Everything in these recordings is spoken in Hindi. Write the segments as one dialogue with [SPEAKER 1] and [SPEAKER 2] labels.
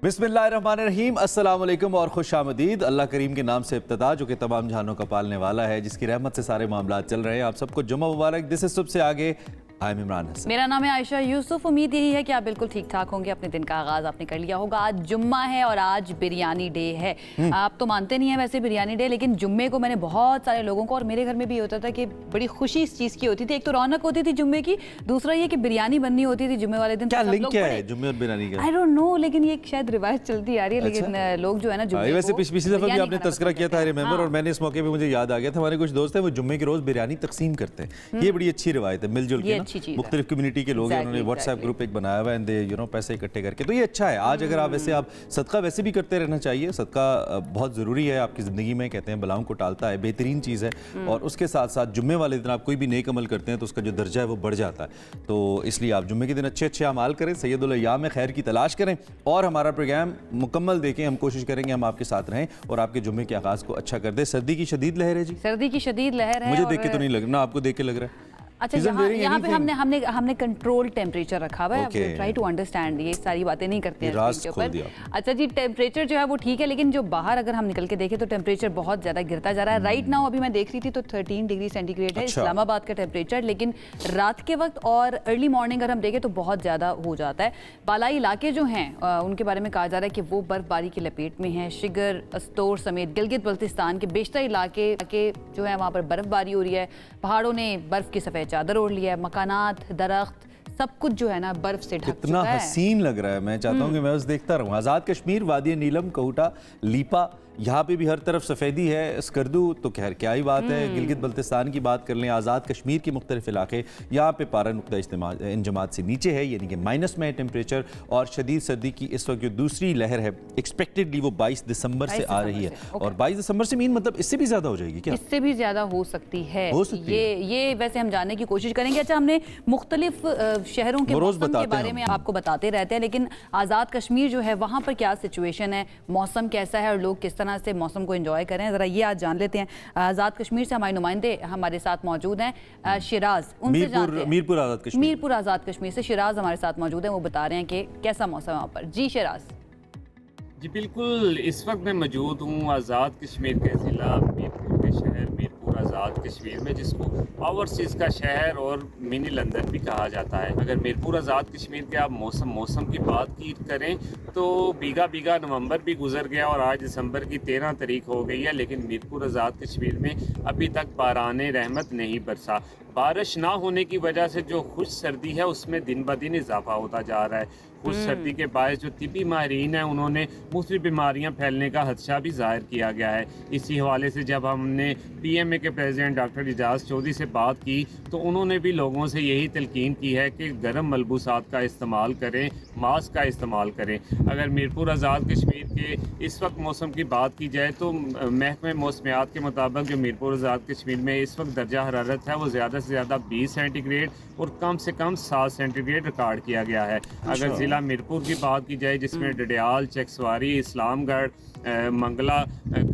[SPEAKER 1] बिस्मिल्लाहिर्रहमानिर्रहीम, अस्सलाम वालेकुम और खुशामदीद। अल्लाह करीम के नाम से इब्तिदा, जो कि तमाम जहानों का पालने वाला है, जिसकी रहमत से सारे मामलात चल रहे हैं। आप सबको जुम्मा मुबारक। दिस इज सबसे आगे आई एम इमरान हसन।
[SPEAKER 2] मेरा नाम है आयशा यूसुफ। उम्मीद यही है कि आप बिल्कुल ठीक ठाक होंगे। अपने दिन का आगाज़ आपने कर लिया होगा। आज जुम्मा है और आज बिरयानी डे है। आप तो मानते नहीं है वैसे बिरयानी डे, लेकिन जुम्मे को मैंने बहुत सारे लोगों को, और मेरे घर में भी होता था कि बड़ी खुशी इस चीज़ की होती थी। एक तो रौनक होती थी जुम्मे की, दूसरा ये कि बिरयानी बननी होती थी जुम्मे वाले दिन।
[SPEAKER 1] क्या लिंक क्या है जुम्मे और बिरयानी का?
[SPEAKER 2] आई डोंट नो, लेकिन ये शायद रिवायत चलती आ रही है। लेकिन लोग जो है ना जुम्मे
[SPEAKER 1] वैसे पिछली दफा भी आपने तस्करा किया था, रिमेंबर, और मैंने इस मौके पे मुझे याद आ गया था, हमारे कुछ दोस्त हैं वो जुम्मे के रोज बिरयानी तकसीम करते हैं। ये बड़ी अच्छी रिवायत है, मिलजुल के मुख्तलिफ कम्युनिटी के लोग हैं, उन्होंने व्हाट्सएप ग्रुप एक बनाया हुआ है, पैसे इकट्ठे करके। तो ये अच्छा है। आज अगर आप वैसे आप सदका वैसे भी करते रहना चाहिए। सदका बहुत ज़रूरी है आपकी ज़िंदगी में, कहते हैं बलाओं को टालता है, बेहतरीन चीज़ है। और उसके साथ साथ जुम्मे वाले दिन आप कोई भी नेक अमल करते हैं तो उसका जो दर्जा है वो बढ़ जाता है। तो इसलिए आप जुम्मे के दिन अच्छे अच्छे अमाल करें, सैयदुल अय्याम में खैर की तलाश करें और हमारा प्रोग्राम मुकम्मल देखें। हम कोशिश करेंगे हम आपके साथ रहें और आपके जुम्मे के आगाज़ को अच्छा कर दें। सर्दी की शदीद लहर है जी,
[SPEAKER 2] सर्दी की शदीद लहर है।
[SPEAKER 1] मुझे देख के तो नहीं लग रहा ना, आपको देख के लग रहा है?
[SPEAKER 2] अच्छा, यहाँ पे हमने कंट्रोल टेम्परेचर रखा हुआ है। ट्राई टू अंडरस्टैंड, ये सारी बातें नहीं करते हैं इसके ऊपर। अच्छा जी, टेम्परेचर जो है वो ठीक है, लेकिन जो बाहर अगर हम निकल के देखें तो टेम्परेचर बहुत ज़्यादा गिरता जा रहा है। राइट नाउ अभी मैं देख रही थी तो 13 डिग्री सेंटीग्रेड है इस्लामाबाद का टेम्परेचर, लेकिन रात के वक्त और अर्ली मॉर्निंग अगर हम देखें तो बहुत ज़्यादा हो जाता है। बालाई इलाके जो हैं उनके बारे में कहा जा रहा है कि वो बर्फबारी की लपेट में हैं। शिगर, अस्तोर समेत गिलगित बल्तिस्तान के बेशतर इलाके जो है वहाँ पर बर्फबारी हो रही है। पहाड़ों ने बर्फ़ की सफ़ेद चादर ओढ़ लिया है। मकानात, दरख्त, सब कुछ जो है ना बर्फ से ढक चुका है।
[SPEAKER 1] कितना हसीन लग रहा है। मैं चाहता हूँ कि मैं बस देखता रहूँ। आज़ाद कश्मीर, वादी नीलम, कोटा, लीपा, यहाँ पे भी हर तरफ सफ़ेदी है। स्कर्दू तो खैर क्या ही बात है। गिलगित बल्तिस्तान की बात कर लें, आज़ाद कश्मीर के मुख्तलिफ इलाके, यहाँ पे पारा नुक्ता इंजमात से नीचे है, यानी कि माइनस में है टेम्परेचर। और शदीद सर्दी की इस वक्त जो दूसरी लहर है एक्सपेक्टेडली वो 22 दिसंबर से आ रही है। और 22 दिसंबर से मीन मतलब इससे भी ज़्यादा हो जाएगी क्या?
[SPEAKER 2] इससे भी ज़्यादा हो सकती है। ये वैसे हम जानने की कोशिश करेंगे। अच्छा, हमने मुख्तलिफ शहरों के मौसम के बारे में आपको बताते रहते हैं, लेकिन आज़ाद कश्मीर जो है वहाँ पर क्या सिचुएशन है, मौसम कैसा है और लोग किस तरह से मौसम को एंजॉय करें, ज़रा ये आज जान लेते हैं। आज़ाद कश्मीर से हमारे नुमाइंदे हमारे साथ मौजूद हैं। शिराज, उनसे जानते हैं। मीरपुर आज़ाद कश्मीर से शिराज हमारे साथ मौजूद हैं। वो बता रहे हैं कि कैसा मौसम है वहाँ पर। जी शिराज।
[SPEAKER 3] जी बिल्कुल, इस वक्त मैं मौजूद हूँ आज़ाद कश्मीर के ज़िला मीरपुर के शहर मीरपुर आज़ाद कश्मीर में, जिसको ओवरसीज़ का शहर और मिनी लंदन भी कहा जाता है। अगर मीरपुर आज़ाद कश्मीर के आप मौसम की बात की करें तो बीगा नवंबर भी गुजर गया और आज दिसंबर की 13 तारीख हो गई है, लेकिन मीरपुर आज़ाद कश्मीर में अभी तक बाराने रहमत नहीं बरसा। बारिश ना होने की वजह से जो खुश सर्दी है उसमें दिन ब दिन इजाफा होता जा रहा है। खुश सर्दी के बायस जो तिब्बी माहिरीन हैं उन्होंने मुख्तलिफ बीमारियां फैलने का खदशा भी जाहिर किया गया है। इसी हवाले से जब हमने PMA के प्रेसिडेंट डॉक्टर एजाज चौधरी से बात की तो उन्होंने भी लोगों से यही तलकीन की है कि गर्म मलबूसात का इस्तेमाल करें, मास्क का इस्तेमाल करें। अगर मीरपुर आज़ाद कश्मीर के इस वक्त मौसम की बात की जाए तो महकमे मौसमियात के मुताबिक जो मीरपुर आज़ाद कश्मीर में इस वक्त दर्जा हरारत है वो ज़्यादा से ज़्यादा 20 सेंटीग्रेड और कम से कम 7 सेंटीग्रेड रिकॉर्ड किया गया है। अगर ज़िला मीरपुर की बात की जाए जिसमें डडियाल, चकसवारी, इस्लामगढ़, मंगला,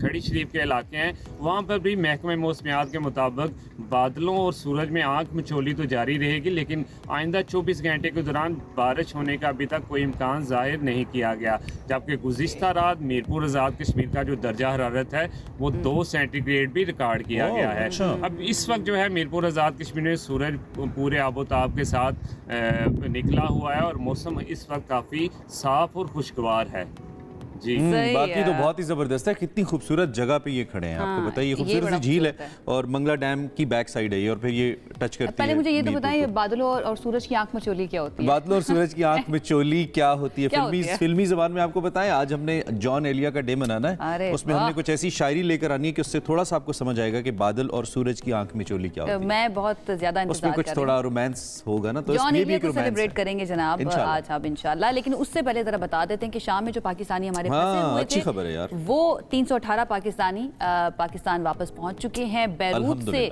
[SPEAKER 3] खड़ी शरीफ के इलाके हैं, वहाँ पर भी महकमे मौसमियात के मुताबिक बादलों और सूरज में आंख मिचौली तो जारी रहेगी, लेकिन आइंदा 24 घंटे के दौरान बारिश होने का अभी तक कोई इम्कान जाहिर नहीं किया गया। जबकि गुज़िश्ता रात मीरपुर आज़ाद कश्मीर का जो दर्जा हरारत है वो 2 सेंटीग्रेड भी रिकॉर्ड किया गया है। अब इस वक्त जो है मीरपुर आज़ाद कश्मीर में सूरज पूरे आबोताब के साथ निकला हुआ है और मौसम इस वक्त काफ़ी साफ और खुशगवार है। जी
[SPEAKER 1] बाकी तो बहुत ही जबरदस्त है। कितनी खूबसूरत जगह पे ये खड़े हैं। आपको बताइए, खूबसूरत सी झील है और मंगला डैम की बैक साइड है ये, और फिर ये टच करती है।
[SPEAKER 2] पहले मुझे ये तो बताइए, बादलों और सूरज की आंख मिचौली क्या होती है?
[SPEAKER 1] बादलों और सूरज की आंख मिचौली क्या होती है? फिल्मी ज़बान में आपको बताएं, आज हमने जॉन एलिया का डे मनाना है, उसमें हमने कुछ ऐसी शायरी लेकर आनी है कि उससे थोड़ा सा आपको समझ आएगा कि बादल और सूरज की आंख मिचौली क्या होती है।
[SPEAKER 2] मैं बहुत ज्यादा
[SPEAKER 1] उसमें कुछ थोड़ा रोमांस होगा ना, तो
[SPEAKER 2] इसमें भी सेलिब्रेट करेंगे जनाब आज आप इंशाल्लाह। लेकिन उससे पहले जरा बता देते हैं कि शाम में जो पाकिस्तानी हमारे
[SPEAKER 1] अच्छी खबर है यार।
[SPEAKER 2] वो 318 पाकिस्तानी पाकिस्तान वापस पहुंच चुके हैं। बैरूत से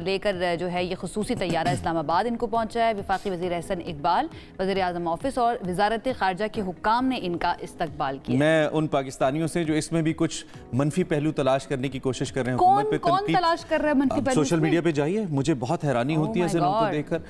[SPEAKER 2] लेकर जो है ये खुसूसी तैयारा इस्लामाबाद इनको पहुंचा है। वफाकी वज़ीर एहसन इकबाल, वज़ीर आज़म ऑफिस और वजारत खारजा के हुक्काम ने इनका इस्तकबाल किया।
[SPEAKER 1] मैं उन पाकिस्तानियों से जो इसमें भी कुछ मनफी पहलू तलाश करने की कोशिश कर रहे हैं,
[SPEAKER 2] कौन तलाश कर रहा है मनफी पहलू?
[SPEAKER 1] सोशल मीडिया पे जाइए, मुझे बहुत हैरानी होती है ऐसे लोगों को देखकर।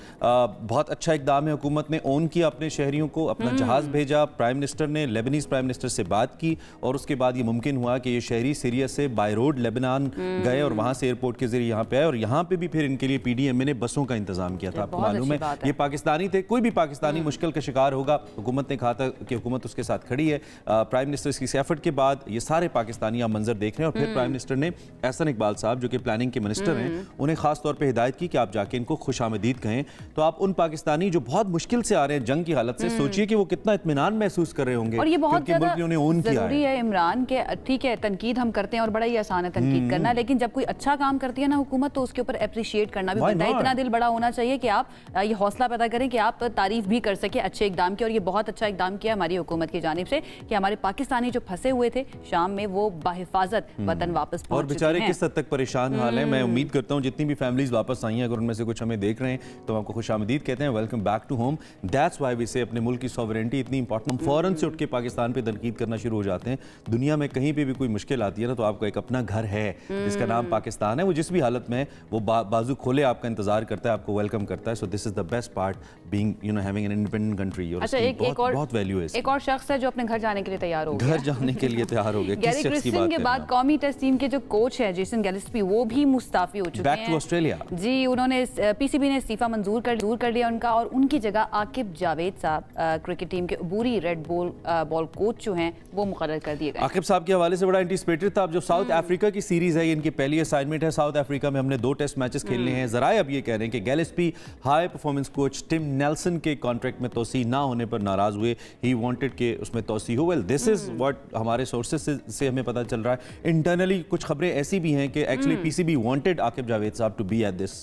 [SPEAKER 1] बहुत अच्छा इकदाम है, हुकूमत ने ओन किया अपने शहरियों को, अपना जहाज भेजा, प्राइम मिनिस्टर ने लेबनीज प्राइम मिनिस्टर से बात की और उसके बाद ये मुमकिन हुआ कि ये शहरी सीरिया से बाय रोड लेबनान गए और वहां से एयरपोर्ट के जरिए यहाँ पे आए और यहाँ पे भी फिर इनके लिए पीडीएम ने बसों का इंतजाम किया था। आपको मालूम है ये पाकिस्तानी थे, कोई भी पाकिस्तानी मुश्किल का शिकार होगा, हुकूमत ने कहा था कि हुकूमत उसके साथ खड़ी है। प्राइम मिनिस्टर की एफर्ट के बाद ये सारे पाकिस्तानी आप मंजर देख रहे हैं और फिर प्राइम मिनिस्टर ने एहसन इकबाल साहब जो कि प्लानिंग के मिनिस्टर हैं, उन्हें खास तौर पे हिदायत की कि आप जाके इनको खुशामदीद कहें। तो आप उन पाकिस्तानी जो बहुत मुश्किल से आ रहे हैं जंग की हालत से, सोचिए कि वो कितना इत्मीनान महसूस कर रहे होंगे
[SPEAKER 2] और ये बहुत
[SPEAKER 1] जरूरी
[SPEAKER 2] है इमरान के। ठीक है, तनकीद हम करते हैं और बड़ा ही आसान है तनकीद करना, लेकिन जब कोई अच्छा काम करती है ना हुकूमत तो उसके ऊपर अप्रिशिएट करना भी बनता है। इतना दिल बड़ा होना चाहिए कि आप ये हौसला पैदा करें कि आप तारीफ भी कर सके अच्छे इकदाम की। और ये बहुत अच्छा इकदाम किया हमारी हुकूमत की जानिब से कि हमारे पाकिस्तानी जो फंसे हुए थे शाम में वो बाहिफाजत वतन वापस पहुंच
[SPEAKER 1] और बेचारे किस हद तक परेशान हाल है। मैं उम्मीद करता हूँ जितनी भी फैमिलीज वापस आई हैं, अगर उनमें से कुछ हमें देख रहे हैं तो आपको खुशामदीद कहते हैं, welcome back to home. That's why we say अपने मुल्क की सॉवरेनिटी इतनी इंपॉर्टेंट। फौरन से उठ के पाकिस्तान पे तनकीद करना शुरू हो जाते हैं। दुनिया में कहीं पे भी कोई मुश्किल आती है ना तो आपको एक अपना घर है जिसका नाम पाकिस्तान है, वो जिस भी हालत में वो बाजू खोले आपका इंतजार करता है, आपको वेलकम करता है। So this is the best part being you know having an independent country.
[SPEAKER 2] अच्छा, बहुत वैल्यू है। एक और शख्स है जो अपने घर जाने के लिए तैयार हो गया।
[SPEAKER 1] घर जाने के लिए तैयार हो गया।
[SPEAKER 2] गैरी क्रिस्टन के बाद कौमी टेस्ट टीम के जो कोच है जेसन गिलेस्पी, वो भी मुस्ताफी हो चुके हैं।
[SPEAKER 1] Back to Australia.
[SPEAKER 2] जी, उन्होंने पीसीबी ने इस्तीफा मंजूर कर लिया उनका और उनकी जगह आकिब जावेद साहब क्रिकेट टीम के अबूरी रेड बॉल कोच जो हैं वो मुकर्रर कर दिए गए।
[SPEAKER 1] आकिब साहब के हवाले से बड़ा एंटीसिपेटेड था। अब जो साउथ अफ्रीका की सीरीज है, इनकी पहली असाइनमेंट है। साउथ अफ्रीका में हमने 2 टेस्ट मैचेस खेलने हैं। जरा अब ये कह रहे हैं कि Gillespie high performance coach Tim Nelson के कॉन्ट्रैक्ट में तोसी ना होने पर नाराज हुए। ही वांटेड के उसमें तोसी हो। वेल दिस इज व्हाट हमारे सोर्सेज से हमें पता चल रहा है। इंटरनली कुछ खबरें ऐसी भी हैं कि actually PCB wanted Aaqib Javed साहब to be at this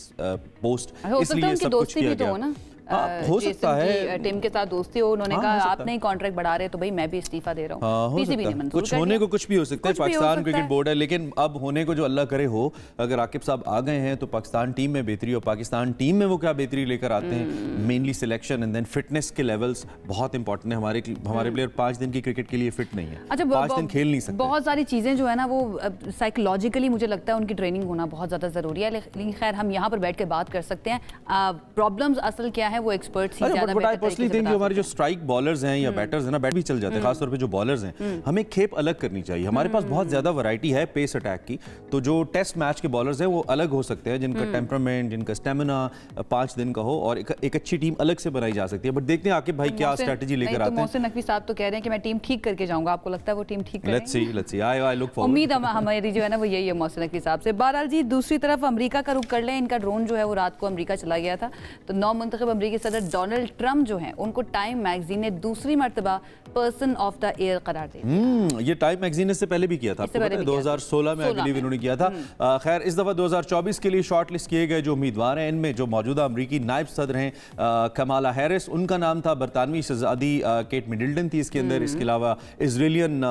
[SPEAKER 1] post, इसलिए सब कुछ किया गया। हो सकता है
[SPEAKER 2] टीम के साथ दोस्ती हो, उन्होंने कहा आप नहीं कॉन्ट्रैक्ट बढ़ा रहे तो भाई मैं भी इस्तीफा दे रहा हूं। पीसीबी ने मंजूर
[SPEAKER 1] कुछ होने को कुछ भी हो सकता है, पाकिस्तान क्रिकेट बोर्ड है, लेकिन अब होने को जो अल्लाह करे हो। अगर आकिब साहब आ गए हैं तो पाकिस्तान टीम में बेहतरी, और पाकिस्तान टीम में वो क्या बेहतरी लेकर आते हैं, mainly selection and then fitness के लेवल्स बहुत इंपॉर्टेंट है। हमारे प्लेयर 5 दिन की क्रिकेट के लिए फिट नहीं है।
[SPEAKER 2] अच्छा,
[SPEAKER 1] 5 दिन खेल नहीं सकते।
[SPEAKER 2] बहुत सारी चीजें जो है ना वो साइकोलॉजिकली मुझे लगता है उनकी ट्रेनिंग होना बहुत ज्यादा जरूरी है। लेकिन खैर हम यहाँ पर बैठ के बात कर सकते हैं। प्रॉब्लम्स असल क्या है वो experts he
[SPEAKER 1] but I personally think हमारे जो स्ट्राइक बॉलर्स हैं या बैटर्स हैं ना, बैट भी चल जाते हैं, खासतौर पे जो बॉलर्स हैं, हमें खेप अलग करनी चाहिए। हमारे पास बहुत ज्यादा वैरायटी है पेस अटैक की। तो जो टेस्ट मैच के बॉलर्स हैं वो अलग हो सकते हैं, जिनका टेम्परामेंट, जिनका स्टेमिना 5 दिन का हो, और एक अच्छी टीम अलग से बनाई जा सकती है। बट देखते हैं आकिब भाई क्या स्ट्रेटजी लेकर आते हैं।
[SPEAKER 2] मोहसिन नकवी साहब तो कह रहे हैं कि मैं टीम ठीक करके जाऊंगा। आपको लगता है वो टीम ठीक करेंगे?
[SPEAKER 1] Let's see I look forward.
[SPEAKER 2] उम्मीद हमारी जो है ना वो यही है मोहसिन नकवी साहब से। बहरहाल जी, दूसरी तरफ अमेरिका का रुख कर लें। इनका ड्रोन जो है वो रात को अमेरिका चला गया था। तो नौ मुंतखब अमेरिकी सदर डोनाल्ड ट्रंप जो है उनको टाइम मैगजीन ने दूसरी मर्तबा पर्सन ऑफ द ईयर करार दिया।
[SPEAKER 1] ये टाइम मैगजीन ने इससे पहले भी किया था, 2016 में आई बिलीव इन्होंने किया था। खैर इस दफा 2024 के लिए शॉर्टलिस्ट किए गए जो उम्मीदवार हैं, इनमें जो मौजूदा अमरीकी नायब सदर हैं कमाला हैरिस, उनका नाम था। बरतानवी शहजादी केट मिडल्टन थी इसके अंदर। इसके अलावा इजरायलियन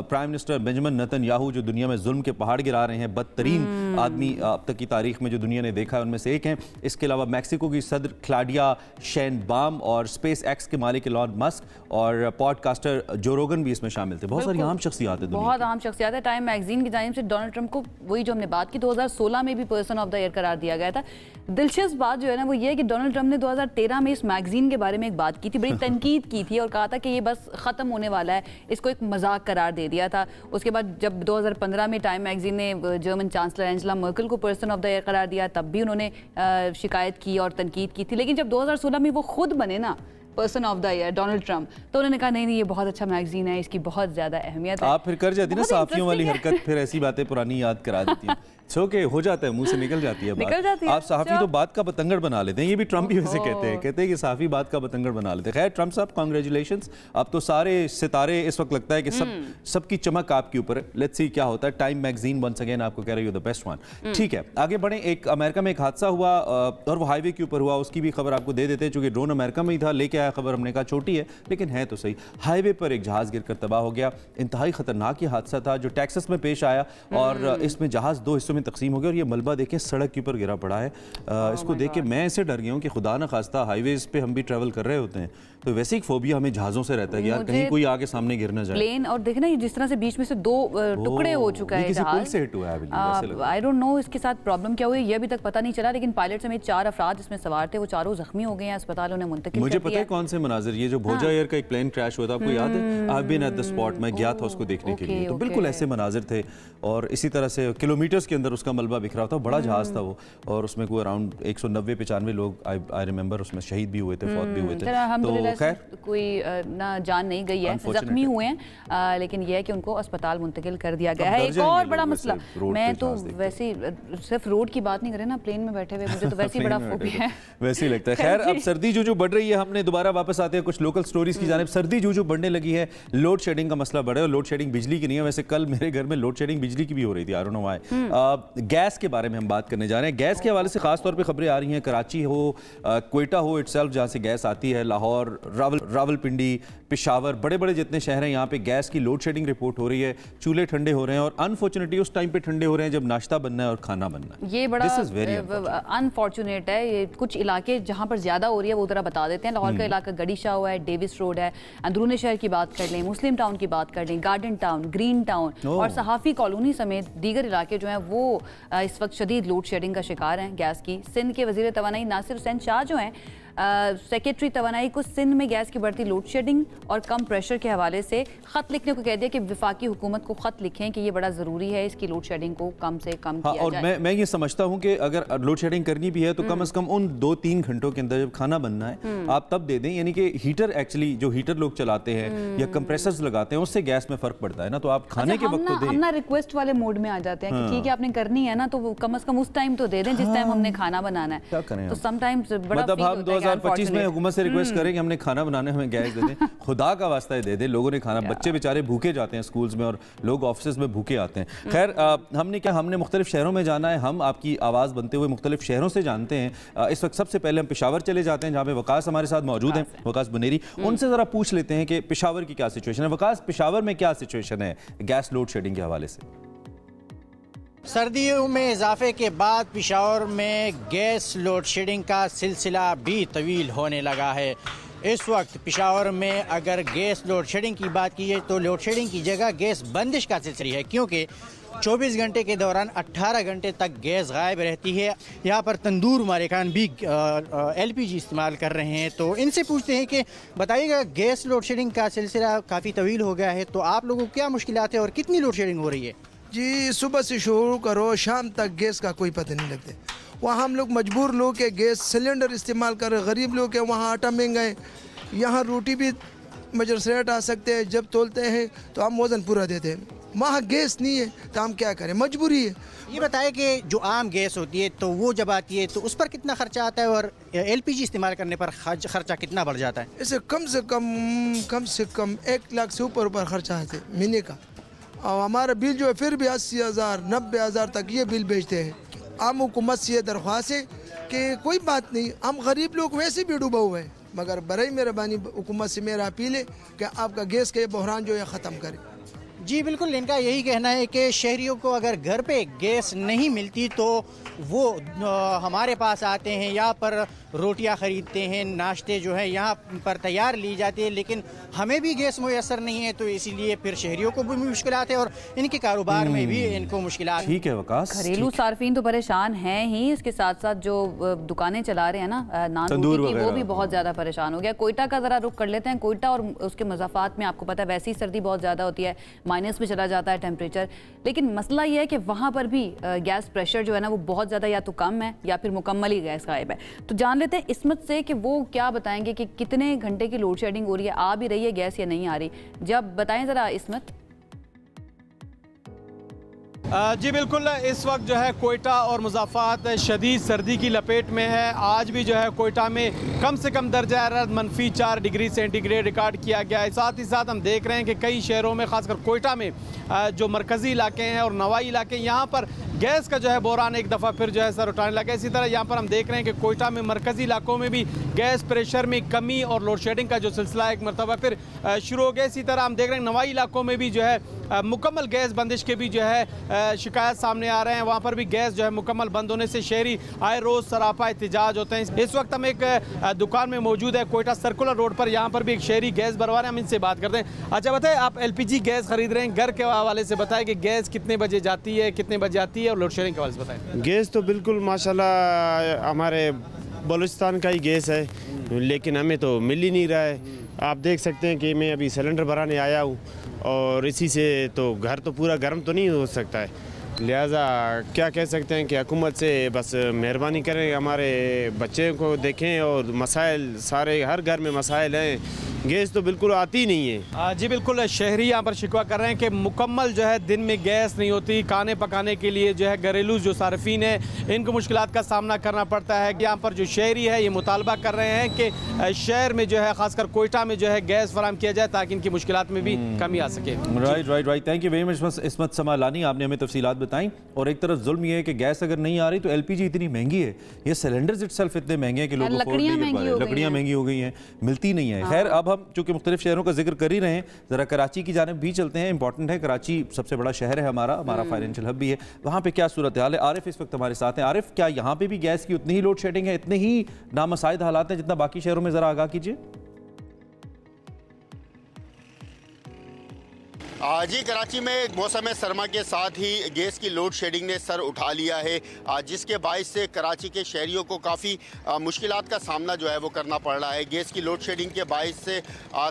[SPEAKER 1] प्राइम मिनिस्टर बेंजामिन नेतन्याहू जो दुनिया में जुल्म के पहाड़ गिरा रहे हैं, बदतरीन आदमी अब तक की तारीख में जो दुनिया ने देखा है उनमें से एक हैं। इसके अलावा मैक्सिको की सदर क्लाडिया शेनबाम और स्पेस एक्स के मालिक एलॉन मस्क और पॉडकास्टर जो रोगन भी इसमें शामिल थे। बहुत सारी आम शख्सियत है,
[SPEAKER 2] बहुत आम शख्सियत है। टाइम मैगजीन की जानिब से डोनाल्ड ट्रंप को वही जो हमने बात की 2016 में भी पर्सन ऑफ द ईयर करार दिया गया था। दिलचस्प बात जो है ना वो ये है कि डोनाल्ड ट्रंप ने 2013 में इस मैगजीन के बारे में एक बात की थी, बड़ी तनकीद की थी और कहा था कि ये बस खत्म होने वाला है, इसको एक मजाक करार दे दिया था। उसके बाद जब 2015 में टाइम मैगजीन ने जर्मन चांसलर एंजेला मर्केल को पर्सन ऑफ द ईयर करार दिया, तब भी उन्होंने शिकायत की और तनकीद की थी। लेकिन जब 2016 में वो खुद बने ना person of the year Donald Trump, तो उन्होंने कहा नहीं ये बहुत अच्छा मैगजीन है, इसकी बहुत ज्यादा अहमियत है।
[SPEAKER 1] आप फिर कर जाती ना साफियों वाली हरकत, फिर ऐसी बातें पुरानी याद करा देती हैं। ओके, हो जाता है, मुंह से निकल जाती है बात। आप सहाफी तो बात का बतंगड़ बना लेते हैं, ये भी ट्रंप ही वैसे कहते हैं कि सहाफी बात का बतंगड़ बना लेते हैं। खैर ट्रंप साहब कांग्रेचुलेशंस, अब तो सारे सितारे इस वक्त लगता है कि सबकी चमक आपके ऊपर है। लेट्स सी क्या होता है। टाइम मैगजीन वंस अगेन आपको कह रही हो द बेस्ट वन। ठीक है, आगे बढ़े। एक अमेरिका में एक हादसा हुआ और वो हाईवे के ऊपर हुआ, उसकी भी खबर आपको दे देते हैं। चूंकि ड्रोन अमेरिका में ही था, लेके आया खबर, हमने कहा छोटी है लेकिन है तो सही। हाईवे पर एक जहाज़ गिरकर तबाह हो गया, इंतहाई ख़तरनाक ये हादसा था जो टेक्सास में पेश आया और इसमें जहाज़ 2 हिस्सों में तकसीम हो गया और ये मलबा देखें सड़क के ऊपर गिरा पड़ा है। इसको देख के मैं ऐसे डर गया हूँ कि खुदा न खास्ता हाईवेज़ पे हम भी ट्रैवल कर रहे होते हैं तो वैसे ही फोबिया हमें जहाज़ों से रहता है यार कहीं कोई आगे सामने गिर ना जाए।
[SPEAKER 2] प्लेन और देखना ये जिस तरह से बीच में से 2 टुकड़े हो चुका है जहाज, आई डोंट नो इसके साथ प्रॉब्लम क्या हुई ये अभी तक पता नहीं चला, लेकिन पायलट समेत 4 अफराद इसमें सवार थे, वो चारों जख्मी हो गए हैं, अस्पताल उन्हें मुंतकिल कर दिया।
[SPEAKER 1] मुझे पता है कौन से मनाजिर, ये जो भोजा एयर का एक प्लेन क्रैश हुआ था आपको याद है? I have been at the spot, मैं गया था उसको देखने के लिए, तो बिल्कुल ऐसे मनाजिर थे और इसी तरह से किलोमीटर्स के अंदर उसका मलबा बिखरा था, बड़ा जहाज था वो और उसमें कोई अराउंड 190-95 लोग आई रिमेंबर उसमें शहीद भी हुए थे, फौत भी हुए थे। तो खैर कोई
[SPEAKER 2] ना जान नहीं गई है, जख्मी हुए हैं लेकिन यह है कि उनको अस्पताल मुंतकिल कर दिया गया है। एक और बड़ा मसला, मैं तो वैसे सिर्फ रोड की बात नहीं कर रहे ना, प्लेन में बैठे हुए मुझे तो वैसे ही बड़ा फोबिया है, वैसे ही लगता है।
[SPEAKER 1] खैर अब सर्दी जूझू बढ़ रही है, हमने दोबारा वापस आते हैं कुछ लोकल स्टोरीज की जानिब। सर्दी जूझू बढ़ने लगी है, लोड शेडिंग का मसला बढ़ा है और लोड शेडिंग बिजली की नहीं है, वैसे कल मेरे घर में लोड शेडिंग बिजली की भी हो रही थी, I don't know why. Gas के बारे में हम बात करने जा रहे हैं। गैस के हवाले से खास तौर पे खबरें आ रही हैं, कराची हो, क्वेटा हो इटसेल्फ जहाँ से गैस आती है, लाहौर, रावलपिंडी, पेशावर, बड़े बड़े जितने शहर हैं यहाँ पे गैस की लोड शेडिंग रिपोर्ट हो रही है, चूल्हे ठंडे हो रहे हैं और अनफॉर्चुनेटली उस टाइम पे ठंडे हो रहे हैं जब नाश्ता बनना है और खाना बनना है।
[SPEAKER 2] ये बड़ा अनफॉर्चुनेट है। ये कुछ इलाके जहाँ पर ज्यादा हो रही है वो जरा बता देते हैं। लाहौर का इलाका गड़ी शाह हुआ है, डेविस रोड है, अंदरूनी शहर की बात कर लें, मुस्लिम टाउन की बात कर लें, गार्डन टाउन, ग्रीन टाउन और सहाफ़ी कॉलोनी समेत दीगर इलाके जो हैं वो इस वक्त शदीद लोड शेडिंग का शिकार हैं गैस की। सिंध के वज़ीर तवानाई नासिर हुसैन शाह जो हैं सेक्रेटरी तवानाई को सिंध में गैस की बढ़ती लोड शेडिंग और कम प्रेशर के हवाले से ख़त लिखने को कह दिया कि वफाकी हुकूमत को ख़त लिखें कि ये बड़ा ज़रूरी है इसकी लोड शेडिंग को कम से कम किया
[SPEAKER 1] और
[SPEAKER 2] जाए।
[SPEAKER 1] मैं ये समझता हूँ कि अगर लोड शेडिंग करनी भी है तो कम से कम उन 2-3 घंटों के अंदर जब खाना बनना है आप तब दे दें, यानी कि हीटर एक्चुअली जो हीटर लोग चलाते हैं या कंप्रेसर्स लगाते हैं उससे गैस में फ़र्क पड़ता है ना, तो आप खाने के वक्त तो दें।
[SPEAKER 2] हम ना रिक्वेस्ट वाले मोड में आ जाते हैं कि ठीक है आपने करनी है ना तो कम से कम उस टाइम तो दे दें जिस टाइम हमने खाना बनाना है।
[SPEAKER 1] क्या करें
[SPEAKER 2] तो समटाइम्स बड़ा
[SPEAKER 1] मतलब हम 2025 में हुकूमत से रिक्वेस्ट करें कि हमने खाना बनाने हमें गैस दे दें, खुदा का वास्ता दे दें। लोगों ने खाना, बच्चे बेचारे भूखे जाते हैं स्कूल्स में और लोग ऑफिस में भूखे आते हैं। खैर हमने मुख्तलिफ शहरों में जाना है, हम आपकी आवाज़ बनते हुए मुख्तलिफ शहरों से जानते हैं। इस वक्त सबसे पहले हम पेशावर चले जाते हैं जहाँ पे वकास हमारे साथ मौजूद हैं, वकास बुनेरी। उनसे ज़रा पूछ लेते हैं कि पेशावर की क्या सिचुएशन है। वकास, पेशावर में क्या सिचुएशन है गैस लोड शेडिंग के हवाले से?
[SPEAKER 4] सर्दियों में इजाफे के बाद पेशावर में गैस लोड शेडिंग का सिलसिला भी तवील होने लगा है। इस वक्त पेशावर में अगर गैस लोड शेडिंग की बात की जाए तो लोड शेडिंग की जगह गैस बंदिश का सिलसिला है, क्योंकि 24 घंटे के दौरान 18 घंटे तक गैस गायब रहती है। यहाँ पर तंदूर मालिकान भी LPG इस्तेमाल कर रहे हैं, तो इनसे पूछते हैं कि बताइएगा गैस लोड शेडिंग का सिलसिला काफ़ी तवील हो गया है तो आप लोगों को क्या मुश्किलात है और कितनी लोड शेडिंग हो रही है?
[SPEAKER 5] जी सुबह से शुरू करो शाम तक गैस का कोई पता नहीं लगता। वहाँ हम लोग मजबूर लोग के गैस सिलेंडर इस्तेमाल कर रहे, गरीब लोग के वहाँ आटा महंगा है, यहाँ रोटी भी मजर से हटा सकते हैं, जब तोलते हैं तो हम वज़न पूरा देते हैं, वहाँ गैस नहीं है तो हम क्या करें, मजबूरी है।
[SPEAKER 4] ये बताएं कि जो आम गैस होती है तो वो जब आती है तो उस पर कितना खर्चा आता है और LPG इस्तेमाल करने पर खर्चा कितना बढ़ जाता है?
[SPEAKER 5] इसे कम से कम 1 लाख से ऊपर खर्चा आते हैं महीने का, और हमारा बिल जो है फिर भी 80,000 90,000 तक ये बिल भेजते हैं। आम हुकूमत से ये दरख्वास्त है कि कोई बात नहीं, हम गरीब लोग वैसे भी डूबा हुए हैं, मगर बड़ी मेहरबानी हुकूमत से मेरा अपील है कि आपका गैस के बहरान जो है ख़त्म करें।
[SPEAKER 4] जी बिल्कुल, इनका यही कहना है कि शहरियों को अगर घर पे गैस नहीं मिलती तो वो हमारे पास आते हैं, यहाँ पर रोटियां ख़रीदते हैं, नाश्ते जो है यहाँ पर तैयार ली जाती है, लेकिन हमें भी गैस मुयसर नहीं है तो इसीलिए फिर शहरियों को भी मुश्किलात है और इनके कारोबार में भी इनको मुश्किलात।
[SPEAKER 1] ठीक है वकास,
[SPEAKER 2] घरेलू सार्फिन तो परेशान हैं ही, इसके साथ साथ जो दुकानें चला रहे हैं ना नान रोटी की, वो भी बहुत ज़्यादा परेशान हो गया। कोयटा का ज़रा रुख कर लेते हैं। कोयटा और उसके मज़ाफ़ात में आपको पता है वैसे ही सर्दी बहुत ज़्यादा होती है, माइनस में चला जाता है टेम्परेचर, लेकिन मसला ये है कि वहाँ पर भी गैस प्रेशर जो है ना वो बहुत ज़्यादा या तो कम है या फिर मुकम्मल ही गैस गायब है। तो जान लेते हैं इसमत से कि वो क्या बताएंगे कि कितने घंटे की लोड शेडिंग हो रही है, आ भी रही है गैस या नहीं आ रही। जब बताएं ज़रा इसमत।
[SPEAKER 6] जी बिल्कुल, इस वक्त जो है कोयटा और मुज़ाफ़ात शदीद सर्दी की लपेट में है। आज भी जो है कोयटा में कम से कम दर्जा हरारत -4 डिग्री सेंटीग्रेड रिकॉर्ड किया गया है। साथ ही साथ हम देख रहे हैं कि कई शहरों में, ख़ासकर कोयटा में जो मरकज़ी इलाके हैं और नवाई इलाके, यहाँ पर गैस का जो है बहरान एक दफ़ा फिर जो है सर उठाने लगा। इसी तरह यहाँ पर हम देख रहे हैं कि कोयटा में मरकज़ी इलाकों में भी गैस प्रेशर में कमी और लोड शेडिंग का जो सिलसिला एक मरतबा फिर शुरू हो गया। इसी तरह हम देख रहे हैं नवाई इलाकों में भी जो है मुकम्मल गैस बंदिश के भी जो है शिकायत सामने आ रहे हैं। वहाँ पर भी गैस जो है मुकम्मल बंद होने से शहरी आए रोज़ सरापा एहतजाज होते हैं। इस वक्त हम एक दुकान में मौजूद है कोयटा सर्कुलर रोड पर, यहाँ पर भी एक शहरी गैस भरवा रहे हैं, हम इनसे बात करते हैं। अच्छा बताएं, आप LPG गैस खरीद रहे हैं, घर के हवाले से बताएं कि गैस कितने बजे जाती है, कितने बजे आती है, और लोड शेडिंग के हवाले से बताएं।
[SPEAKER 7] गैस तो बिल्कुल माशाल्लाह हमारे बलूचिस्तान का ही गैस है, लेकिन हमें तो मिल ही नहीं रहा है। आप देख सकते हैं कि मैं अभी सिलेंडर भराने आया हूँ और इसी से तो घर तो पूरा गर्म तो नहीं हो सकता है। लिहाजा क्या कह सकते हैं कि हुकूमत से बस मेहरबानी करें, हमारे बच्चे को देखें, और मसाइल सारे हर घर में मसाइल हैं, गैस तो बिल्कुल आती नहीं है।
[SPEAKER 6] जी बिल्कुल, शहरी यहाँ पर शिकवा कर रहे हैं कि मुकम्मल जो है दिन में गैस नहीं होती, खाने पकाने के लिए जो है घरेलू जो सार्फिन है इनको मुश्किलात का सामना करना पड़ता है। यहाँ पर जो शहरी है ये मुतालबा कर रहे हैं कि शहर में जो है खासकर कोयटा में जो है गैस फराम किया जाए ताकि इनकी मुश्किलात में भी कमी आ सके।
[SPEAKER 1] Right, thank you very much Ismat Samalani, आपने हमें तफसीलात बताई। और एक तरफ जुल्म ये है कि गैस अगर नहीं आ रही तो LPG इतनी महंगी है, ये सिलेंडर्स इटसेल्फ इतने महंगे हैं कि लोगों को लकड़ियाँ महंगी हो गई हैं, मिलती नहीं है। खैर, अब हम चूंकि मुख्तलिफ शहरों का जिक्र कर ही रहे हैं, ज़रा कराची की जानिब भी चलते हैं। इंपॉर्टेंट है, कराची सबसे बड़ा शहर है हमारा फाइनेंशियल हब भी है। वहाँ पे क्या सूरत हाल है? आरिफ इस वक्त हमारे साथ हैं। आरिफ, क्या यहाँ पे भी गैस की उतनी ही लोड शेडिंग है, इतने ही नामसाइद हालात हैं जितना बाकी शहरों में? ज़रा आगाह कीजिए।
[SPEAKER 8] जी, कराची में मौसम सरमा के साथ ही गैस की लोड शेडिंग ने सर उठा लिया है, जिसके बायस से कराची के शहरियों को काफ़ी मुश्किलात का सामना जो है वो करना पड़ रहा है। गैस की लोड शेडिंग के बायस से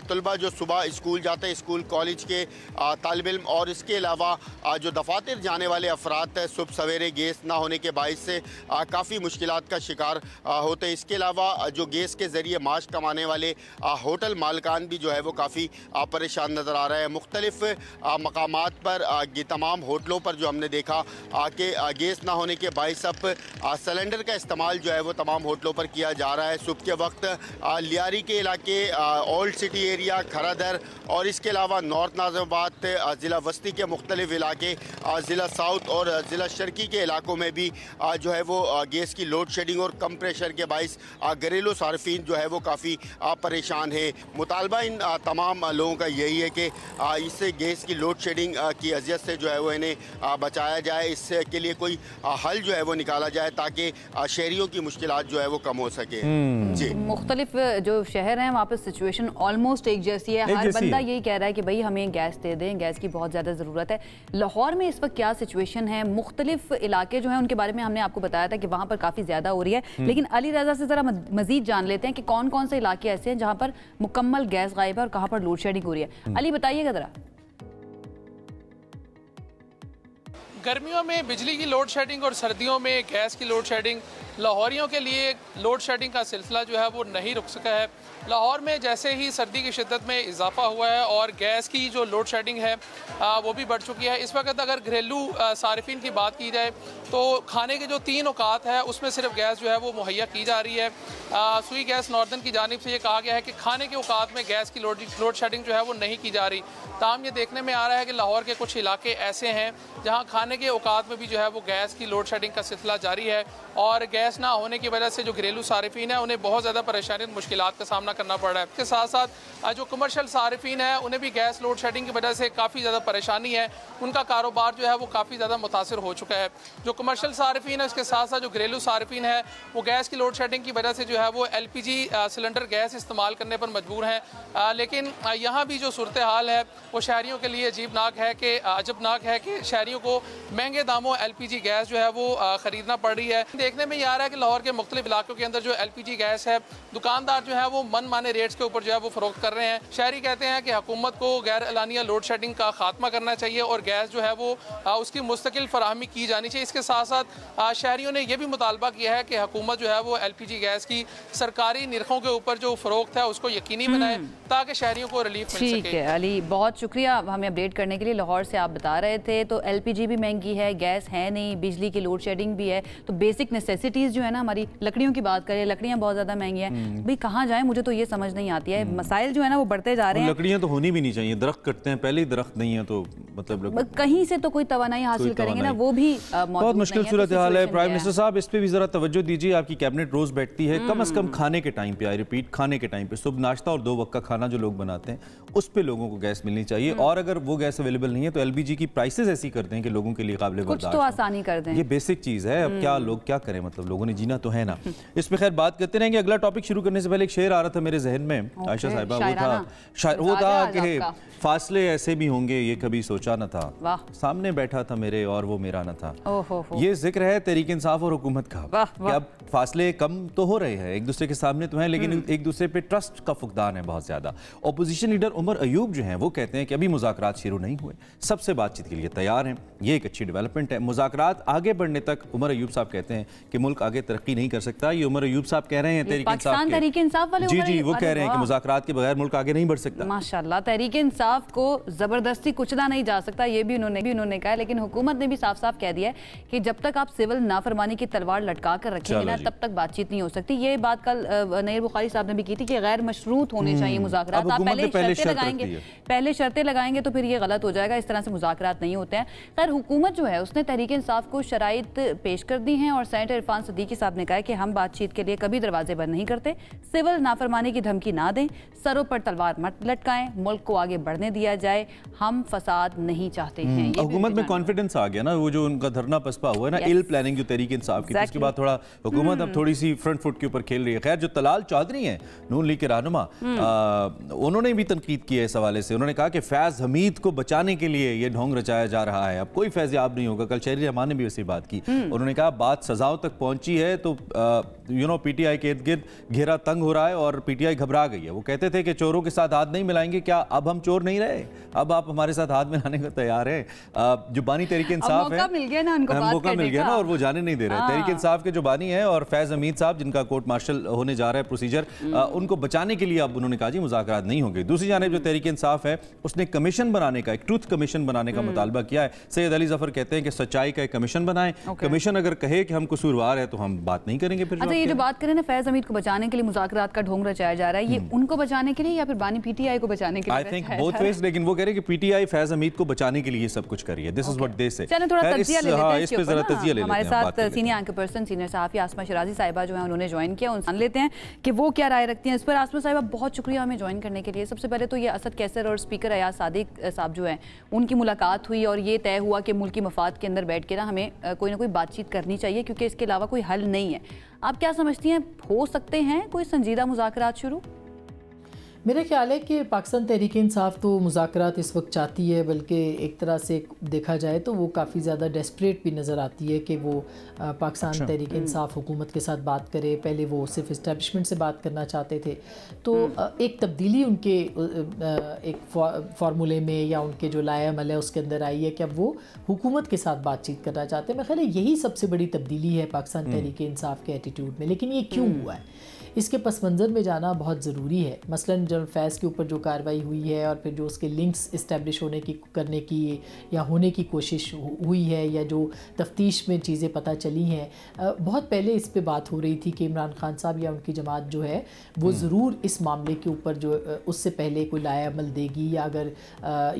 [SPEAKER 8] तलबा जो सुबह स्कूल जाते हैं, स्कूल कॉलेज के तालिब इल्म, और इसके अलावा जो दफातर जाने वाले अफराद सुबह सवेरे गैस ना होने के बायस से काफ़ी मुश्किलात का शिकार होते हैं। इसके अलावा जो गैस के ज़रिए माश कमाने वाले होटल मालकान भी जो है वो काफ़ी परेशान नज़र आ रहे हैं। मुख्तलिफ मकामात पर तमाम होटलों पर जो हमने देखा कि गैस ना होने के बायस अब सिलेंडर का इस्तेमाल जो है वो तमाम होटलों पर किया जा रहा है। सुबह के वक्त लियारी के इलाके, ओल्ड सिटी एरिया, खरादर, और इसके अलावा नॉर्थ नाज़िमाबाद, ज़िला वस्ती के मुख्तलिफ इलाके, ज़िला साउथ और ज़िला शर्की के इलाकों में भी जो है वो गैस की लोड शेडिंग और कम प्रेशर के बायस घरेलू सार्फिन जो है वो काफ़ी परेशान है। मुतालबा इन तमाम लोगों का यही है कि इससे गैस की लोड शेडिंग की अजियत से जो है वो इन्हें बचाया जाए, इसके लिए कोई हल जो है वो निकाला जाए ताकि शहरियों की मुश्किलात जो है वो कम हो सके। जी,
[SPEAKER 2] मुख्तलिफ जो शहर हैं वहाँ पर सिचुएशन ऑलमोस्ट एक जैसी है, हर बंदा यही कह रहा है कि भाई हमें गैस दे दें, गैस की बहुत ज़्यादा ज़रूरत है। लाहौर में इस वक्त क्या सिचुएशन है? मुख्तलिफ इलाके जो हैं उनके बारे में हमने आपको बताया था कि वहाँ पर काफ़ी ज़्यादा हो रही है, लेकिन अली रज़ा से ज़रा मज़ीद जान लेते हैं कि कौन कौन से इलाके ऐसे हैं जहाँ पर मुकम्मल गैस गायब है और कहाँ पर लोड शेडिंग हो रही है। अली, बताइएगा ज़रा।
[SPEAKER 9] गर्मियों में बिजली की लोड शेडिंग और सर्दियों में गैस की लोड शेडिंग, लाहौरियों के लिए लोड शेडिंग का सिलसिला जो है वो नहीं रुक सका है। लाहौर में जैसे ही सर्दी की शिद्दत में इजाफा हुआ है और गैस की जो लोड शेडिंग है वो भी बढ़ चुकी है। इस वक्त अगर घरेलू सारिफिन की बात की जाए तो खाने के जो 3 औकात है उसमें सिर्फ गैस जो है वो मुहैया की जा रही है। सुई गैस नॉर्दर्न की जानिब से ये कहा गया है कि खाने के औकात में गैस की लोड शेडिंग जो है वो नहीं की जा रही। ताहम ये देखने में आ रहा है कि लाहौर के कुछ इलाके ऐसे हैं जहाँ खाने के औकात में भी जो है वो गैस की लोड शेडिंग का सिलसिला जारी है, और गैस ना होने की वजह से जो घरेलू सारिफिन है उन्हें बहुत ज़्यादा परेशानी और मुश्किलात का सामना करना पड़ रहा है। इसके साथ साथ जो कमर्शियल सारिफिन है उन्हें भी गैस लोड शेडिंग की वजह से काफ़ी ज़्यादा परेशानी है, उनका कारोबार जो है वो काफ़ी ज़्यादा मुतासर हो चुका है। जो कमर्शियल सारिफिन है उसके साथ साथ जो घरेलू सारिफिन है वो गैस की लोड शेडिंग की वजह से जो है वो LPG सिलेंडर गैस इस्तेमाल करने पर मजबूर हैं। लेकिन यहाँ भी जो सूरत हाल है वो शहरियों के लिए अजीबनाक है कि शहरियों को महंगे दामों LPG गैस जो है वो ख़रीदना पड़ रही है। देखने में ये आ रहा है कि लाहौर के मुख्तलिफ इलाकों के अंदर जो LPG गैस है दुकानदार जो है वो मन माने रेट्स के ऊपर जो है वो फरोख्त कर रहे हैं। शहरी कहते हैं कि हुकूमत को गैर एलानिया लोड शेडिंग का खात्मा करना चाहिए और गैस जो है वो उसकी मुस्तकिल फराहमी की जानी चाहिए। इसके साथ साथ शहरियों ने यह भी मुतालबा किया है कि हुकूमत जो है वो LPG गैस की सरकारी निरखों के ऊपर जो फरोख्त है उसको यकीनी बनाए ताकि शहरियों को रिलीफ मिल सके।
[SPEAKER 2] ठीक है अली, बहुत शुक्रिया हमें अपडेट करने के लिए। लाहौर से आप बता रहे थे तो LPG भी महंगी है, गैस है नहीं, बिजली की लोड शेडिंग भी है, तो बेसिक नेसेसिटीज जो है ना हमारी, लकड़ियों की बात करें, लकड़ियाँ बहुत ज़्यादा महंगी हैं, भाई कहाँ जाए, मुझे तो ये समझ नहीं आती है। मसाइल जो है ना वो बढ़ते जा रहे हैं।
[SPEAKER 1] लकड़ियाँ तो होनी भी नहीं चाहिए, दरख्त कटते हैं, पहले ही दरख्त नहीं है तो मतलब
[SPEAKER 2] कहीं से तो कोई तवानाई हासिल करेंगे ना, वो भी
[SPEAKER 1] बहुत मुश्किल सूरत हाल है। प्राइम मिनिस्टर साहब इस पे भी जरा तवज्जो दीजिए। आपकी कैबिनेट रोज बैठती है, कम से कम खाने के टाइम पे, आई रिपीट खाने के टाइम पे, सुबह नाश्ता और 2 वक्त का खाना जो लोग बनाते हैं उस पे लोगों को गैस मिलनी चाहिए। और अगर वो गैस अवेलेबल नहीं है तो एलपीजी की प्राइसेस ऐसी करते हैं कि लोगों के लिए काबिल
[SPEAKER 2] कुछ तो आसानी कर दें।
[SPEAKER 1] ये बेसिक चीज है। अब क्या लोग क्या करें, मतलब लोगों ने जीना तो है ना। इस पे खैर बात करते रहेंगे। अगला टॉपिक शुरू करने से पहले एक शेर आ रहा था मेरे जहन में, आयशा साहिबा, वो था कि फासले ऐसे भी होंगे ये कभी सोचा न था, सामने बैठा था मेरे और वो मेरा न था। ये जिक्र है तहरीक इंसाफ और हुकूमत का कि अब फासले कम तो हो रहे हैं, एक दूसरे के सामने तो हैं, लेकिन एक दूसरे पे ट्रस्ट का फुकदान है बहुत ज्यादा। ऑपोजिशन लीडर उमर अयूब जो हैं वो कहते हैं कि अभी मुज़ाकरात शुरू नहीं हुए, सबसे बातचीत के लिए तैयार हैं। ये एक अच्छी डेवलपमेंट है। मुज़ाकरात आगे बढ़ने तक उमर अयूब साहब कहते हैं कि मुल्क आगे तरक्की नहीं कर सकता। ये उमर अयूब साहब कह रहे हैं तहरीक इंसाफ वाले। जी, वो कह रहे हैं कि मुज़ाकरात के बगैर मुल्क आगे नहीं बढ़ सकता।
[SPEAKER 2] माशाल्लाह, तहरीक इंसाफ को जबरदस्ती कुचला नहीं जा सकता, ये भी उन्होंने कहा। लेकिन हुकूमत ने भी साफ साफ कह दिया है कि जब तक आप सिविल नाफरमानी की तलवार लटका कर रखेंगे ना, तब तक बातचीत नहीं हो सकती। ये बात कल नईर बुखारी साहब ने भी की थी कि गैर मशरूत होने चाहिए मुज़ाकरात। आप पहले शर्तें लगाएंगे तो फिर ये गलत हो जाएगा, इस तरह से मुज़ाकरात नहीं होते हैं। खैर हुकूमत जो है उसने तहरीक इंसाफ को शराइत पेश कर दी हैं और सेनेटर इरफान सदीकी साहब ने कहा है कि हम बातचीत के लिए कभी दरवाजे बंद नहीं करते, सिविल नाफरमानी की धमकी ना दें, सरों पर तलवार मत लटकाएं, मुल्क को आगे बढ़ने दिया जाए, हम फसाद नहीं चाहते हैं।
[SPEAKER 1] हुकूमत में कॉन्फिडेंस आ गया ना, वो जो उनका धरना पसपा हुआ है ना, इल प्लानिंग जो तहरीक इंसाफ की, उसके बाद थोड़ा हुकूमत अब थोड़ी सी फ्रंट फुट के ऊपर खेल रही है। खैर जो तलाल चौधरी हैं नून लीग के रहनुमा, उन्होंने भी तनकीद की है इस हवाले से। उन्होंने कहा कि फैज हमीद को बचाने के लिए ये ढोंग रचाया जा रहा है, अब कोई फैज याब नहीं होगा। कल शहरी रहमान ने भी वैसी बात की। उन्होंने कहा बात सजाओं तक पहुंची है तो पीटीआई के इर्द गिर्द घेरा तंग हो रहा है और पीटीआई घबरा गई है। वो कहते थे कि चोरों के साथ हाथ नहीं मिलाएंगे, क्या अब हम चोर नहीं रहे, अब आप हमारे साथ हाथ मिलाने को तैयार है। जो बानी तहरीक इंसाफ है,
[SPEAKER 2] मौका मिल गया ना उनको,
[SPEAKER 1] मौका मिल गया ना, और वो जाने नहीं दे रहे। तहरीक इंसाफ के जो बानी है और फैज हमीद साहब जिनका कोर्ट मार्शल होने जा रहा है प्रोसीजर, उनको बचाने के लिए अब उन्होंने कहा जी मुज़ाकरात नहीं होंगे। दूसरी जानिब जो तहरीक इंसाफ है उसने कमीशन बनाने का, एक ट्रूथ कमीशन बनाने का मुतालबा किया है। सैयद अली जफर कहते हैं कि सच्चाई का एक कमीशन बनाएं। कमीशन अगर कहे कि हम कसूरवार है तो हम बात नहीं करेंगे। फिर
[SPEAKER 2] अच्छा, ये जो बात करें ना फैज हमीद को बचाने के लिए मुज़ाकरात का ढोंग रचाया जा रहा है, ये उनको बचाने के लिए या फिर बानी पीटीआई को बचाने के लिए?
[SPEAKER 1] आई थिंक बोथ वेज, लेकिन वो कह रहे हैं कि पीटीआई फैज हमीद को बचाने के लिए सब कुछ करिए। दिस इज व्हाट दे से।
[SPEAKER 2] चलो थोड़ा तज्जिया ले लेते हैं
[SPEAKER 1] इस पे, जरा तज्जिया ले लेते हैं।
[SPEAKER 2] हमारे साथ सीनियर एंकर पर्सन, सीनियर सहाफ़ी आसमा शराजी साहिबा जो है उन्होंने ज्वाइन किया, उनसे जान लेते हैं कि वो क्या राय रखती हैं इस पर। आसमा साहिबा बहुत शुक्रिया हमें ज्वाइन करने के लिए। सबसे पहले तो ये असद कैसर और स्पीकर अयाज सादिक साहब जो है उनकी मुलाकात हुई और ये तय हुआ कि मुल्की मफाद के अंदर बैठ के ना हमें कोई ना कोई बातचीत करनी चाहिए क्योंकि इसके अलावा कोई हल नहीं है। आप क्या समझती हैं, हो सकते हैं कोई संजीदा मुज़ाकरात शुरू?
[SPEAKER 10] मेरा ख्याल है कि पाकिस्तान तहरीक इंसाफ तो मुज़ाकरात इस वक्त चाहती है, बल्कि एक तरह से देखा जाए तो वो काफ़ी ज़्यादा डेस्परेट भी नज़र आती है कि वो पाकिस्तान तहरीक इंसाफ हुकूमत के साथ बात करे। पहले वो सिर्फ इस्टेब्लिशमेंट से बात करना चाहते थे, तो एक तब्दीली उनके एक फार्मूले में या उनके जो लाएअमल है उसके अंदर आई है कि अब वो हुकूमत के साथ बातचीत करना चाहते हैं। मेरा ख्याल है यही सबसे बड़ी तब्दीली है पाकिस्तान तहरीक इंसाफ के एटीट्यूड में। लेकिन ये क्यों हुआ है, इसके पस मंज़र में जाना बहुत ज़रूरी है। मसलन जनरल फैज़ के ऊपर जो कार्रवाई हुई है और फिर जो उसके लिंक्स इस्टेब्लिश करने की या होने की कोशिश हुई है या जो तफ्तीश में चीज़ें पता चली हैं, बहुत पहले इस पे बात हो रही थी कि इमरान खान साहब या उनकी जमात जो है वो ज़रूर इस मामले के ऊपर जो उससे पहले कोई लाएअमल देगी, या अगर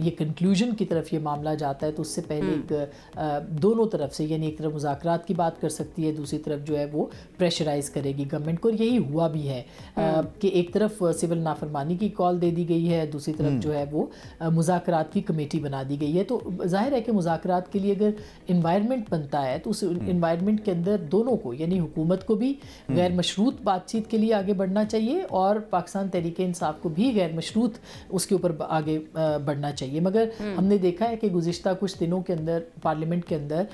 [SPEAKER 10] ये कंक्लूजन की तरफ ये मामला जाता है तो उससे पहले एक दोनों तरफ से, यानी एक तरफ मुज़ाकरात की बात कर सकती है, दूसरी तरफ जो है वो प्रेशराइज़ करेगी गवर्नमेंट को। और यही हुआ भी है कि एक तरफ सिविल नाफरमानी की कॉल दे दी गई है, दूसरी तरफ जो है वो मुज़ाकरात की कमेटी बना दी गई है। तो जाहिर है कि मुज़ाकरात के लिए अगर इन्वायरमेंट बनता है तो उस इन्वायरमेंट के अंदर दोनों को, यानी हुकूमत को भी गैर मशरूत बातचीत के लिए आगे बढ़ना चाहिए और पाकिस्तान तहरीक इंसाफ को भी गैर मशरूत उसके ऊपर आगे बढ़ना चाहिए। मगर हमने देखा है कि गुज़िश्ता कुछ दिनों के अंदर पार्लियामेंट के अंदर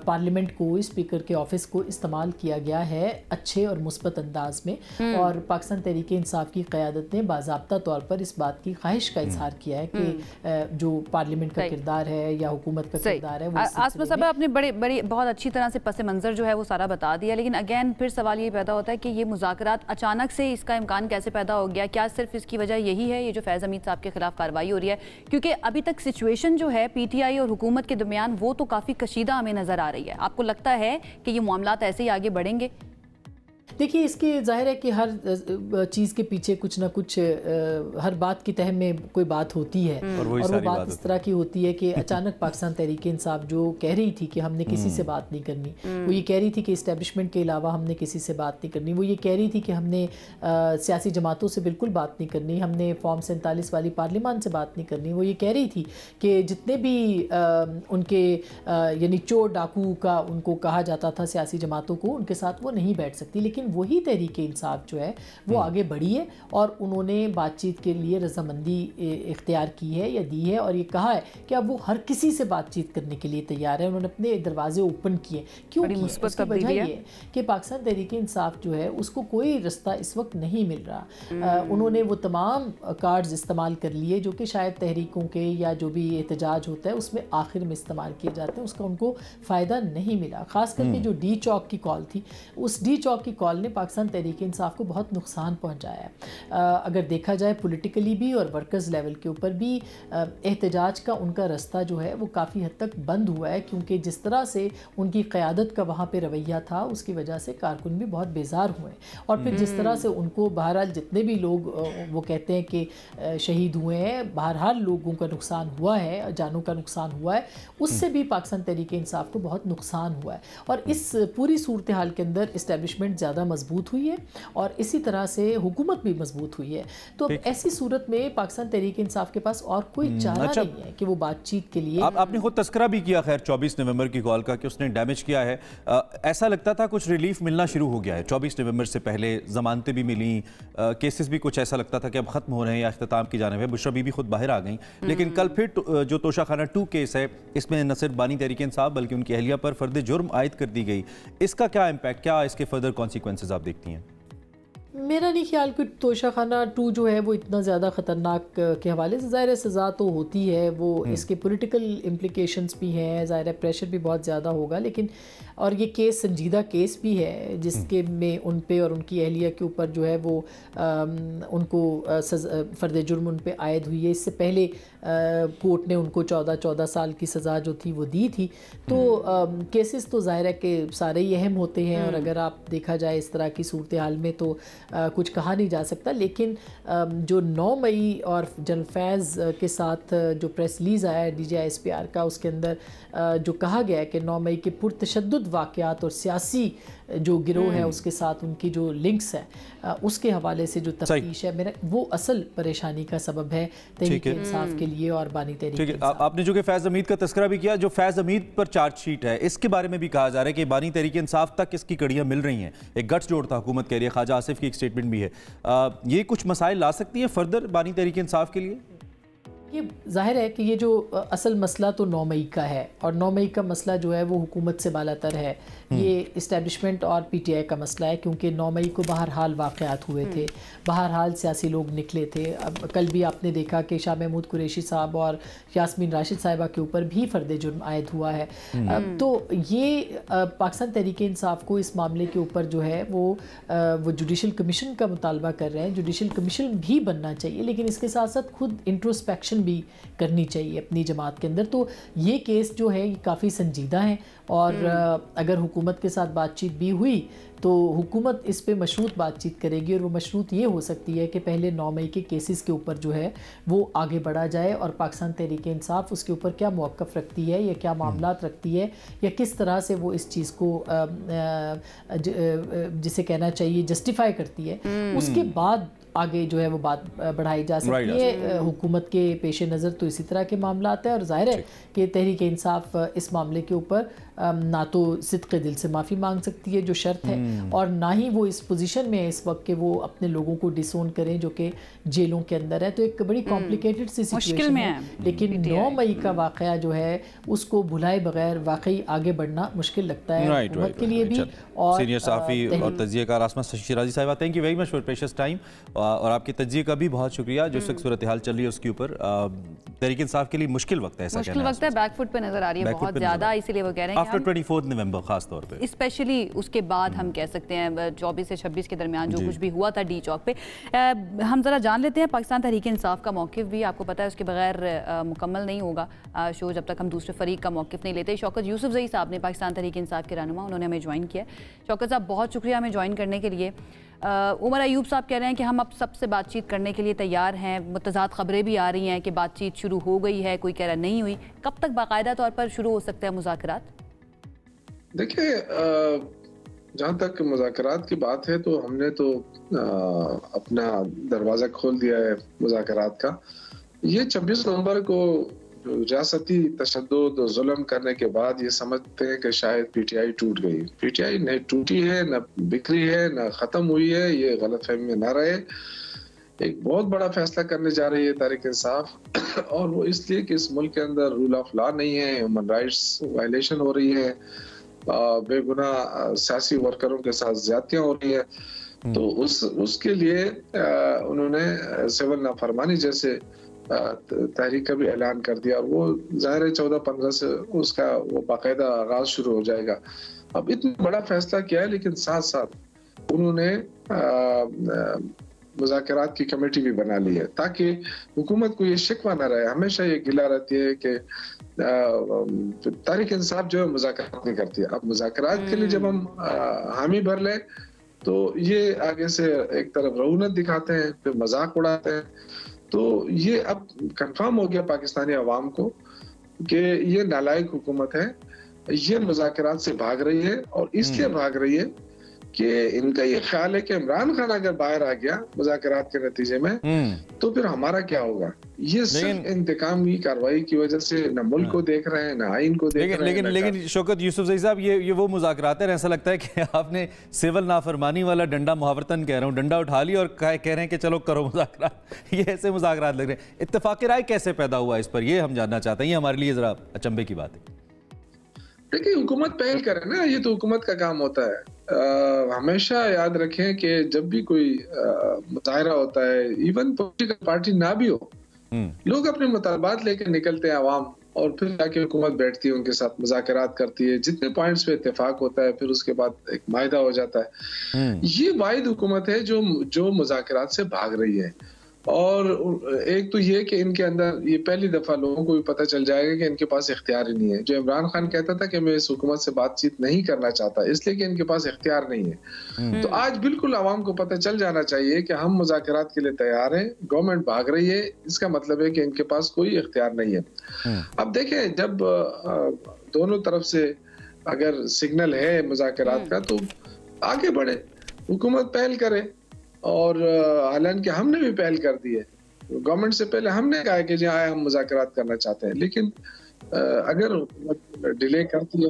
[SPEAKER 10] पार्लियामेंट को, स्पीकर के ऑफिस को इस्तेमाल किया गया है अच्छे और मुस्बत अंदाज में। और पाकिस्तान तहरीक इंसाफ की क़यादत ने बाज़ाब्ता तौर पर इस बात की ख्वाहिश का इजहार किया है कि जो पार्लियामेंट का किरदार है या हुकूमत का किरदार है।
[SPEAKER 2] आसमा साहब आपने बड़ी बहुत अच्छी तरह से पस मंज़र जो है वो सारा बता दिया, लेकिन अगेन फिर सवाल ये पैदा होता है कि ये मुज़ाकरात अचानक से इसका इम्कान कैसे पैदा हो गया? क्या सिर्फ इसकी वजह यही है, ये जो फैज़ हमीद साहब के खिलाफ कार्रवाई हो रही है? क्योंकि अभी तक सिचुएशन जो है PTI और हुकूमत के दरमियान वो तो काफ़ी कशीदा हमें नज़र आ रही है। आपको लगता है कि ये मामलात ऐसे ही आगे बढ़ेंगे?
[SPEAKER 10] देखिए, इसके ज़ाहिर है कि हर चीज़ के पीछे कुछ ना कुछ हर बात की तह में कोई बात होती है और वो बात इस तरह की होती है कि अचानक पाकिस्तान तहरीक इंसाफ जो कह रही थी कि हमने किसी से बात नहीं करनी, वो ये कह रही थी कि इस्टेब्लिशमेंट के अलावा हमने किसी से बात नहीं करनी, वो ये कह रही थी कि हमने सियासी जमातों से बिल्कुल बात नहीं करनी, हमने फॉर्म 47 वाली पार्लियामान से बात नहीं करनी, वो ये कह रही थी कि जितने भी उनके यानी चोर डाकू का उनको कहा जाता था सियासी जमातों को, उनके साथ वो नहीं बैठ सकती। लेकिन वही तहरीक इंसाफ जो है वो आगे बढ़ी है और उन्होंने बातचीत के लिए रजामंदी इख्तियार की है या दी है और ये कहा है कि अब वो हर किसी से बातचीत करने के लिए तैयार है। उन्होंने अपने दरवाजे ओपन किए। क्यों किए? उसकी वजह ये है कि पाकिस्तान तहरीक इंसाफ जो है उसको कोई रास्ता इस वक्त नहीं मिल रहा। उन्होंने वो तमाम कार्ड्स इस्तेमाल कर लिए जो कि शायद तहरीकों के या जो भी एहतजाज होता है उसमें आखिर में इस्तेमाल किए जाते हैं, उसका उनको फ़ायदा नहीं मिला। ख़ास करके जो डी चौक की कॉल थी, उस डी चौक की कॉल ने पाकिस्तान तहरीक इंसाफ को बहुत नुकसान पहुंचाया है। अगर देखा जाए पॉलिटिकली भी और वर्कर्स लेवल के ऊपर भी एहतजाज का उनका रास्ता जो है वो काफ़ी हद तक बंद हुआ है, क्योंकि जिस तरह से उनकी क़यादत का वहाँ पे रवैया था उसकी वजह से कारकुन भी बहुत बेजार हुए और फिर जिस तरह से उनको बहरहाल जितने भी लोग वो कहते हैं कि शहीद हुए हैं, बहरहाल लोगों का नुकसान हुआ है, जानों का नुकसान हुआ है, उससे भी पाकिस्तान तहरीक इंसाफ को बहुत नुकसान हुआ है। और इस पूरी सूरत हाल के अंदर इस्टेब्लिशमेंट ज़्यादा मजबूत हुई है और इसी तरह से हुकूमत भी मजबूत हुई है। तो अब ऐसी सूरत में पाकिस्तान तहरीक इंसाफ के पास और कोई चारा नहीं है कि वो बातचीत के लिए
[SPEAKER 1] आपने खुद तस्करा भी किया खैर 24 नवंबर की कॉल का कि उसने डैमेज किया है। ऐसा लगता था कुछ रिलीफ मिलना शुरू हो गया है 24 नवंबर से पहले, जमानतें भी मिली, केसेस भी कुछ ऐसा लगता था कि अब खत्म हो रहे हैं या अख्ताम की जानिब है। बुशरा बीबी खुद बाहर आ गई, लेकिन कल फिर जो तोशाखाना 2 केस है इसमें न सिर्फ बानी तहरीक इंसाफ बल्कि उनकी अहलिया पर फर्द जुर्म आयद कर दी गई। इसका क्या इम्पैक्ट, क्या इसके फर्दर कॉन्सिक्वेंसेज आप देखती हैं?
[SPEAKER 10] मेरा नहीं ख्याल कि तोशाखाना 2 जो है वो इतना ज़्यादा ख़तरनाक के हवाले से, ज़ाहिर सज़ा तो होती है, वो इसके पॉलिटिकल इम्प्लिकेशंस भी हैं, ज़ाहिर प्रेशर भी बहुत ज़्यादा होगा, लेकिन और ये केस संजीदा केस भी है जिसके में उन पे और उनकी अहलिया के ऊपर जो है वो उनको फ़र्द जुर्म उन पे आयद हुई है। इससे पहले कोर्ट ने उनको 14 साल की सज़ा जो थी वो दी थी। तो केसेस तो ज़ाहिर है कि सारे ही अहम होते हैं और अगर आप देखा जाए इस तरह की सूरत हाल में तो कुछ कहा नहीं जा सकता। लेकिन जो 9 मई और जनरल फैज़ के साथ जो प्रेस रिलीज़ आया है DGISPR का, उसके अंदर जो कहा गया है कि 9 मई के पुरतशद्दुद वाक़यात और सियासी जो गिरोह है उसके साथ उनकी जो लिंक्स है उसके हवाले से जो तफ्तीश है, मेरा वो असल परेशानी का सबब है तहरीक इंसाफ के लिए और बानी तहरीक इंसाफ।
[SPEAKER 1] आपने जो कि फैज़ हमीद का तस्करा भी किया, जो फैज़ हमीद पर चार्जशीट है इसके बारे में भी कहा जा रहा है कि बानी तहरीक इंसाफ तक इसकी कड़ियाँ मिल रही हैं। एक गट्स जोड़ था हुकूमत कह रही है, ख्वाजा आसिफ की एक स्टेटमेंट भी है। ये कुछ मसाइल ला सकती है फर्दर बानी तहरीक इंसाफ के लिए?
[SPEAKER 10] ये जाहिर है कि ये जो असल मसला तो 9 मई का है और 9 मई का मसला जो है वो हुकूमत से बालातर है। ये इस्टेब्लिशमेंट और PTI का मसला है, क्योंकि 9 मई को बहरहाल वाक़यात हुए थे, बहरहाल सियासी लोग निकले थे। अब कल भी आपने देखा कि शाह महमूद कुरैशी साहब और यास्मीन राशिद साहिबा के ऊपर भी फ़र्द जुर्म आयद हुआ है। तो ये पाकिस्तान तहरीक इंसाफ को इस मामले के ऊपर जो है वो जुडिशल कमीशन का मुतालबा कर रहे हैं। जुडिशल कमीशन भी बनना चाहिए, लेकिन इसके साथ साथ खुद इंट्रोस्पेक्शन भी करनी चाहिए अपनी जमात के अंदर। तो ये केस जो है ये काफ़ी संजीदा है और अगर हुकूमत के साथ बातचीत भी हुई तो हुकूमत इस पे मशरूत बातचीत करेगी और वो मशरूत ये हो सकती है कि पहले 9 मई के केसेस के ऊपर जो है वो आगे बढ़ा जाए और पाकिस्तान तहरीक इंसाफ उसके ऊपर क्या मौक़िफ़ रखती है या क्या मामलात रखती है या किस तरह से वो इस चीज़ को जिसे कहना चाहिए जस्टिफाई करती है। उसके बाद आगे जो है वो बात बढ़ाई जा सकती है। हुकूमत के पेश नज़र तो इसी तरह के मामला है और जाहिर है कि तहरीक इंसाफ इस मामले के ऊपर ना तो सिद्क़े दिल से माफ़ी मांग सकती है जो शर्त है, और ना ही वो इस पोजीशन में है इस वक्त कि वो अपने लोगों को डिसोन करें जो कि जेलों के अंदर है। तो एक बड़ी कॉम्प्लिकेटेड सी सिचुएशन है, लेकिन 9 मई का वाक़या जो है उसको भुलाए बगैर वाकई आगे बढ़ना मुश्किल लगता है हुकूमत के लिए भी। और
[SPEAKER 1] सीनियर सहाफ़ी और तज्ज़ियाकार आसमा शिराजी साहिबा, thank you very much for precious time, और आपके तज्ज़िये का भी बहुत शुक्रिया। जो वक्त सूरत हाल चल रही है उसके ऊपर तहरीक इंसाफ के लिए मुश्किल वक्त है, ऐसा
[SPEAKER 2] मुश्किल वक्त है, बैकफुट पे नजर आ रही है बहुत ज़्यादा, इसीलिए वो कह रहे हैं
[SPEAKER 1] आफ्टर 24 नवंबर खास तौर पे,
[SPEAKER 2] स्पेशली उसके बाद हम कह सकते हैं 24 से 26 के दरमियान जो कुछ भी हुआ था डी चौक पे। हम ज़रा जान लेते हैं पाकिस्तान तहरीक इंसाफ का मौक़िफ़ भी, आपको पता है उसके बगैर मुकम्मल नहीं होगा शो जब तक हम दूसरे फरीक का मौक़िफ़ नहीं लेते। शौकत यूसुफजई साहब ने पाकिस्तान तहरीक इंसाफ के रहनुमा, उन्होंने हमें ज्वाइन किया। शौकत साहब बहुत शुक्रिया हमें ज्वाइन करने के लिए। उमर अयूब साहब कह रहे हैं कि हम अब सबसे बातचीत करने के लिए तैयार हैं, मुतज़ाद ख़बरें भी आ रही हैं कि बातचीत शुरू हो गई है, कोई कह रहा नहीं हुई। कब तक बाकायदा तौर पर शुरू हो सकते हैं मुज़ाकरात?
[SPEAKER 11] देखिए, जहाँ तक मुज़ाकरात की बात है तो हमने तो अपना दरवाज़ा खोल दिया है मुज़ाकरात का। ये 26 नवंबर को रियासती तशद्दुद और जुल्म करने के बाद ये समझते हैं कि शायद पीटीआई टूट गई। पीटीआई नहीं टूटी है, न बिखरी है, न ख़त्म हुई है, ये गलतफहमी में न रहे। एक बहुत बड़ा फैसला करने जा रही है तहरीक इंसाफ, और वो इसलिए कि इस मुल्क के अंदर रूल ऑफ लॉ नहीं है, ह्यूमन राइट्स वायलेशन हो रही है, बेगुनाह सियासी वर्करों के साथ ज्यादतियां हो रही है। तो उसके लिए उन्होंने सिविल नाफरमानी जैसे तहरीक का भी ऐलान कर दिया, और वो ज़ाहिर है 14-15 से उसका वो बाकायदा आगाज शुरू हो जाएगा। अब इतना बड़ा फैसला किया है, लेकिन साथ साथ उन्होंने मुज़ाकरात की कमेटी भी बना ली है ताकि हुकूमत को ये शिकवा ना रहे। हमेशा ये गिला रहती है कि तहरीक इंसाफ जो है मुज़ाकरात नहीं करती है। अब मुज़ाकरात के लिए जब हम हामी भर लें तो ये आगे से एक तरफ रऊनत दिखाते हैं, फिर मजाक उड़ाते हैं। तो ये अब कंफर्म हो गया पाकिस्तानी अवाम को कि ये नालायक हुकूमत है, ये मुज़ाकरात से भाग रही है, और इसलिए भाग रही है कि इनका ये ख्याल है कि इमरान खान अगर बाहर आ गया मुज़ाकरात के नतीजे में तो फिर हमारा क्या होगा। ये सिर्फ इंतकाम की कार्रवाई की वजह से न मुल्क को देख रहे हैं, न आइन को देख रहे हैं।
[SPEAKER 1] लेकिन शौकत यूसुफजई साहब, ये वो मुज़ाकरात है, ऐसा लगता है कि आपने सिविल नाफरमानी वाला डंडा, मुहावरतन कह रहा हूँ, डंडा उठा लिया और कह रहे हैं कि चलो करो मुज़ाकरात। ये ऐसे मुज़ाकरात लग रहे हैं। इत्तेफाक राय कैसे पैदा हुआ इस पर, ये हम जानना चाहते हैं। ये हमारे लिए जरा अचंभे की बात है।
[SPEAKER 11] देखिए, हुकूमत पहल करे ना, ये तो हुकूमत का काम होता है। हमेशा याद रखें कि जब भी कोई मुजाहरा होता है, इवन पॉलिटिकल पार्टी ना भी हो, लोग अपने मुतालबात लेकर निकलते हैं आवाम, और फिर जाके हुकूमत बैठती है, उनके साथ मुज़ाकरात करती है, जितने पॉइंट्स पे इत्तेफाक होता है फिर उसके बाद एक मायदा हो जाता है। ये वाहिद हुकूमत है जो मुज़ाकरात से भाग रही है। और एक तो ये कि इनके अंदर ये पहली दफा लोगों को भी पता चल जाएगा कि इनके पास इख्तियार ही नहीं है। जो इमरान खान कहता था कि मैं इस हुकूमत से बातचीत नहीं करना चाहता, इसलिए कि इनके पास इख्तियार नहीं है। तो आज बिल्कुल आवाम को पता चल जाना चाहिए कि हम मुज़ाकरात के लिए तैयार हैं, गवर्नमेंट भाग रही है, इसका मतलब है कि इनके पास कोई इख्तियार नहीं है। अब देखें, जब दोनों तरफ से अगर सिग्नल है मुज़ाकरात का तो आगे बढ़े, हुकूमत पहल करे। और हालांकि हमने भी पहल कर दी है, गवर्नमेंट से पहले हमने कहा कि जहाँ हम मुज़ाकरात करना चाहते हैं, लेकिन अगर डिले करती है,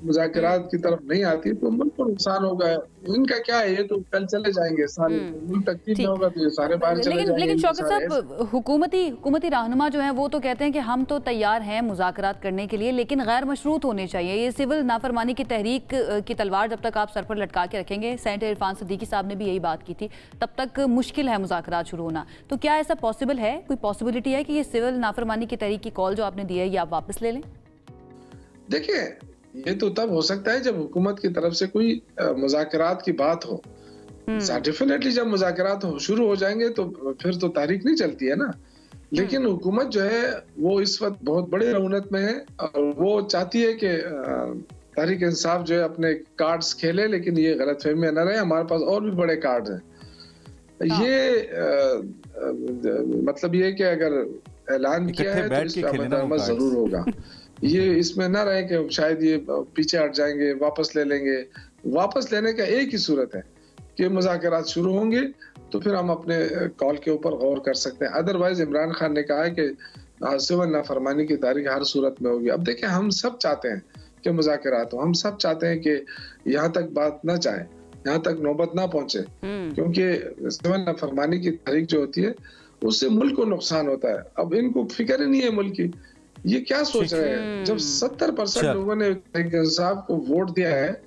[SPEAKER 11] मुज़ाकरात की तरफ नहीं आती तो मुल्क को नुकसान होगा। इनका क्या है, ये तो कल चले जाएंगे, सारे मुल्क तक नहीं होगा तो ये सारे बाहर चले जाएंगे।
[SPEAKER 2] लेकिन शौकत साहब, हुकूमती रहनुमा जो है वो तो कहते हैं कि हम तो तैयार हैं मुज़ाकरात करने के लिए, लेकिन गैर मशरूत होने चाहिए। ये सिविल नाफरमानी की तहरीक की तलवार जब तक आप सर पर लटका के रखेंगे, सेनेटर इरफान सिद्दीकी साहब ने भी यही बात की थी, तब तक मुश्किल है मुज़ाकरात शुरू होना। तो क्या ऐसा पॉसिबल है, कोई पॉसिबिलिटी है कि ये सिविल नाफरमानी की तहरीक की कॉल जो आपने दी है ये आप वापस ले लें?
[SPEAKER 11] देखिए, ये तो तब हो सकता है जब हुकूमत की तरफ से कोई मुज़ाकरात की बात हो। डेफिनेटली जब मुज़ाकरात शुरू हो जाएंगे तो फिर तो तारीख नहीं चलती है ना। लेकिन हुकूमत जो है वो इस वक्त बहुत बड़ी रौनक में है, और वो चाहती है कि तहरीक इंसाफ जो है अपने कार्ड्स खेले, लेकिन ये गलतफहमी में न रहे। हमारे पास और भी बड़े कार्ड हैं। ये मतलब ये कि अगर ऐलान किया है तो इसका अमल जरूर होगा। ये इसमें ना रहे कि शायद ये पीछे हट जाएंगे, वापस ले लेंगे। वापस लेने का एक ही सूरत है कि मुज़ाकरात शुरू होंगे तो फिर हम अपने कॉल के ऊपर गौर कर सकते हैं। अदरवाइज इमरान खान ने कहा है कि सिविल नाफरमानी की तारीख हर सूरत में होगी। अब देखें, हम सब चाहते हैं कि मुज़ाकरात हो, हम सब चाहते हैं कि यहाँ तक बात ना जाए, यहाँ तक नौबत ना पहुंचे, क्योंकि सिविल नाफरमानी की तारीख जो होती है उससे मुल्क को नुकसान होता है। अब इनको फिक्र ही नहीं है मुल्क की, ये क्या सोच रहे हैं? जब 70% लोगों ने तहरीक इंसाफ को वोट दिया है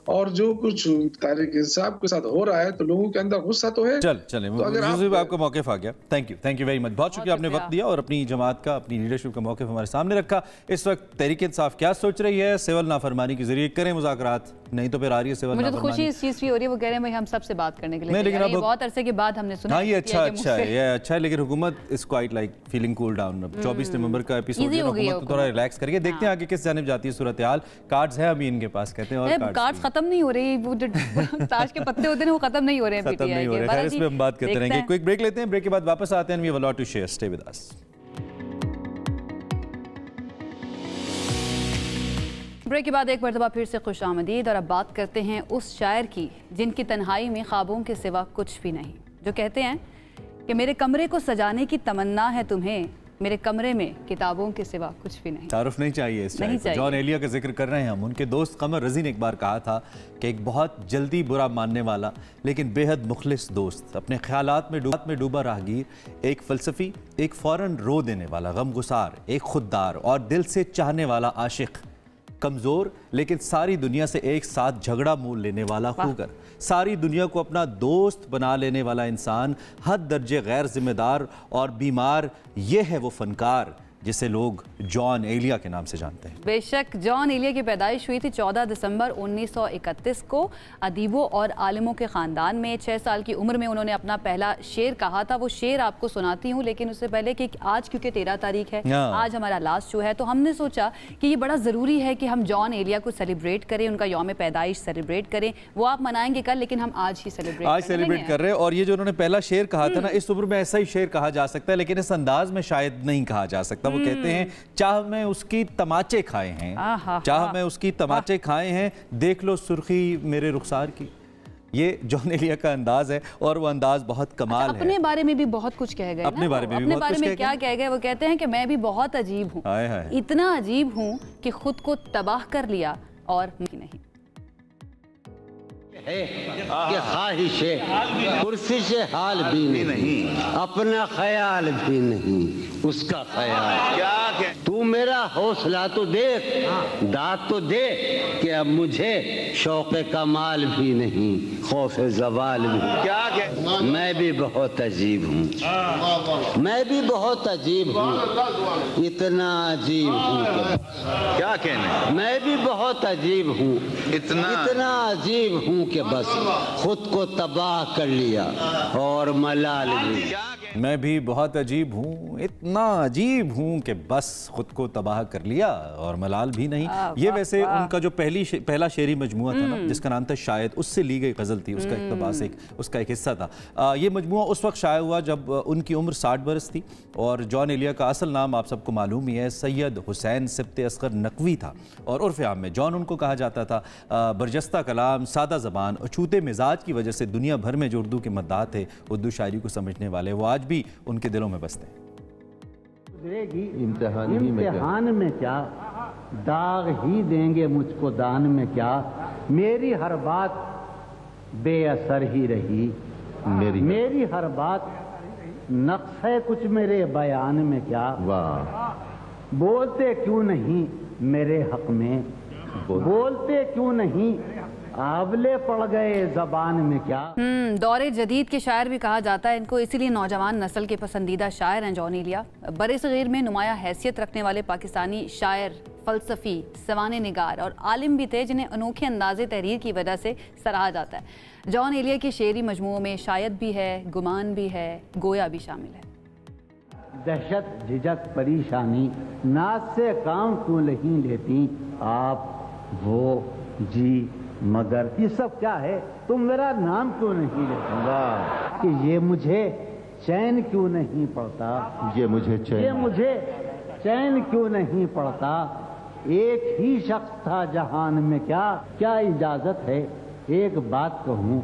[SPEAKER 11] और जो कुछ तहरीक इंसाफ के साथ हो रहा है तो लोगों के अंदर गुस्सा तो है।
[SPEAKER 1] चले तो आपका मौक़िफ़ आ गया। थैंक यू वेरी मच, बहुत शुक्रिया, आपने वक्त दिया और अपनी जमात का, अपनी लीडरशिप का मौक़िफ़ हमारे सामने रखा। इस वक्त तहरीक इंसाफ क्या सोच रही है? सिविल नाफरमानी के जरिए करें मुज़ाकरात, नहीं तो फिर आ रही है सिविल नाफरमानी।
[SPEAKER 2] मुझे तो खुशी इस चीज़ की हो रही है, वो कह रहे हैं भाई हम सबसे बात करने के लिए, लेकिन अब बहुत अरसे के बाद हमने सुना।
[SPEAKER 1] ये अच्छा है, लेकिन हुकूमत is quite like feeling cool down. 24 नवंबर का एपिसोड है, हुकूमत थोड़ा रिलैक्स करके देखते हैं आगे किस जानिब जाती है सूरत हाल। कार्ड्स है अभी इनके पास, कहते हैं, और कार्ड्स
[SPEAKER 2] खत्म नहीं हो रही, वो जो ताश के पत्ते होते हैं वो खत्म नहीं हो रहे हैं,
[SPEAKER 1] खत्म नहीं हो रहे हैं। इस पे हम बात करते रहेंगे। क्विक ब्रेक लेते हैं, ब्रेक के बाद वापस आते हैं। We have a lot to share, stay with us.
[SPEAKER 2] Break के बाद एक मरतबा फिर से खुश आमदीद, और अब बात करते हैं उस शायर की जिनकी तन्हाई में ख्वाबों के सिवा कुछ भी नहीं, जो कहते हैं कि मेरे कमरे को सजाने की तमन्ना है तुम्हें, मेरे कमरे में किताबों के सिवा कुछ भी नहीं।
[SPEAKER 1] तारुफ नहीं चाहिए इस शायर को। जॉन एलिया का जिक्र कर रहे हैं हम। उनके दोस्त कमर रजी ने एक बार कहा था कि एक बहुत जल्दी बुरा मानने वाला लेकिन बेहद मुखलिस दोस्त, अपने ख्यालात में डूबा राहगीर, एक फ़लसफ़ी, एक फ़ौरन रो देने वाला गमगुसार, एक खुददार और दिल से चाहने वाला आशिक, कमज़ोर लेकिन सारी दुनिया से एक साथ झगड़ा मोल लेने वाला खूगर, सारी दुनिया को अपना दोस्त बना लेने वाला इंसान, हद दर्जे गैर जिम्मेदार और बीमार, ये है वो फनकार जिसे लोग जॉन एलिया के नाम से जानते हैं।
[SPEAKER 2] बेशक जॉन एलिया की पैदाइश हुई थी 14 दिसंबर 1931 को अदीबों और आलिमों के ख़ानदान में। 6 साल की उम्र में उन्होंने अपना पहला शेर कहा था। वो शेर आपको सुनाती हूँ, लेकिन उससे पहले कि आज क्योंकि 13 तारीख है, आज हमारा लास्ट शो है, तो हमने सोचा कि ये बड़ा ज़रूरी है कि हम जॉन एलिया को सेलिब्रेट करें, उनका यौम पैदाइश सेलिब्रेट करें। वो आप मनाएंगे कल, लेकिन हम आज ही सेलिब्रेट
[SPEAKER 1] कर रहे हैं। और ये जो उन्होंने पहला शेर कहा था ना, इस उम्र में ऐसा ही शेर कहा जा सकता है, लेकिन इस अंदाज में शायद नहीं कहा जा सकता। वो कहते हैं चाह में उसकी तमाचे खाए हैं, चाह में उसकी तमाचे खाए हैं, देख लो सुर्खी मेरे रुखसार की। ये जॉन एलिया का अंदाज है और वो अंदाज बहुत कमाल है।
[SPEAKER 2] अपने बारे में भी बहुत कुछ कह गए,
[SPEAKER 1] अपने बारे में
[SPEAKER 2] क्या कह गए? वो कहते हैं कि मैं भी बहुत अजीब हूँ, इतना अजीब हूँ कि खुद को तबाह कर लिया और नहीं
[SPEAKER 12] कि ख्वाहिशे कुर्सी से हाल भी नहीं, अपना ख्याल भी नहीं, उसका ख्याल क्या? तू मेरा हौसला तो देख, दाद तो दे कि अब मुझे शौक़े कमाल भी नहीं, खौफ़े ज़वाल भी। क्या? मैं भी बहुत अजीब हूँ, मैं भी बहुत अजीब हूँ, इतना अजीब हूँ। क्या कहने? मैं भी बहुत अजीब हूँ, इतना अजीब हूँ कि बस खुद को तबाह कर लिया और मलाल भी।
[SPEAKER 1] मैं भी बहुत अजीब हूँ, इतना अजीब हूँ कि बस खुद को तबाह कर लिया और मलाल भी नहीं। ये वैसे उनका जो पहला शेरी मजमुआ था ना, जिसका नाम था शायद, उससे ली गई गज़ल थी, उसका इक़्तिबास उसका एक हिस्सा था। ये मजमुआ उस वक्त शाया हुआ जब उनकी उम्र 60 बरस थी और जॉन एलिया का असल नाम आप सबको मालूम ही है, सैयद हुसैन सिब्त असगर नकवी था। और उर्फ़ आम में जॉन उनको कहा जाता था। बरजस्ता कलाम, सादा ज़बान, अछूते मिजाज की वजह से दुनिया भर में जो उर्दू के मद्दाह थे, उर्दू शायरी को समझने वाले, वो आज भी उनके दिलों में बसते हैं।
[SPEAKER 12] इम्तिहान में क्या दाग ही देंगे मुझको दान में, क्या मेरी हर बात बेअसर ही रही, मेरी हर बात नक्श है कुछ मेरे बयान में, क्या बोलते क्यों नहीं मेरे हक में, बोलते क्यों नहीं आबले पड़ गए जबान में, क्या।
[SPEAKER 2] दौरे जदीद के शायर भी कहा जाता है इनको, इसीलिए नौजवान नस्ल के पसंदीदा शायर हैं जॉन एलिया। बरे-सग़ीर में नुमाया हैसियत रखने वाले पाकिस्तानी शायर, फ़लसफ़ी, सवाने निगार और आलिम भी थे, जिन्हें अनोखे अंदाज़े तहरीर की वजह से सराहा जाता है। जॉन एलिया के शेरी मजमुओं में शायद भी है, गुमान भी है, गोया भी शामिल है।
[SPEAKER 12] दहशत, झिझक, परेशानी, नाज से काम क्यों नहीं लेती आप, वो जी मगर, ये सब क्या है? तुम मेरा नाम क्यों नहीं लेता, कि ये मुझे चैन क्यों नहीं पड़ता, ये मुझे चैन क्यों नहीं पड़ता, एक ही शख्स था जहान में, क्या क्या इजाजत है एक बात कहूँ,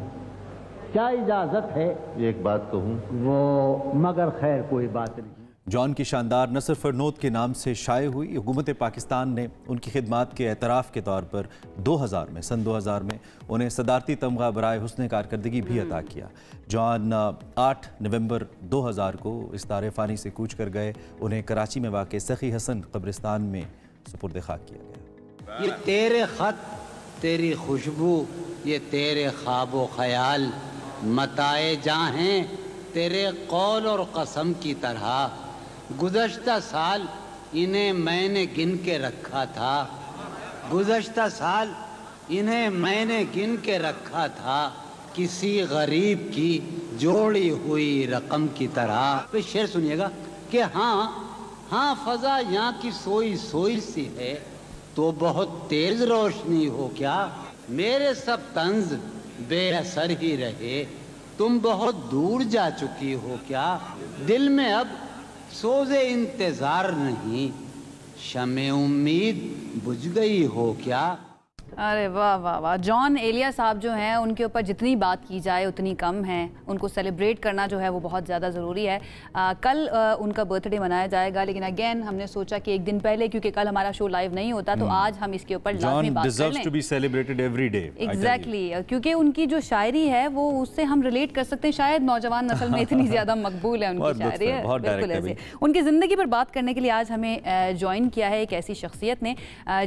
[SPEAKER 12] क्या इजाज़त है एक बात कहूँ वो, मगर खैर कोई बात नहीं।
[SPEAKER 1] जॉन की शानदार नसर फरनोद के नाम से शाये हुई। हुकूमत पाकिस्तान ने उनकी खिदमात के एतराफ़ के तौर पर 2000 में सन 2000 में उन्हें सदारती तमगा बराए हुस्न कारकर्दगी भी अता किया। जॉन 8 नवंबर 2000 को इस दारे फ़ानी से कूच कर गए। उन्हें कराची में वाक़ सखी हसन कब्रिस्तान में सुपुर्द खाक किया गया।
[SPEAKER 12] ये तेरे ख़त, तेरी खुशबू, ये तेरे ख्वाब ख्याल मताए जहाँ हैं तेरे कौल और कसम की तरह। गुज़श्ता साल इन्हें मैंने गिन के रखा था, गुज़श्ता साल इन्हें मैंने गिन के रखा था, किसी गरीब की जोड़ी हुई रकम की तरह। तो शेर सुनिएगा कि हाँ फ़ज़ा यहाँ की सोई सोई सी है तो बहुत तेज़ रोशनी हो क्या, मेरे सब तंज बेअसर ही रहे, तुम बहुत दूर जा चुकी हो क्या, दिल में अब सोज़े इंतज़ार नहीं, शमे उम्मीद बुझ गई हो क्या।
[SPEAKER 2] अरे वाह वाह वाह। जॉन एलिया साहब जो हैं उनके ऊपर जितनी बात की जाए उतनी कम है। उनको सेलिब्रेट करना जो है वो बहुत ज़्यादा ज़रूरी है। कल उनका बर्थडे मनाया जाएगा, लेकिन अगेन हमने सोचा कि एक दिन पहले, क्योंकि कल हमारा शो लाइव नहीं होता, तो आज हम इसके ऊपर लाजमी बात कर लें।
[SPEAKER 1] To be celebrated every day.
[SPEAKER 2] Exactly, क्योंकि उनकी जो शायरी है वो उससे हम रिलेट कर सकते हैं। शायद नौजवान नस्ल में इतनी ज़्यादा मकबूल है उनकी शायरी है, बिल्कुल ऐसे। उनकी ज़िंदगी पर बात करने के लिए आज हमें ज्वाइन किया है एक ऐसी शख्सियत ने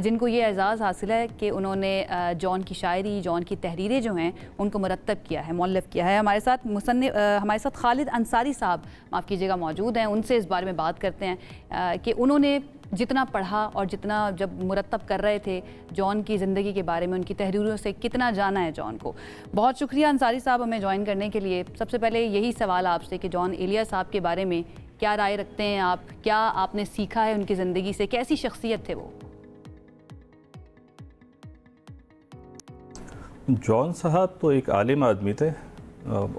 [SPEAKER 2] जिनको ये एजाज़ हासिल है कि उन्होंने जॉन की शायरी, जॉन की तहरीरें जो हैं उनको मुरत्तब किया है, मौल्लफ़ किया है। हमारे साथ खालिद अंसारी साहब, माफ़ कीजिएगा, मौजूद हैं। उनसे इस बारे में बात करते हैं कि उन्होंने जितना पढ़ा और जितना जब मुरत्तब कर रहे थे जॉन की ज़िंदगी के बारे में, उनकी तहरीरों से कितना जाना है जॉन को। बहुत शुक्रिया अंसारी साहब हमें ज्वाइन करने के लिए। सबसे पहले यही सवाल आपसे कि जॉन एलिया साहब के बारे में क्या राय रखते हैं आप, क्या आपने सीखा है उनकी ज़िंदगी से, कैसी शख्सियत थे वो?
[SPEAKER 13] जॉन साहब तो एक आलिम आदमी थे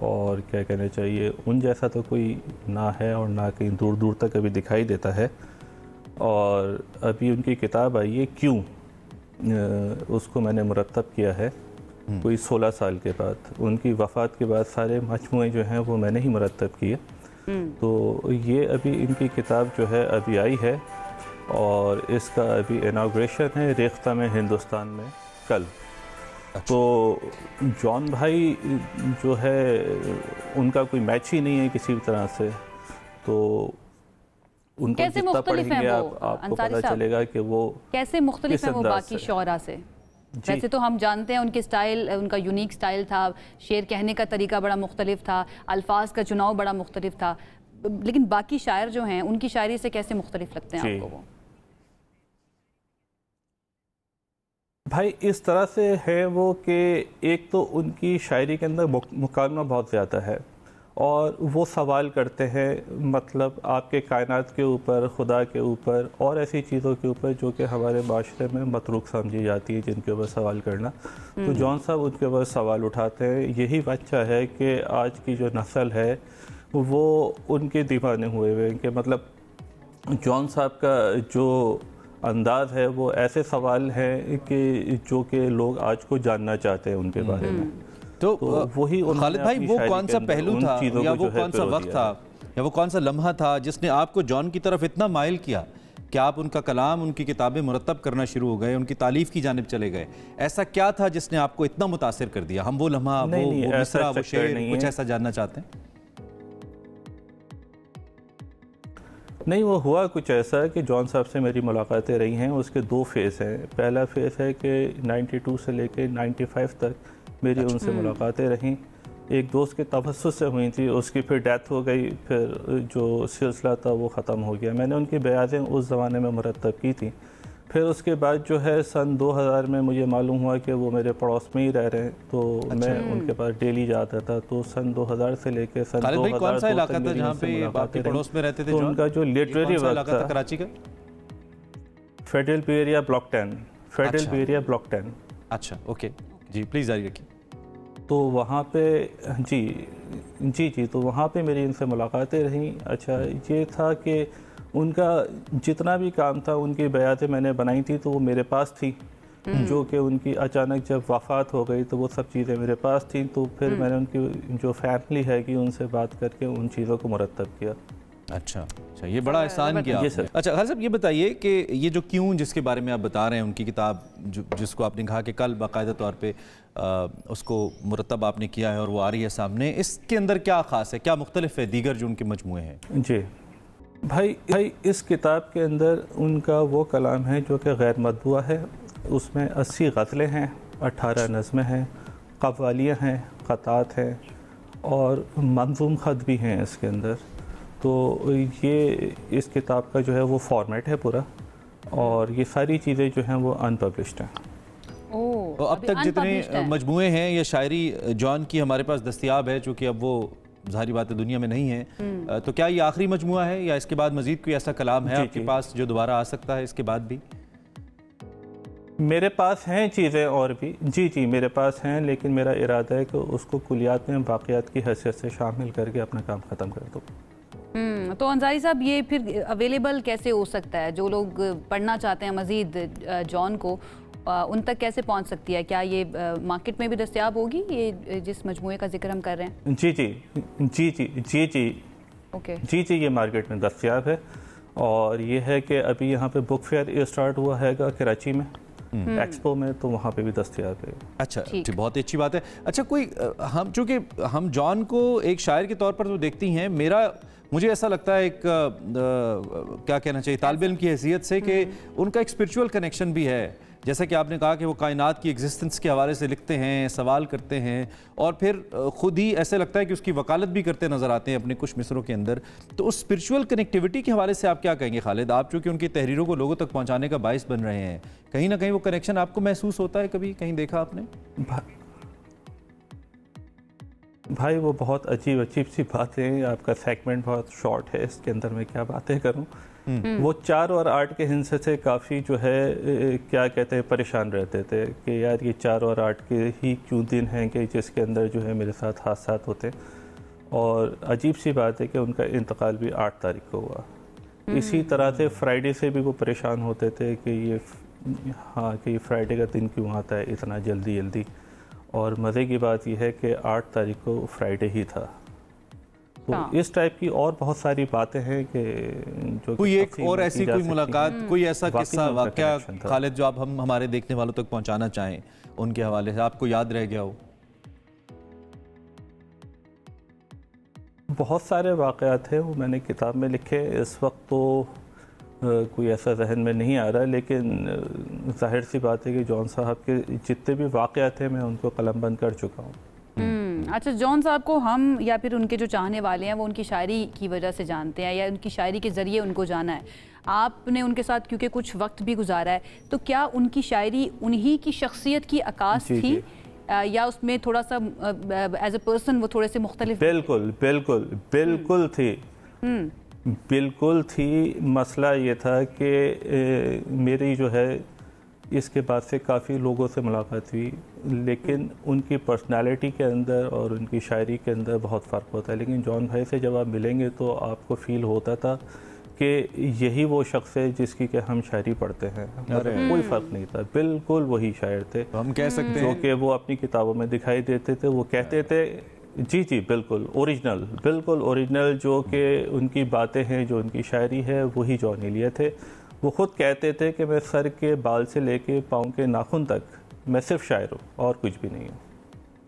[SPEAKER 13] और क्या कहना चाहिए, उन जैसा तो कोई ना है और ना कहीं दूर दूर तक अभी दिखाई देता है। और अभी उनकी किताब आई है क्यों, उसको मैंने मुरत्तब किया है कोई 16 साल के बाद। उनकी वफ़ात के बाद सारे मजमूए जो हैं वो मैंने ही मुरत्तब किए। तो ये अभी इनकी किताब जो है अभी आई है और इसका अभी इनाग्रेशन है रेख्ता में, हिंदुस्तान में, कल। तो जॉन भाई जो है उनका कोई मैच ही नहीं है किसी भी तरह से। तो उनका जितना पढ़ेंगे आपको पता चलेगा कि वो
[SPEAKER 2] कैसे मुख्तलिफ है वो बाकी शौरा से। वैसे तो हम जानते हैं उनके स्टाइल, उनका यूनिक स्टाइल था, शेर कहने का तरीका बड़ा मुख्तलिफ था, अल्फाज का चुनाव बड़ा मुख्तलिफ था, लेकिन बाकी शायर जो हैं उनकी शायरी से कैसे मुख्तलिफ लगते हैं आपको वो?
[SPEAKER 13] भाई इस तरह से है वो कि एक तो उनकी शायरी के अंदर मुकालमा बहुत ज़्यादा है और वो सवाल करते हैं, मतलब आपके कायनात के ऊपर, खुदा के ऊपर और ऐसी चीज़ों के ऊपर जो कि हमारे माशरे में मतरूक समझी जाती है, जिनके ऊपर सवाल करना। तो जॉन साहब उनके ऊपर सवाल उठाते हैं। यही वजह है कि आज की जो नस्ल है वो उनके दीवाने हुए हैं कि मतलब जॉन साहब का जो अंदाज है वो ऐसे सवाल हैं कि जो कि लोग आज को जानना चाहते हैं उनके बारे में।
[SPEAKER 1] तो वही खालिद भाई, वो कौन सा पहलू था या वो कौन सा वक्त था या वो कौन सा लम्हा था जिसने आपको जॉन की तरफ इतना माइल किया कि आप उनका कलाम, उनकी किताबें मुरत्तब करना शुरू हो गए, उनकी तालीफ की जानिब चले गए? ऐसा क्या था जिसने आपको इतना मुतासिर कर दिया? हम वो लम्हा, वो मिसरा, वो शेर, कुछ ऐसा जानना चाहते हैं।
[SPEAKER 13] नहीं, वो हुआ कुछ ऐसा कि जॉन साहब से मेरी मुलाकातें रही हैं, उसके 2 फेज़ हैं। पहला फेज़ है कि 92 से लेके 95 तक मेरी उनसे मुलाकातें रहीं। एक दोस्त के तवस्सुस से हुई थी, उसकी फिर डेथ हो गई, फिर जो सिलसिला था वो ख़त्म हो गया। मैंने उनकी बयानें उस ज़माने में मुरत्तब की थी। फिर उसके बाद जो है सन 2000 में मुझे मालूम हुआ कि वो मेरे पड़ोस में ही रह रहे हैं, तो मैं उनके पास डेली जाता था। तो सन 2000 से लेके सन 2002
[SPEAKER 1] कौन सा इलाका था जहाँ पे आपके पड़ोस में रहते थे?
[SPEAKER 13] तो उनका जो लिटरेरी वर्क था
[SPEAKER 1] कराची का
[SPEAKER 13] federal P area block 10, federal P area block 10।
[SPEAKER 1] अच्छा, ओके जी, प्लीज़ जारी रखिए।
[SPEAKER 13] तो वहाँ पे जी तो वहाँ पे मेरी इनसे मुलाकातें रहीं। अच्छा, ये था कि उनका जितना भी काम था, उनकी बयातें मैंने बनाई थी तो वो मेरे पास थी। जो कि उनकी अचानक जब वफ़ात हो गई तो वो सब चीज़ें मेरे पास थी, तो फिर मैंने उनकी जो फैमिली है कि उनसे बात करके उन चीज़ों को मुरतब किया।
[SPEAKER 1] अच्छा, ये बड़ा एहसान किया आपने। अच्छा खालिद साहब, ये बताइए कि ये जो क्यों जिसके बारे में आप बता रहे हैं, उनकी किताब जिसको आपने कहा कि कल बाकायदा तौर पे उसको मुरतब आपने किया है और वो आ रही है सामने, इसके अंदर क्या ख़ास है, क्या मुख्तलिफ है दीगर जो उनके मजमूए हैं?
[SPEAKER 13] जी भाई इस किताब के अंदर उनका वो कलाम है जो कि गैर मतबूआ है। उसमें 80 गज़लें हैं, 18 नज़में हैं, कव्वालियाँ हैं, ख़तात हैं और मंज़ूम ख़त भी हैं इसके अंदर। तो ये इस किताब का जो है वो फॉर्मेट है पूरा, और ये सारी चीज़ें जो हैं वो अनपब्लिश्ड हैं।
[SPEAKER 1] तो अब तक जितने मजमूए हैं या शायरी जॉन की हमारे पास दस्तयाब है, चूँकि अब वो ज़ाहिर बात है दुनिया में नहीं है, तो क्या ये आखिरी मजमूआ है या इसके बाद मज़ीद कोई ऐसा कलाम है आपके पास जो दोबारा आ सकता है इसके बाद भी?
[SPEAKER 13] मेरे पास हैं चीज़ें और भी, जी मेरे पास हैं, लेकिन मेरा इरादा है कि उसको कुलियात में बाक़ियात की हैसियत से शामिल करके अपना काम ख़त्म कर दूँ।
[SPEAKER 2] तो अंसारी साहब, ये फिर अवेलेबल कैसे हो सकता है? जो लोग पढ़ना चाहते हैं मज़ीद जॉन को, उन तक कैसे पहुंच सकती है? क्या ये मार्केट में भी दस्तयाब होगी, ये जिस मजमूए का जिक्र हम कर रहे हैं?
[SPEAKER 13] जी
[SPEAKER 2] ओके,
[SPEAKER 13] जी ये मार्केट में दस्तयाब है। और ये है कि अभी यहाँ पे बुक फेयर स्टार्ट हुआ है कराची में, एक्सपो में, तो वहाँ पे भी दस्तयाब है। अच्छा,
[SPEAKER 1] बहुत अच्छी बात है। अच्छा, कोई हम चूँकि हम जॉन को एक शायर के तौर पर तो देखती हैं, मुझे ऐसा लगता है एक क्या कहना चाहिए तालिब इल्म की हैसियत से कि उनका एक स्पिरिचुअल कनेक्शन भी है। जैसा कि आपने कहा कि वो कायनात की एग्जिस्टेंस के हवाले से लिखते हैं, सवाल करते हैं और फिर ख़ुद ही ऐसे लगता है कि उसकी वकालत भी करते नज़र आते हैं अपने कुछ मिसरों के अंदर। तो उस स्पिरिचुअल कनेक्टिविटी के हवाले से आप क्या कहेंगे खालिद? आप चूँकि उनकी तहरीरों को लोगों तक पहुँचाने का बाइस बन रहे हैं, कहीं ना कहीं वो कनेक्शन आपको महसूस होता है? कभी कहीं देखा आपने?
[SPEAKER 13] भाई वो बहुत अजीब सी बातें, आपका सेगमेंट बहुत शॉर्ट है, इसके अंदर मैं क्या बातें करूं। वो 4 और 8 के हिंसे से काफ़ी जो है क्या कहते हैं परेशान रहते थे कि यार ये 4 और 8 के ही क्यों दिन हैं कि जिसके अंदर जो है मेरे साथ हादसा होते। और अजीब सी बात है कि उनका इंतकाल भी 8 तारीख को हुआ। इसी तरह से फ्राइडे से भी वो परेशान होते थे कि ये फ्राइडे का दिन क्यों आता है इतना जल्दी। और मज़े की बात यह है कि 8 तारीख को फ्राइडे ही था। तो इस टाइप की और बहुत सारी बातें हैं कि जो
[SPEAKER 1] कोई एक और ऐसी कोई मुलाकात, कोई ऐसा किस्सा वाकया खालिद जो आप हम हमारे देखने वालों तक पहुंचाना चाहें उनके हवाले से, आपको याद रह गया हो?
[SPEAKER 13] बहुत सारे वाकयात हैं, वो मैंने किताब में लिखे। इस वक्त तो कोई ऐसा जहन में नहीं आ रहा, लेकिन जाहिर सी बात है कि जॉन साहब के जितने भी वाकयात हैं मैं उनको कलमबंद कर चुका हूँ।
[SPEAKER 2] अच्छा, जॉन साहब को हम या फिर उनके जो चाहने वाले हैं वो उनकी शायरी की वजह से जानते हैं या उनकी शायरी के ज़रिए उनको जाना है। आपने उनके साथ क्योंकि कुछ वक्त भी गुजारा है, तो क्या उनकी शायरी उन्हीं की शख्सियत की अक्कास थी या उसमें थोड़ा सा एज अ पर्सन वो थोड़े से मुख्तलिफ?
[SPEAKER 13] बिल्कुल थी। मसला ये था कि मेरी जो है इसके बाद से काफ़ी लोगों से मुलाकात हुई, लेकिन उनकी पर्सनालिटी के अंदर और उनकी शायरी के अंदर बहुत फ़र्क होता है। लेकिन जॉन भाई से जब आप मिलेंगे तो आपको फ़ील होता था कि यही वो शख्स है जिसकी कि हम शायरी पढ़ते हैं। कोई फ़र्क नहीं था, बिल्कुल वही शायर थे,
[SPEAKER 1] हम कह सकते हैं,
[SPEAKER 13] जो कि वो अपनी किताबों में दिखाई देते थे। वो कहते थे जी बिल्कुल ओरिजिनल जो कि उनकी बातें हैं, जो उनकी शायरी है, वही जॉन एलिया थे। वो ख़ुद कहते थे कि मैं सर के बाल से लेके पाँव के नाखून तक मैं सिर्फ शायर हूँ और कुछ भी नहीं हूँ।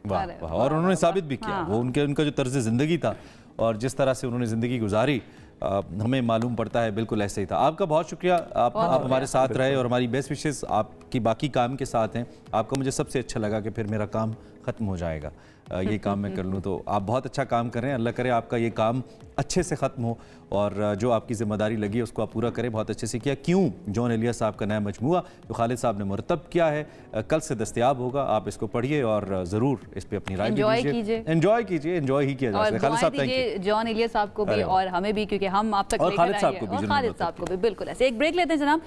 [SPEAKER 1] वाह वाह, और उन्होंने साबित भी किया। वो उनका जो तर्ज ज़िंदगी था और जिस तरह से उन्होंने ज़िंदगी गुजारी हमें मालूम पड़ता है बिल्कुल ऐसे ही था। आपका बहुत शुक्रिया, आप हमारे साथ रहे और हमारी बेस्ट विशेस आपकी बाकी काम के साथ हैं। आपका मुझे सबसे अच्छा लगा कि फिर मेरा काम ख़त्म हो जाएगा, ये काम मैं कर लूँ, तो आप बहुत अच्छा काम कर रहे हैं। अल्लाह करे आपका ये काम अच्छे से ख़त्म हो और जो आपकी ज़िम्मेदारी लगी है उसको आप पूरा करें। बहुत अच्छे से किया। क्यों जॉन एलिया साहब का नया मजमूआ जो खालिद साहब ने मुरतब किया है कल से दस्तयाब होगा। आप इसको पढ़िए और ज़रूर इस पर अपनी राय दीजिए। एंजॉय कीजिए, एंजॉय ही किया जा सकता है। खालिद साहब थैंक यू,
[SPEAKER 2] जॉन एलिया साहब को भी और हमें भी, क्योंकि हम आप तक
[SPEAKER 1] और खालिद साहब
[SPEAKER 2] को भी बिल्कुल ऐसे। एक ब्रेक लेते हैं जनाब,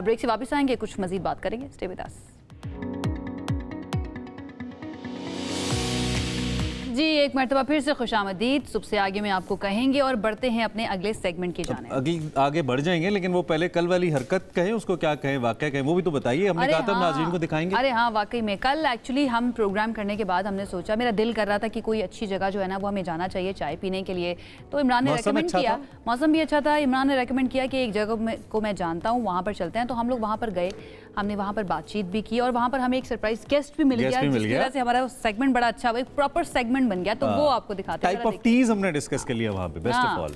[SPEAKER 2] ब्रेक से वापस आएंगे, कुछ मजीद बात करेंगे। स्टे विद अस। जी एक मरतबा फिर से खुशामदीद। सुबह से आगे में आपको कहेंगे और बढ़ते हैं अपने अगले सेगमेंट की जानिब।
[SPEAKER 1] आगे बढ़ जाएंगे, लेकिन वो पहले कल वाली हरकत कहें, उसको क्या कहें, वाकया कहें, वो भी तो बताइए। हमने कहा था नाज़रीन को दिखाएंगे।
[SPEAKER 2] अरे हाँ, वाकई में कल एक्चुअली हम प्रोग्राम करने के बाद हमने सोचा, मेरा दिल कर रहा था कि कोई अच्छी जगह जो है ना वो हमें जाना चाहिए चाय पीने के लिए। तो इमरान ने रेकमेंड किया, मौसम भी अच्छा था। इमरान ने रेकमेंड किया कि एक जगह को मैं जानता हूँ, वहाँ पर चलते हैं। तो हम लोग वहाँ पर गए, हमने वहाँ पर बातचीत भी की और वहाँ पर हमें एक सरप्राइज गेस्ट भी मिल गया, जिसकी वजह से हमारा सेगमेंट बड़ा अच्छा, एक प्रॉपर सेगमेंट बन गया। तो वो आपको दिखाते हैं।
[SPEAKER 1] टाइप ऑफ टीज हमने डिस्कस कर लिया वहाँ पे। Best of all.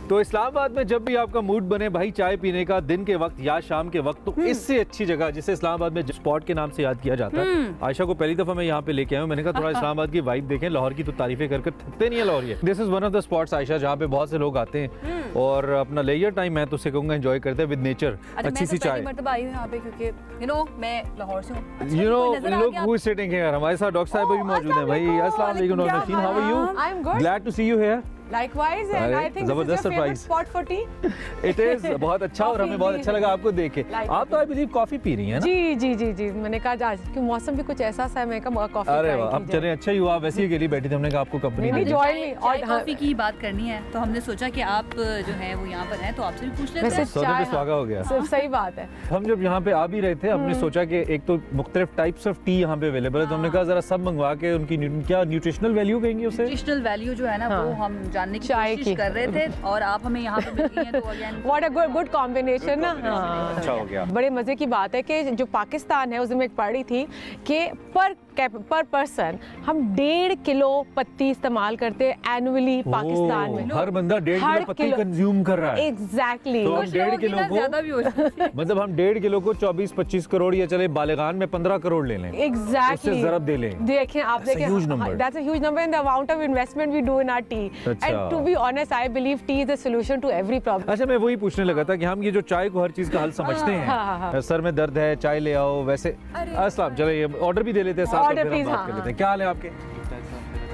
[SPEAKER 1] तो इस्लामाबाद में जब भी आपका मूड बने भाई चाय पीने का, दिन के वक्त या शाम के वक्त, तो इससे अच्छी जगह जिसे इस्लामाबाद में स्पॉट के नाम से याद किया जाता है। आयशा को पहली दफा मैं यहाँ पे लेके आया हूँ, मैंने कहा थोड़ा इस्लामाबाद की वाइब देखें। लाहौर की तो तारीफें कर थकते नहीं है Lahore. This is one of the spots Ayesha, जहाँ पे बहुत से लोग आते हैं और अपना लेजर टाइम मैं तो उसे कहूँगा एंजॉय करते हैं विद नेचर। अच्छी सी चाय।
[SPEAKER 2] आई हूँ यहाँ पे क्योंकि मैं लाहौर से हूँ।
[SPEAKER 1] Look who is sitting here. हमारे साथ डॉक्टर साहब भी मौजूद हैं भाई। अस्सलाम वालेकुम doctor Naseem, how are you?
[SPEAKER 14] I am good,
[SPEAKER 1] glad to see you here.
[SPEAKER 14] Likewise, and I think this is your favorite spot for tea.
[SPEAKER 1] It is बहुत अच्छा और हमें बहुत अच्छा लगा आपको देख के। आप तो आई बिलीव कॉफी पी रही हैं ना?
[SPEAKER 14] जी जी जी जी, मैंने कहा आज क्योंकि मौसम भी कुछ ऐसा सा है, मैं कहा कॉफी।
[SPEAKER 1] अरे वाह, अब चले अच्छा ही हुआ, वैसे ही अकेली बैठी थी, हमने कहा आपको कंपनी
[SPEAKER 2] में और कॉफी की बात करनी है तो हमने सोचा कि आप जो है वो यहाँ पर हैं तो आपसे भी पूछ लेते हैं।
[SPEAKER 1] चाय स्वागत हो गया।
[SPEAKER 14] सही बात है।
[SPEAKER 1] हम जब यहाँ पे आ भी रहे थे, हमने सोचा कि एक तो मुख्तलिफ टाइप्स ऑफ टी यहाँ पे अवेलेबल है, तो हमने कहा जरा सब मंगवा के उनकी क्या न्यूट्रिशनल वैल्यू कहेंगे उसे,
[SPEAKER 2] न्यूट्रिशनल वैल्यू जो है ना वो हम जानने की कोशिश कर रहे थे और आप हमें यहाँ पे मिल गई हैं, तो again
[SPEAKER 14] what a good combination ना।
[SPEAKER 1] अच्छा हो गया।
[SPEAKER 14] बड़े मजे की बात है कि जो पाकिस्तान है उस दिन मैं पढ़ रही थी कि पर पर्सन हम 1.5 किलो पत्ती इस्तेमाल करते हैं एनुअली पाकिस्तान में।
[SPEAKER 1] हर बंदा 1.5 किलो पत्ती कंज्यूम कर रहा है।
[SPEAKER 14] एग्जैक्टली।
[SPEAKER 1] तो हम 1.5 किलो को मतलब हम 1.5 किलो को 24-25 करोड़ या चले बालिगान में 15 करोड़ ले लें।
[SPEAKER 14] एग्जैक्टली।
[SPEAKER 1] ज़रब दे लें।
[SPEAKER 14] देखें आप देखें, that's a huge number in the amount of investment we do in our tea. And to be honest I believe tea is the solution to every problem.
[SPEAKER 1] अच्छा, मैं वही पूछने लगा था कि हम ये जो चाय को हर चीज का हल समझते हैं, सर में दर्द है चाय ले आओ, वैसे अस्सलाम चले ये ऑर्डर भी दे लेते हैं साथ में, फिर हम बात कर लेते हैं। क्या हाल है आपके?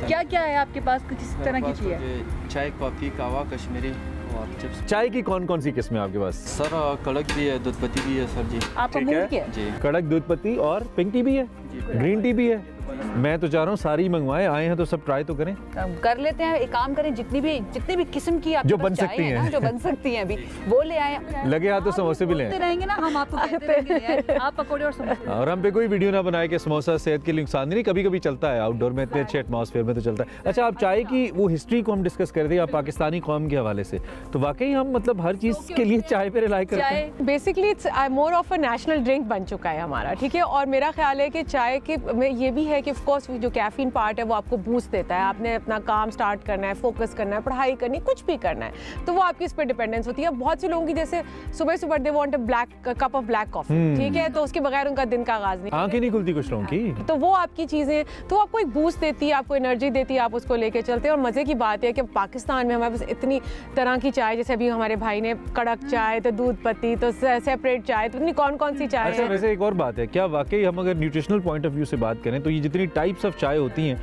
[SPEAKER 2] क्या क्या है आपके पास, किस तरह की चीज़ है?
[SPEAKER 15] चाय, कॉफी, कहवा, कश्मीरी और चिप्स।
[SPEAKER 1] चाय की कौन कौन सी किस्में आपके पास?
[SPEAKER 15] सर कड़क भी है, दूध पत्ती भी है सर जी।
[SPEAKER 2] आपका मूड क्या है?
[SPEAKER 15] जी
[SPEAKER 1] कड़क, दूध पत्ती और पिंक टी भी है, ग्रीन टी भी है। मैं तो चाह रहा हूँ सारी मंगवाएं, आए हैं तो सब ट्राई तो करें।
[SPEAKER 2] कर लेते हैं, एक काम करें, जितनी भी किस्म की
[SPEAKER 1] जो बन सकती हैं,
[SPEAKER 2] जो बन सकती हैं अभी वो ले आए।
[SPEAKER 1] लगे हाथ तो समोसे भी लें
[SPEAKER 2] रहेंगे ना, हम आपको कहते रहेंगे आप पकौड़े और समोसे।
[SPEAKER 1] और हम पे कोई वीडियो ना बनाए कि समोसा सेहत के लिए नुकसान नहीं, कभी कभी चलता है आउटडोर में, इतने अच्छे एटमॉस्फेयर में तो चलता है। अच्छा, आप चाय की वो हिस्ट्री को हम डिस्कस कर रहे थे, आप पाकिस्तानी कौम के हवाले से, तो वाकई हम मतलब हर चीज़ के लिए चाय पे रिलाई करते हैं।
[SPEAKER 14] Basically it's more of a national drink बन चुका है हमारा, ठीक है। और मेरा ख्याल है कि चाय के में ये भी है कि ऑफ कोर्स जो कैफीन पार्ट है वो आपको बूस्ट देता है। आपने अपना काम स्टार्ट करना है, फोकस करना है, पढ़ाई करनी, कुछ भी करना है, तो वो आपकी इस पर डिपेंडेंस होती है। बहुत से लोगों की जैसे सुबह सुबह they want a black cup of black coffee, ठीक है, तो उसके बगैर उनका दिन का आगाज नहीं,
[SPEAKER 1] आंखें नहीं खुलती कुछ लोगों की।
[SPEAKER 14] तो वो आपकी चीजें तो आपको एक बूस्ट देती है, आपको एनर्जी देती है, आप उसको लेके चलते हैं। और मजे की बात है कि पाकिस्तान में हमारे पास इतनी तरह की चाय, जैसे अभी हमारे भाई ने कड़क चाय, तो दूध पत्ती, तो सेपरेट चाय, तो इतनी कौन कौन सी चाय है।
[SPEAKER 1] वैसे एक और बात है, क्या वाकई हम अगर न्यूट्रिशनल पॉइंट ऑफ व्यू से बात करें तो ये जितनी टाइप्स ऑफ चाय होती हैं,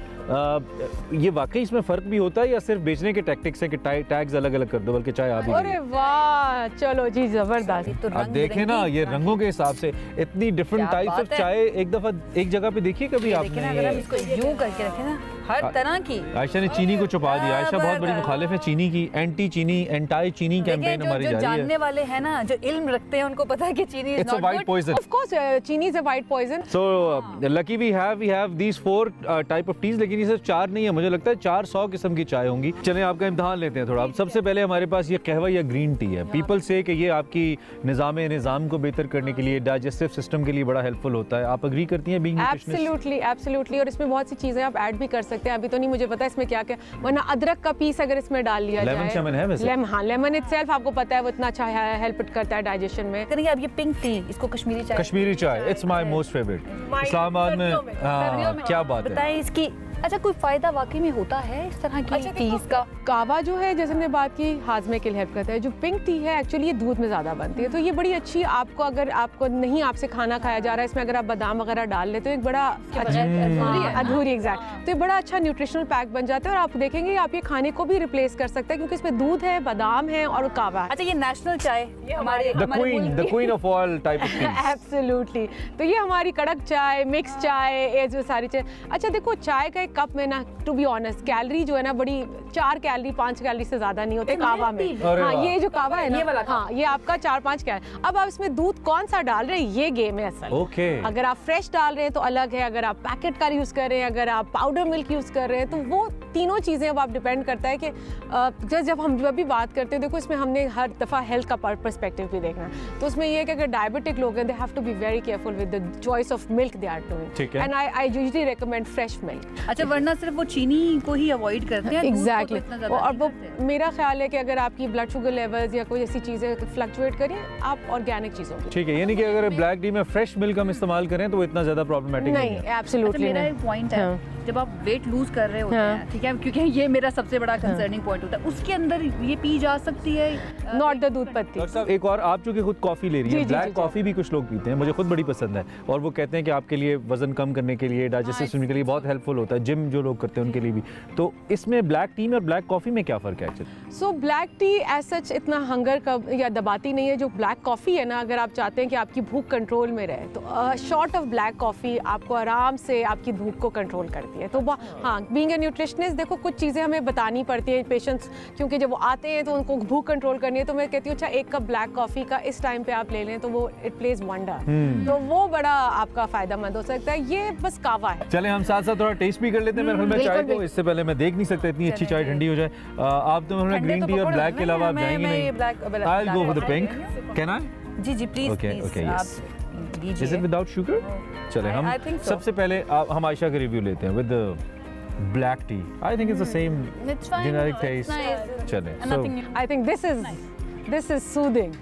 [SPEAKER 1] ये वाकई इसमें फर्क भी होता है या सिर्फ बेचने के टैक्टिक्स है कि टैग्स अलग अलग कर दो, बल्कि चाय आ भी?
[SPEAKER 14] अरे वाह, चलो जी जबरदस्त।
[SPEAKER 2] तो
[SPEAKER 1] आप देखें ना, ये रंगों के हिसाब से इतनी डिफरेंट टाइप्स ऑफ चाय एक दफा एक जगह पे देखिए कभी आपने?
[SPEAKER 2] अगर हम इसको यूं करके रखें ना, हर तरह की।
[SPEAKER 1] आयशा ने चीनी को छुपा दिया। आयशा बहुत बड़ी मुखालिफ है चीनी की, एंटी चीनी, एंटाई चीनी कैंपेन हमारी जारी है।
[SPEAKER 2] जानने वाले हैं ना, जो इल्म रखते हैं, उनको पता है कि chini is not
[SPEAKER 1] white poison.
[SPEAKER 14] Of course chini is a white poison.
[SPEAKER 1] So lucky we have these 4 type of teas, लेकिन ये सिर्फ 4 नहीं है, मुझे लगता है 400 किस्म की चाय होंगी। चलें आपका इम्तिहान लेते हैं थोड़ा। अब सबसे पहले हमारे पास ये कहवा या ग्रीन टी है। पीपल से कि ये आपकी निज़ाम को बेहतर करने के लिए, डाइजेस्टिव सिस्टम के लिए बड़ा हेल्पफुल होता है। आप एग्री करती हैं? Being nutritionist.
[SPEAKER 14] एब्सोल्युटली। और इसमें बहुत सी चीजें आप ऐड भी कर सकते हैं, अभी तो नहीं मुझे पता इसमें क्या क्या, वरना अदरक का पीस अगर इसमें डाल लिया जाए। लेमन इटसेल्फ आपको पता है वो इतना अच्छा हेल्प करता है डाइजेशन में।
[SPEAKER 2] करिए अब ये पिंक टी, इसको कश्मीरी चाय
[SPEAKER 1] it's my most favourite. Islamabad में क्या बात है,
[SPEAKER 2] बताएं इसकी अच्छा, कोई फायदा वाकई में होता है इस तरह की टीज का?
[SPEAKER 14] कावा जो है, जैसे हमने बात की, हाजमे के लिए हेल्प करता है। जो पिंक टी है एक्चुअली ये दूध में ज़्यादा बनती है, तो ये बड़ी अच्छी, आपको अगर आपको नहीं आपसे खाना खाया जा रहा है, इसमें अगर आप बादाम वगैरह डाल लेते हो, एक बड़ा अधूरी एग्जैक्ट, तो ये बड़ा अच्छा न्यूट्रिशनल पैक बन जाता है और आप देखेंगे आप ये खाने को भी रिप्लेस कर सकते हैं क्योंकि इसमें दूध है, बादाम है और कावा है।
[SPEAKER 2] अच्छा, ये नेशनल चाय हमारे
[SPEAKER 1] the queen of all type of teas.
[SPEAKER 14] Absolutely. तो ये हमारी कड़क चाय, मिक्स चाय, ये जो सारी चाय। अच्छा देखो, चाय का एक कप में ना, टू बी ऑनेस्ट, कैलोरी जो है ना बड़ी 4 कैलोरी 5 कैलोरी से ज्यादा नहीं होते कावा में। हाँ, ये जो कावा है ना, हाँ, ये आपका 4-5 कैलोरी। अब आप इसमें दूध कौन सा डाल रहे हैं, ये गेम है असल। अगर आप फ्रेश डाल रहे हैं तो अलग है, अगर आप पैकेट का यूज कर रहे हैं, अगर आप पाउडर मिल्क यूज कर रहे हैं, तो वो तीनों चीजें अब आप डिपेंड करता है कि जब हम भी बात करते हैं, देखो इसमें हमने हर दफा हेल्थ का पर्सपेक्टिव भी देखना है। तो उसमें ये है कि अगर डायबिटिक लोग हैं, they have to be very careful with the choice of milk they are doing, and I usually recommend fresh milk.
[SPEAKER 2] अच्छा, वरना सिर्फ वो चीनी को ही अवॉइड करते हैं।
[SPEAKER 14] एग्जैक्टली। और वो मेरा ख्याल है कि अगर आपकी ब्लड शुगर लेवल्स या कोई ऐसी चीजें फ्लक्चुएट करें, आप ऑर्गेनिक चीजों की,
[SPEAKER 1] ठीक है, यानी कि अगर ब्लैक टी में फ्रेश मिल्क हम इस्तेमाल करें तो वो इतना ज्यादा प्रॉब्लमेटिक नहीं है।
[SPEAKER 14] एब्सोल्युटली।
[SPEAKER 2] मेरा एक पॉइंट है, जब आप वेट लूज कर रहे होते हैं, ठीक है, क्योंकि ये मेरा सबसे बड़ा कंसर्निंग पॉइंट होता है, उसके अंदर ये पी जा सकती है,
[SPEAKER 14] नॉट द दूध पत्ती।
[SPEAKER 1] एक और, आप चूंकि खुद कॉफी ले रही है, ब्लैक कॉफी भी कुछ लोग पीते हैं, मुझे खुद बड़ी पसंद है, और वो कहते हैं कि आपके लिए वजन कम करने के लिए, डाइजेस्टिव सिस्टम के लिए बहुत हेल्पफुल होता है, जिम जो लोग करते हैं उनके लिए भी। तो इसमें ब्लैक टी में और ब्लैक कॉफी में क्या फर्क है actually?
[SPEAKER 14] So black tea as such इतना हंगर का या दबाती नहीं है। जो ब्लैक कॉफ़ी है ना, अगर आप चाहते हैं कि आपकी भूख कंट्रोल में रहे, तो शॉट ऑफ ब्लैक कॉफ़ी आपको आराम से आपकी भूख को कंट्रोल करती है। तो हाँ, बीइंग ए न्यूट्रिशनिस्ट, देखो कुछ चीज़ें हमें बतानी पड़ती है पेशेंट्स, क्योंकि जब वो आते हैं तो उनको भूख कंट्रोल करनी है। तो मैं कहती हूँ अच्छा, 1 कप ब्लैक कॉफ़ी का इस टाइम पे आप ले लें तो वो इट प्लेज वंडर, तो वो बड़ा आपका फायदेमंद हो सकता है। ये बस कावा है।
[SPEAKER 1] चले हम साथ साथ थोड़ा टेस्ट भी कर लेते हैं। मेरे ख्याल में चाय को इससे पहले मैं देख नहीं सकता, इतनी अच्छी चाय ठंडी हो जाए। आप तो हमें ग्रीन टी और ब्लैक के अलावा आप जाएंगे नहीं। I'll go for the pink. Can I?
[SPEAKER 2] जी please.
[SPEAKER 1] Okay, yes. Is it without sugar? चले हम सबसे पहले हम आयशा का रिव्यू लेते हैं with the black tea. I think it's the same generic taste. चले. So
[SPEAKER 14] I think this is soothing.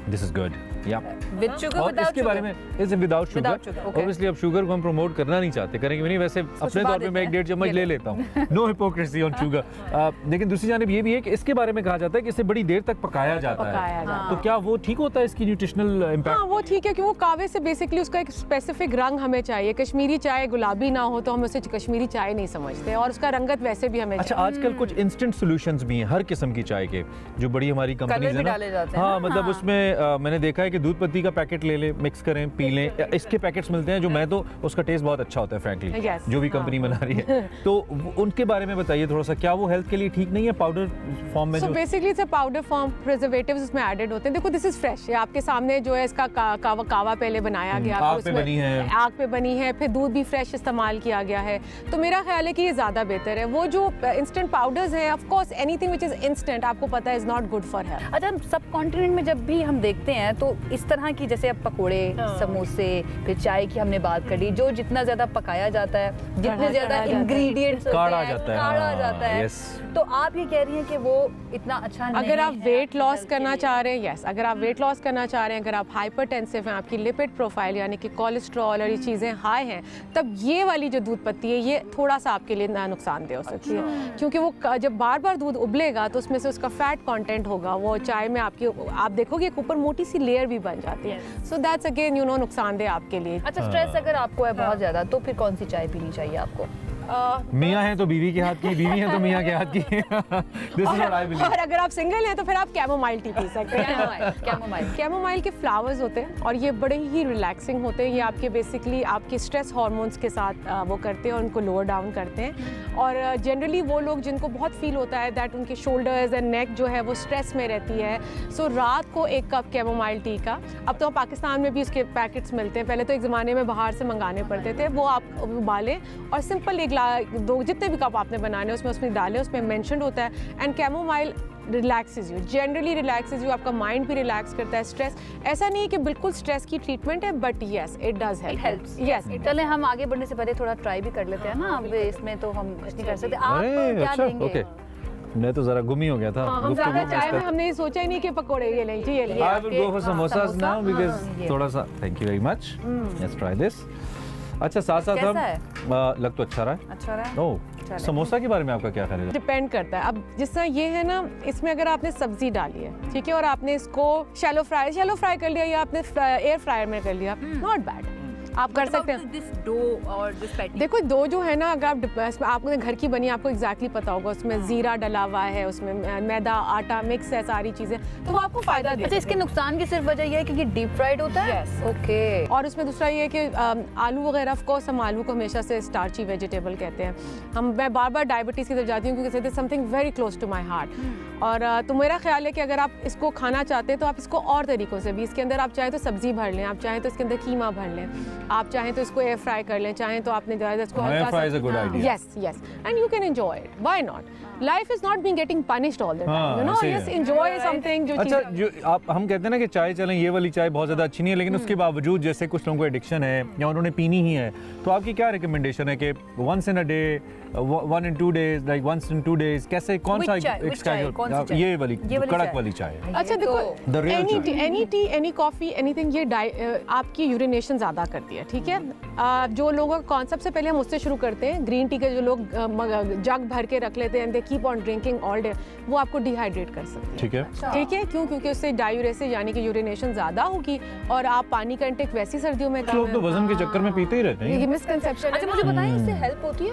[SPEAKER 1] This is good. Yeah.
[SPEAKER 2] With sugar,
[SPEAKER 1] और इसके बारे में इज विदाउट शुगर। ऑब्वियसली अब शुगर को हम प्रमोट करना नहीं चाहते, करेंगे भी नहीं, वैसे अपने तौर पे मैं 1-1.5 चम्मच ले लेता हूँ। No hypocrisy on sugar. लेकिन दूसरी जानिब ये भी है कि इसके बारे में कहा जाता है कि इसे बड़ी देर तक पकाया जाता है, तो क्या वो ठीक होता है, इसकी न्यूट्रिशनल इम्पैक्ट?
[SPEAKER 14] हाँ, वो ठीक है कि वो कावे से बेसिकली उसका एक स्पेसिफिक रंग हमें चाहिए। कश्मीरी चाय गुलाबी ना हो तो हम उसे कश्मीरी चाय नहीं समझते, और उसका रंगत वैसे भी हमें।
[SPEAKER 1] अच्छा, आजकल कुछ इंस्टेंट सॉल्यूशंस भी हैं हर किस्म की चाय के, जो बड़ी हमारी कंपनीज है ना, हाँ, मतलब उसमें मैंने देखा है कि दूध पत्ती का पैकेट ले ले, मिक्स करें, पी लें। इसके पैकेट्स मिलते हैं जो मैं तो उसका टेस्ट बहुत अच्छा होता है फ्रैंकली, जो भी कंपनी बना रही है। तो उनके बारे में बताइए थोड़ा सा, क्या वो हेल्थ के लिए ठीक नहीं है पाउडर फॉर्म में?
[SPEAKER 14] Basically it's a powder form, preservatives उसमें एडेड होते हैं। देखो दिस इज फ्रेश, ये आपके सामने जो है इसका कावा पहले बनाया गया,
[SPEAKER 1] आग पे
[SPEAKER 14] बनी है, फिर दूध भी फ्रेश इस्तेमाल किया गया है। तो मेरा ख्याल है कि ये ज्यादा बेहतर है। वो जो इंस्टेंट पाउडर्स हैं, of course anything which is instant आपको पता है is not good for health.
[SPEAKER 2] अच्छा, सब कॉन्टिनेंट में जब भी हम देखते हैं तो इस तरह की, जैसे अब पकोड़े, समोसे, फिर चाय की हमने बात करी, जो जितना ज्यादा पकाया जाता है, जितने ज्यादा इंग्रेडिएंट्स
[SPEAKER 1] काढ़ा जाता है।
[SPEAKER 2] तो आप ये कह रही हैं कि वो इतना अच्छा नहीं है।
[SPEAKER 14] अगर आप वेट लॉस करना चाह रहे हैं, अगर आप वेट लॉस करना चाह रहे हैं, अगर आप हाइपरटेंसिव हैं, आपकी लिपिड प्रोफाइल यानी कि कोलेस्ट्रॉल और ये चीज़ें हाई हैं, तब ये वाली जो दूध पत्ती है ये थोड़ा सा आपके लिए नुकसानदेह हो सकती है, क्योंकि वो जब बार बार दूध उबलेगा तो उसमें से उसका फैट कंटेंट होगा, वो चाय में आप देखोगे एक ऊपर मोटी सी लेयर भी बन जाती है। सो दैट्स अगेन नुकसानदेह आपके लिए।
[SPEAKER 2] अच्छा, स्ट्रेस अगर आपको है बहुत ज्यादा, तो फिर कौन सी चाय पीनी चाहिए आपको?
[SPEAKER 1] मियाँ हैं तो बीवी के हाथ की, बीवी हैं तो मियाँ के हाथ की। This is what I believe.
[SPEAKER 14] और अगर आप सिंगल हैं तो फिर आप कैमोमाइल टी पी सकते हैं। कैमोमाइल के फ्लावर्स होते हैं और ये बड़े ही रिलैक्सिंग होते हैं। ये आपके बेसिकली आपके स्ट्रेस हार्मोन्स के साथ वो करते हैं और उनको लोअर डाउन करते हैं। और जनरली वो लोग जिनको बहुत फील होता है दैट उनके शोल्डर्स एंड नेक जो है वो स्ट्रेस में रहती है, सो रात को 1 कप कैमोमाइल टी का, अब तो पाकिस्तान में भी उसके पैकेट्स मिलते हैं, पहले तो एक ज़माने में बाहर से मंगाने पड़ते थे, वो आप उबालें और सिंपल एक 2 जितने भी कप आपने बनाने उसमें डालें, उसमें मेंशन होता है and chamomile relaxes you, generally relaxes you, आपका माइंड भी रिलैक्स करता है। स्ट्रेस ऐसा नहीं है कि बिल्कुल स्ट्रेस की ट्रीटमेंट है, but yes it does help. Yes,
[SPEAKER 2] चलें हम आगे बढ़ने से पहले थोड़ा ट्राई भी कर लेते हैं ना, अब इसमें तो हम कुछ नहीं कर सकते। आप क्या देंगे?
[SPEAKER 1] मैं तो जरा गुम ही हो गया था।
[SPEAKER 14] हम ज़्यादा चाय में हमने सोचा ही नहीं कि पकोड़े ये लें। जी
[SPEAKER 1] I will go for samosas now because थोड़ा सा, thank you very much. Let's try this. अच्छा, साथ साथ हम लग तो अच्छा रहा है,
[SPEAKER 2] अच्छा रहा है।
[SPEAKER 1] ओह, समोसा के बारे में आपका क्या ख्याल है?
[SPEAKER 14] डिपेंड करता है। अब जिस तरह ये है ना, इसमें अगर आपने सब्जी डाली है, ठीक है, और आपने इसको शैलो फ्राई कर लिया या आपने एयर फ्रायर में कर लिया, नॉट बैड, आप कर सकते हैं। देखो डो जो है ना, अगर आप आपने घर की बनी, आपको एग्जैक्टली पता होगा उसमें जीरा डला हुआ है, उसमें मैदा आटा मिक्स है, सारी चीजें, तो वो आपको फायदा देता है।
[SPEAKER 2] अच्छा, इसके नुकसान की सिर्फ वजह ये है कि ये डीप फ्राइड होता है। ओके।
[SPEAKER 14] और उसमें दूसरा ये है कि आलू वगैरह, ऑफ कोर्स हम आलू को हमेशा से स्टार्ची वेजिटेबल कहते हैं। मैं बार बार डायबिटीज़ की तरफ जाती हूँ क्योंकि something very close to my heart. और तो मेरा ख्याल है कि अगर आप इसको खाना चाहते हैं तो आप इसको और तरीक़ों से भी, इसके अंदर आप चाहें तो सब्जी भर लें, आप चाहें तो इसके अंदर कीमा भर लें, आप चाहें तो इसको एयर फ्राई कर लें, चाहें तो आपने इसको yes and you can enjoy it, why not? Life is not being getting punished all the time, you know, just enjoy something. जो
[SPEAKER 1] अच्छा, जो आप हम कहते हैं ना कि चाय चलें, ये वाली चाय बहुत ज़्यादा अच्छी नहीं है, लेकिन उसके बावजूद जैसे कुछ लोगों को एडिक्शन है या उन्होंने पीनी ही है, तो आपकी क्या रिकमेंडेशन है कि once in a day, 1 in 2 days, like once in 2 days, कैसे कौन सा ये वाली कड़क वाली चाय?
[SPEAKER 14] अच्छा देखो, any T any coffee anything, ये आपकी यूरिनेशन ज़्यादा करती है, ठीक है। जो लोगों का कॉन्सेप्ट से पहले हम उससे शुरू करते हैं। ग्रीन टी के जो लोग जग भर के रख लेते हैं, they keep on drinking all day, वो आपको डिहाइड्रेट कर सकते हैं,
[SPEAKER 1] ठीक है,
[SPEAKER 14] ठीक है। क्यों? क्योंकि उससे डायूरेसिस यानी कि यूरिनेशन ज़्यादा होगी और आप पानी का इंटेक वैसी सर्दियों में
[SPEAKER 1] लोग तो वजन के चक्कर में पीते ही रहते हैं,
[SPEAKER 14] ये मिसकंसेप्शन।
[SPEAKER 2] अच्छा, मुझे बताइए इससे हेल्प होती है?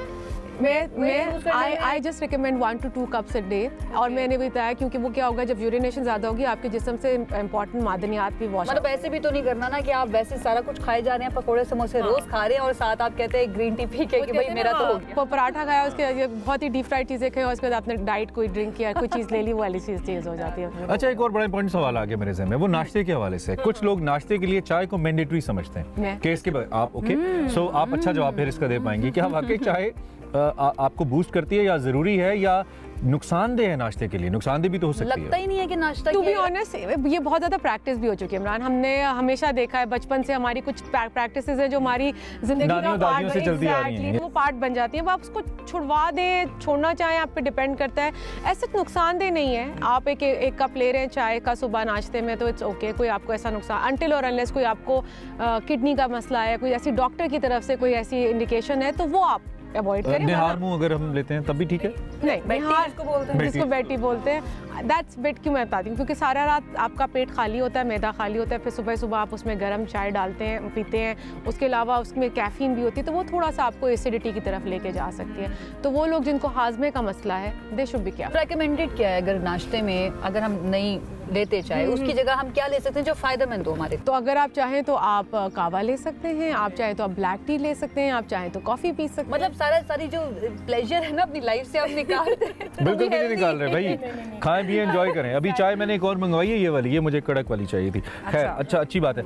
[SPEAKER 14] I just recommend 1 to 2 cups a day। और मैंने भी बताया क्योंकि वो क्या होगा, जब यूरिनेशन ज़्यादा होगी आपके जिस्म से इंपॉर्टेंट मादनियात भी वॉश।
[SPEAKER 2] मतलब ऐसे भी तो नहीं करना ना कि आप वैसे सारा कुछ खाए जा रहे हैं, पकोड़े समोसे रोज खा रहे हैं और साथ आप कहते हैं ग्रीन टी पी के कि भाई मेरा तो हो गया।
[SPEAKER 14] वो पराठा खाया, उसके बहुत ही डीप फ्राइड चीज़ें खाई, और उसके बाद आपने डाइट कोई ड्रिंक किया, कोई चीज़ ले ली, वो वाली चीज़ हो जाती है।
[SPEAKER 1] अच्छा, एक और बड़ा इंपॉर्टेंट सवाल आ गया मेरे ज़हन में, वो नाश्ते के हवाले से। कुछ लोग नाश्ते के लिए चाय को मैंडेटरी समझते हैं कि इसके बाद आप ओके, सो आप अच्छा जवाब फिर इसका दे पाएंगी कि वाकई चाय आपको बूस्ट करती है या जरूरी है या नुकसानदेह है? नाश्ते के लिए नुकसानदेह भी तो हो सकती है।
[SPEAKER 2] लगता ही नहीं है कि नाश्ता,
[SPEAKER 14] टू बी ऑनेस्ट, ये बहुत ज़्यादा प्रैक्टिस भी हो चुकी है इमरान। हमने हमेशा देखा है, बचपन से हमारी कुछ प्रैक्टिसेस है जो हमारी जिंदगी का पार्ट
[SPEAKER 1] से चलती आ रही हैं,
[SPEAKER 14] वो पार्ट बन जाती है। वो आप उसको छुड़वा दें, छोड़ना चाहें, आप पे डिपेंड करता है। ऐसा नुकसानदेह नहीं है। आप एक कप ले रहे हैं चाय का सुबह नाश्ते में, तो इट्स ओके, कोई आपको ऐसा नुकसान अनटिल और अनलेस कोई आपको किडनी का मसला है, कोई ऐसी डॉक्टर की तरफ से कोई ऐसी इंडिकेशन है, तो वो आप अवॉइड करें।
[SPEAKER 1] निहार मुंह अगर हम लेते हैं तब भी ठीक है?
[SPEAKER 14] नहीं, निहार जिसको बेटी बोलते हैं, दैट्स बेट क्यों मैं बताती हूँ, क्योंकि सारा रात आपका पेट खाली होता है, मैदा खाली होता है, फिर सुबह सुबह आप उसमें गर्म चाय डालते हैं, पीते हैं, उसके अलावा उसमें कैफीन भी होती है, तो वो थोड़ा सा आपको एसिडिटी की तरफ लेके जा सकती है। तो वो लोग जिनको हाजमे का मसला है, they should be careful.
[SPEAKER 2] Recommended क्या है अगर नाश्ते में अगर हम नहीं लेते चाय, उसकी जगह हम क्या ले सकते हैं जो फायदेमंद हो हमारे?
[SPEAKER 14] तो अगर आप चाहें तो आप कावा ले सकते हैं, आप चाहें तो आप ब्लैक टी ले सकते हैं, आप चाहें तो कॉफी पी सकते हैं।
[SPEAKER 2] मतलब सारी जो प्लेजर है ना अपनी लाइफ से आप निकालते हैं।
[SPEAKER 1] बिल्कुल नहीं निकाल रहे भाई, खाएं भी एंजॉय करें। अभी चाय मैंने एक और मंगवाई है, ये वाली, ये मुझे कड़क वाली चाहिए थी। खैर, अच्छा, अच्छी बात है।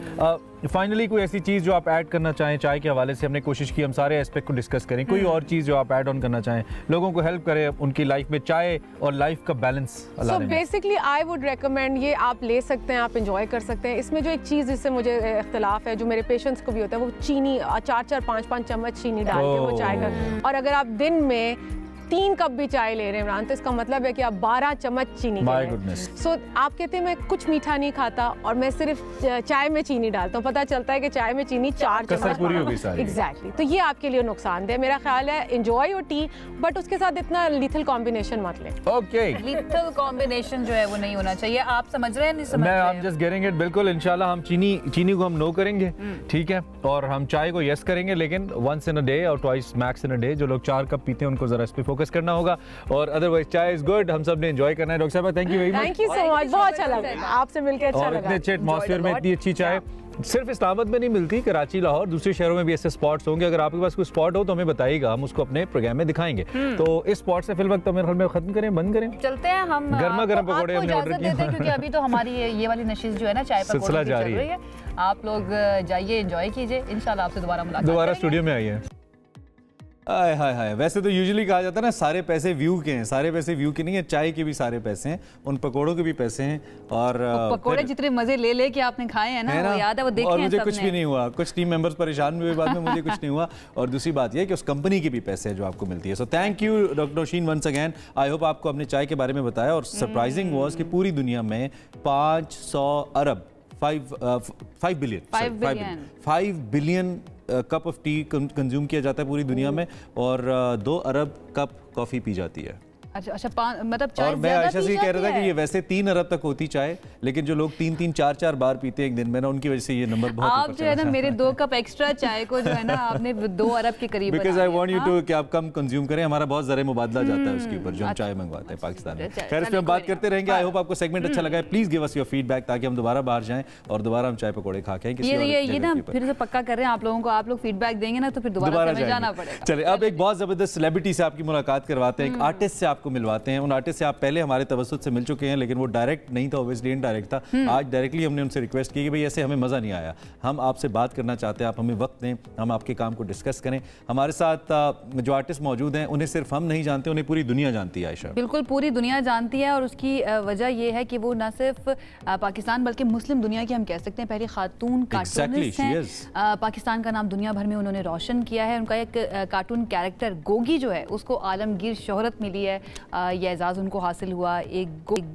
[SPEAKER 1] फाइनली कोई ऐसी चीज़ जो आप ऐड करना चाहें चाय के हवाले से? हमने कोशिश की हम सारे एस्पेक्ट को डिस्कस करें, कोई और चीज़ जो आप ऐड ऑन करना चाहें, लोगों को हेल्प करे उनकी लाइफ में चाय और लाइफ का बैलेंस लाने में।
[SPEAKER 14] So basically I would recommend, ये आप ले सकते हैं, आप इंजॉय कर सकते हैं। इसमें जो एक चीज़ जिससे मुझे इख्तिलाफ है, जो मेरे पेशेंट्स को भी होता है, वो चीनी 4-4, 5-5 चम्मच चीनी डाल के वो चाय का। और अगर आप दिन में 3 कप भी चाय ले रहे हैं इमरान, तो इसका मतलब है कि आप 12 चम्मच चीनी ले रहे हैं। सो आप कहते हैं मैं कुछ मीठा नहीं खाता और मैं सिर्फ चाय में चीनी डालता हूँ, पता चलता है कि चाय में चीनी 4 चम्मच। एग्जैक्टली, तो ये आपके लिए नुकसानदेह। मेरा ख्याल है एंजॉय योर टी, बट उसके साथ इतना लीथल कॉम्बिनेशन मत लें।
[SPEAKER 1] ओके,
[SPEAKER 2] लीथल कॉम्बिनेशन जो है वो नहीं होना चाहिए। आप समझ रहे हैं? नहीं समझ
[SPEAKER 1] रहे? I'm just getting it, बिल्कुल। इंशाल्लाह हम चीनी को हम नो करेंगे, ठीक है, और हम चाय को यस करेंगे, लेकिन वंस इन अ डे और twice max in a day. जो लोग 4 कप पीते हैं उनको जरा इस पे फोकस करना होगा, और अदरवाइज चाय इज गुड। हम सब ने एंजॉय करना है। डॉक्टर साहब, thank you very much.
[SPEAKER 14] Thank you so much, बहुत अच्छा लगा आपसे मिलकर, अच्छा लगा।
[SPEAKER 1] इतने अच्छे एटमॉस्फेयर में इतनी अच्छी चाय सिर्फ इस्लामाबाद में नहीं मिलती, कराची, लाहौर, दूसरे शहरों में भी ऐसे स्पॉट्स होंगे। अगर आपके पास कोई स्पॉट हो तो हमें बताइएगा, हम उसको अपने प्रोग्राम में दिखाएंगे। तो इस स्पॉट से फिल वक्त मेरे ख्याल में खत्म करें, बंद करें,
[SPEAKER 2] चलते हैं हम।
[SPEAKER 1] गर्मा गर्म पकौड़े हमने ऑर्डर किए हैं,
[SPEAKER 2] क्योंकि अभी तो हमारी ये वाली नशिश जो है ना, चाय पकौड़े की चल रही है। आप लोग जाइए, एंजॉय कीजिए। इंशाल्लाह आपसे दोबारा मुलाकात,
[SPEAKER 1] दोबारा स्टूडियो में आइए। हाय हाय हाय, वैसे तो यूजुअली कहा जाता है ना, सारे पैसे व्यू के हैं। सारे पैसे व्यू के नहीं है, चाय के भी सारे पैसे हैं, उन पकोड़ों के भी पैसे हैं। और
[SPEAKER 2] पकोड़े जितने मजे ले के आपने खाए हैं ना, वो याद है, वो देखे हैं।
[SPEAKER 1] और मुझे कुछ भी नहीं हुआ, कुछ टीम मेंबर्स परेशान भी हुए बाद में, मुझे कुछ नहीं हुआ। और दूसरी बात यह है कि उस कंपनी के भी पैसे हैं जो आपको मिलती है। So thank you doctor Nausheen once again. I hope आपको अपने चाय के बारे में बताया। और सरप्राइजिंग वाज कि पूरी दुनिया में 500 अरब 5 billion cup of T consume किया जाता है पूरी दुनिया में और 2 अरब कप कॉफ़ी पी जाती है।
[SPEAKER 2] अच्छा मतलब चाय
[SPEAKER 1] और मैं आयशा से कह रहा था कि ये वैसे 3 अरब तक होती चाय, लेकिन जो लोग 3-3 4-4 बार पीते हैं एक दिन में ना, उनकी वजह से ये नंबर बहुत
[SPEAKER 2] आप जो है ना मेरे 2 कप एक्स्ट्रा चाय को जो है ना आपने 2 अरब के करीब,
[SPEAKER 1] because I want you to कि आप कम कंज्यूम करें। हमारा बहुत ज़रा मुबादला जाता है उसके ऊपर जो हम चाय मंगवाते हैं पाकिस्तान में। खैर इस पर हम बात करते रहेंगे। आई होप आपको सेगमेंट अच्छा लगा है। Please give us your feedback ताकि हम दोबारा बाहर जाएं और दोबारा हम चाय पकौड़े खा के
[SPEAKER 2] ये ना फिर से पक्का कर रहे हैं आप लोगों को। आप लोग फीडबैक देंगे ना तो फिर दोबारा जाना पड़ेगा।
[SPEAKER 1] चलिए अब एक बहुत ज़बरदस्त सेलिब्रिटी से आपकी मुलाकात करवाते हैं, एक आर्टिस्ट से आपको मिलवाते हैं। उन आर्टिस्ट से आप पहले हमारे तवज्जुद से मिल चुके हैं, लेकिन वो डायरेक्ट नहीं था, ऑब्वियसली इनडायरेक्ट था। आज डायरेक्टली हमने उनसे रिक्वेस्ट की कि भाई ऐसे हमें मज़ा नहीं आया, हम आपसे बात करना चाहते हैं, आप हमें वक्त दें, हम आपके काम को डिस्कस करें। हमारे साथ जो आर्टिस्ट मौजूद हैं उन्हें सिर्फ हम नहीं जानते, उन्हें पूरी दुनिया जानती है। आयशा, बिल्कुल
[SPEAKER 2] पूरी दुनिया जानती है और उसकी वजह यह है कि वो न सिर्फ पाकिस्तान बल्कि मुस्लिम दुनिया की हम कह सकते हैं पहली खातून कार्टूनिस्ट हैं। पाकिस्तान का नाम दुनिया भर में उन्होंने रोशन किया है। उनका एक कार्टून कैरेक्टर गोगी जो है उसको आलमगीर शोहरत मिली है, यह एजाज़ उनको हासिल हुआ। एक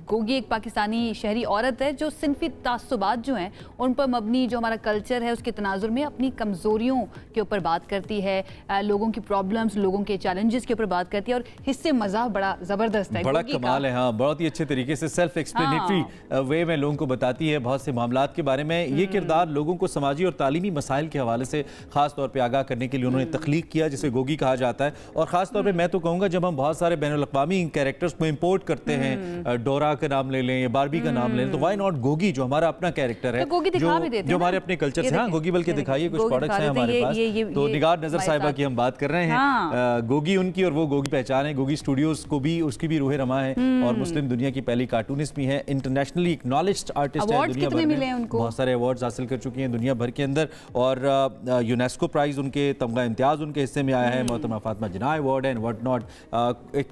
[SPEAKER 2] गोगी एक पाकिस्तानी शहरी औरत है जो सिनफी तासुबात जो हैं उन पर मबनी जो हमारा कल्चर है उसके तनाजुर में अपनी कमज़ोरियों के ऊपर बात करती है, लोगों की प्रॉब्लम्स, लोगों के चैलेंजेस के ऊपर बात करती है और हिस्से मज़ा बड़ा ज़बरदस्त है,
[SPEAKER 1] बड़ा कमाल है। हाँ, बहुत ही अच्छे तरीके से सेल्फ एक्सप्लेनेटरी वे में लोगों को बताती है बहुत से मामलात के बारे में। ये किरदार लोगों को समाजी और तालीमी मसाइल के हवाले से ख़ास तौर पर आगाह करने के लिए उन्होंने तख्लीक किया, जिसे गोगी कहा जाता है। और ख़ास तौर पर मैं तो कहूँगा जब हम बहुत सारे बैनुल-अक़वामी कैरेक्टर्स को इम्पोर्ट करते हैं, डोरा का नाम ले लें या बारबी का नाम ले लें, तो व्हाई नॉट गोगी जो हमारा अपना कैरेक्टर है, जो हमारे अपने कल्चर से। हाँ, गोगी बल्कि दिखाइए कुछ प्रोडक्ट्स हैं हमारे पास। तो निगार नजर साहिबा की हम बात कर रहे हैं, गोगी उनकी और वो गोगी पहचान है। गोगी स्टूडियोज को भी उसकी भी रूह रमा है और मुस्लिम दुनिया की पहली कार्टूनिस्ट भी है, इंटरनेशनली एक्नॉलेज्ड आर्टिस्ट है। दुनिया भर में बहुत सारे अवार्ड्स हासिल कर चुकी हैं दुनिया भर के अंदर और यूनेस्को प्राइज उनके तमगा इम्तियाज उनके हिस्से में आया है, मोहतरमा फातिमा जिन्ना अवार्ड एंड व्हाट नॉट।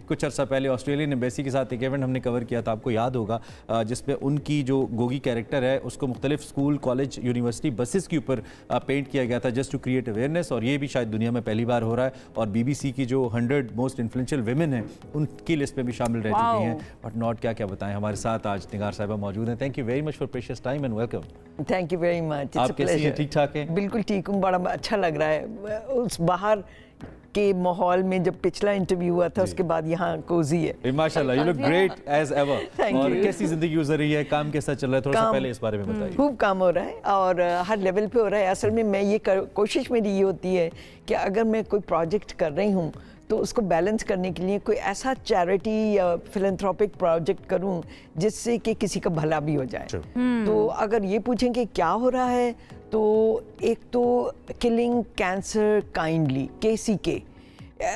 [SPEAKER 1] कुछ अर्सा पहले ऑस्ट्रेलियन एम्बेसी के साथ एक इवेंट हमने कवर किया था, आपको याद होगा, जिसमें उनकी जो गोगी कैरेक्टर है उसको मुख्तलिफ स्कूल, कॉलेज, यूनिवर्सिटी बसेस के ऊपर पेंट किया गया था जस्ट टू क्रिएट अवेयरनेस। और ये भी शायद दुनिया में पहली बार हो रहा है और BBC की जो 100 मोस्ट इन्फ्लुएंशियल वुमेन हैं उनकी लिस्ट में भी शामिल रह चुकी हैं। बट नॉट क्या बताएं। हमारे साथ आज निगार साहिबा मौजूद हैं। Thank you very much for precious time and welcome.
[SPEAKER 16] Thank you very much.
[SPEAKER 1] आप कैसी हैं? ठीक ठाक हैं?
[SPEAKER 16] बिल्कुल ठीक हूँ, बड़ा अच्छा लग रहा है। उस बाहर के माहौल में जब पिछला इंटरव्यू हुआ था उसके बाद यहाँ कोजी है।
[SPEAKER 1] माशाल्लाह, you look great as ever. और कैसी जिंदगी गुजर रही है, काम कैसा चल रहा है, थोड़ा सा पहले इस बारे में बताइए।
[SPEAKER 16] खूब काम हो रहा है और हर लेवल पे हो रहा है। असल में मैं ये कोशिश मेरी ये होती है कि अगर मैं कोई प्रोजेक्ट कर रही हूँ तो उसको बैलेंस करने के लिए कोई ऐसा चैरिटी या फिलैंथ्रोपिक प्रोजेक्ट करूं जिससे कि किसी का भला भी हो जाए। तो अगर ये पूछें कि क्या हो रहा है, तो एक तो किलिंग कैंसर काइंडली, KCK।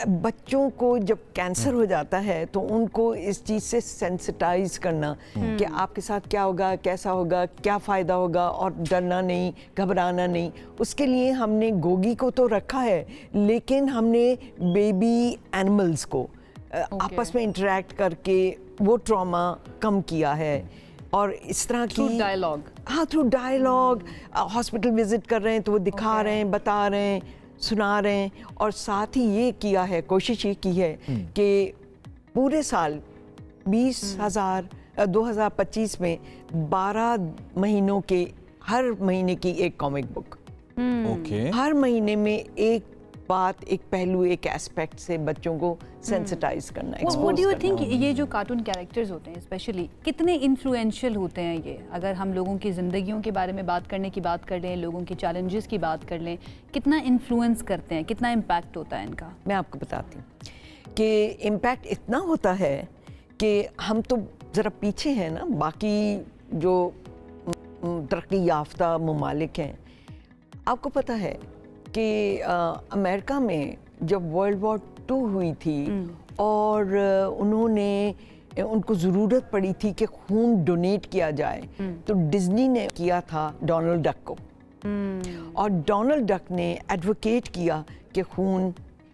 [SPEAKER 16] बच्चों को जब कैंसर हो जाता है तो उनको इस चीज़ से सेंसिटाइज करना कि आपके साथ क्या होगा, कैसा होगा, क्या फ़ायदा होगा और डरना नहीं, घबराना नहीं। उसके लिए हमने गोगी को तो रखा है, लेकिन हमने बेबी एनिमल्स को आपस में इंटरेक्ट करके वो ट्रॉमा कम किया है। और इस तरह की
[SPEAKER 2] डायलॉग,
[SPEAKER 16] हाँ, थ्रू डायलॉग, हॉस्पिटल विजिट कर रहे हैं तो वो दिखा रहे हैं, बता रहे हैं, सुना रहे हैं। और साथ ही ये किया है, कोशिश ये की है कि पूरे साल 20,000 2025 में 12 महीनों के हर महीने की एक कॉमिक बुक, हर महीने में एक बात, एक पहलू, एक एस्पेक्ट से बच्चों को सेंसिटाइज करना, एक्सपोज करना।
[SPEAKER 2] What do you think ये जो कार्टून कैरेक्टर्स होते हैं स्पेशली कितने इन्फ्लुएंशियल होते हैं ये? अगर हम लोगों की ज़िंदगियों के बारे में बात करने की बात कर लें, लोगों के चैलेंजेस की बात कर लें, कितना इन्फ्लुएंस करते हैं, कितना इम्पैक्ट होता है इनका?
[SPEAKER 16] मैं आपको बताती हूँ कि इम्पैक्ट इतना होता है कि हम तो ज़रा पीछे हैं ना, बाकी जो तरक्की याफ्ता ममालिक हैं। आपको पता है कि अमेरिका में जब वर्ल्ड वॉर 2 हुई थी और उनको ज़रूरत पड़ी थी कि खून डोनेट किया जाए, तो डिज्नी ने किया था डोनाल्ड डक को। और डोनाल्ड डक ने एडवोकेट किया कि खून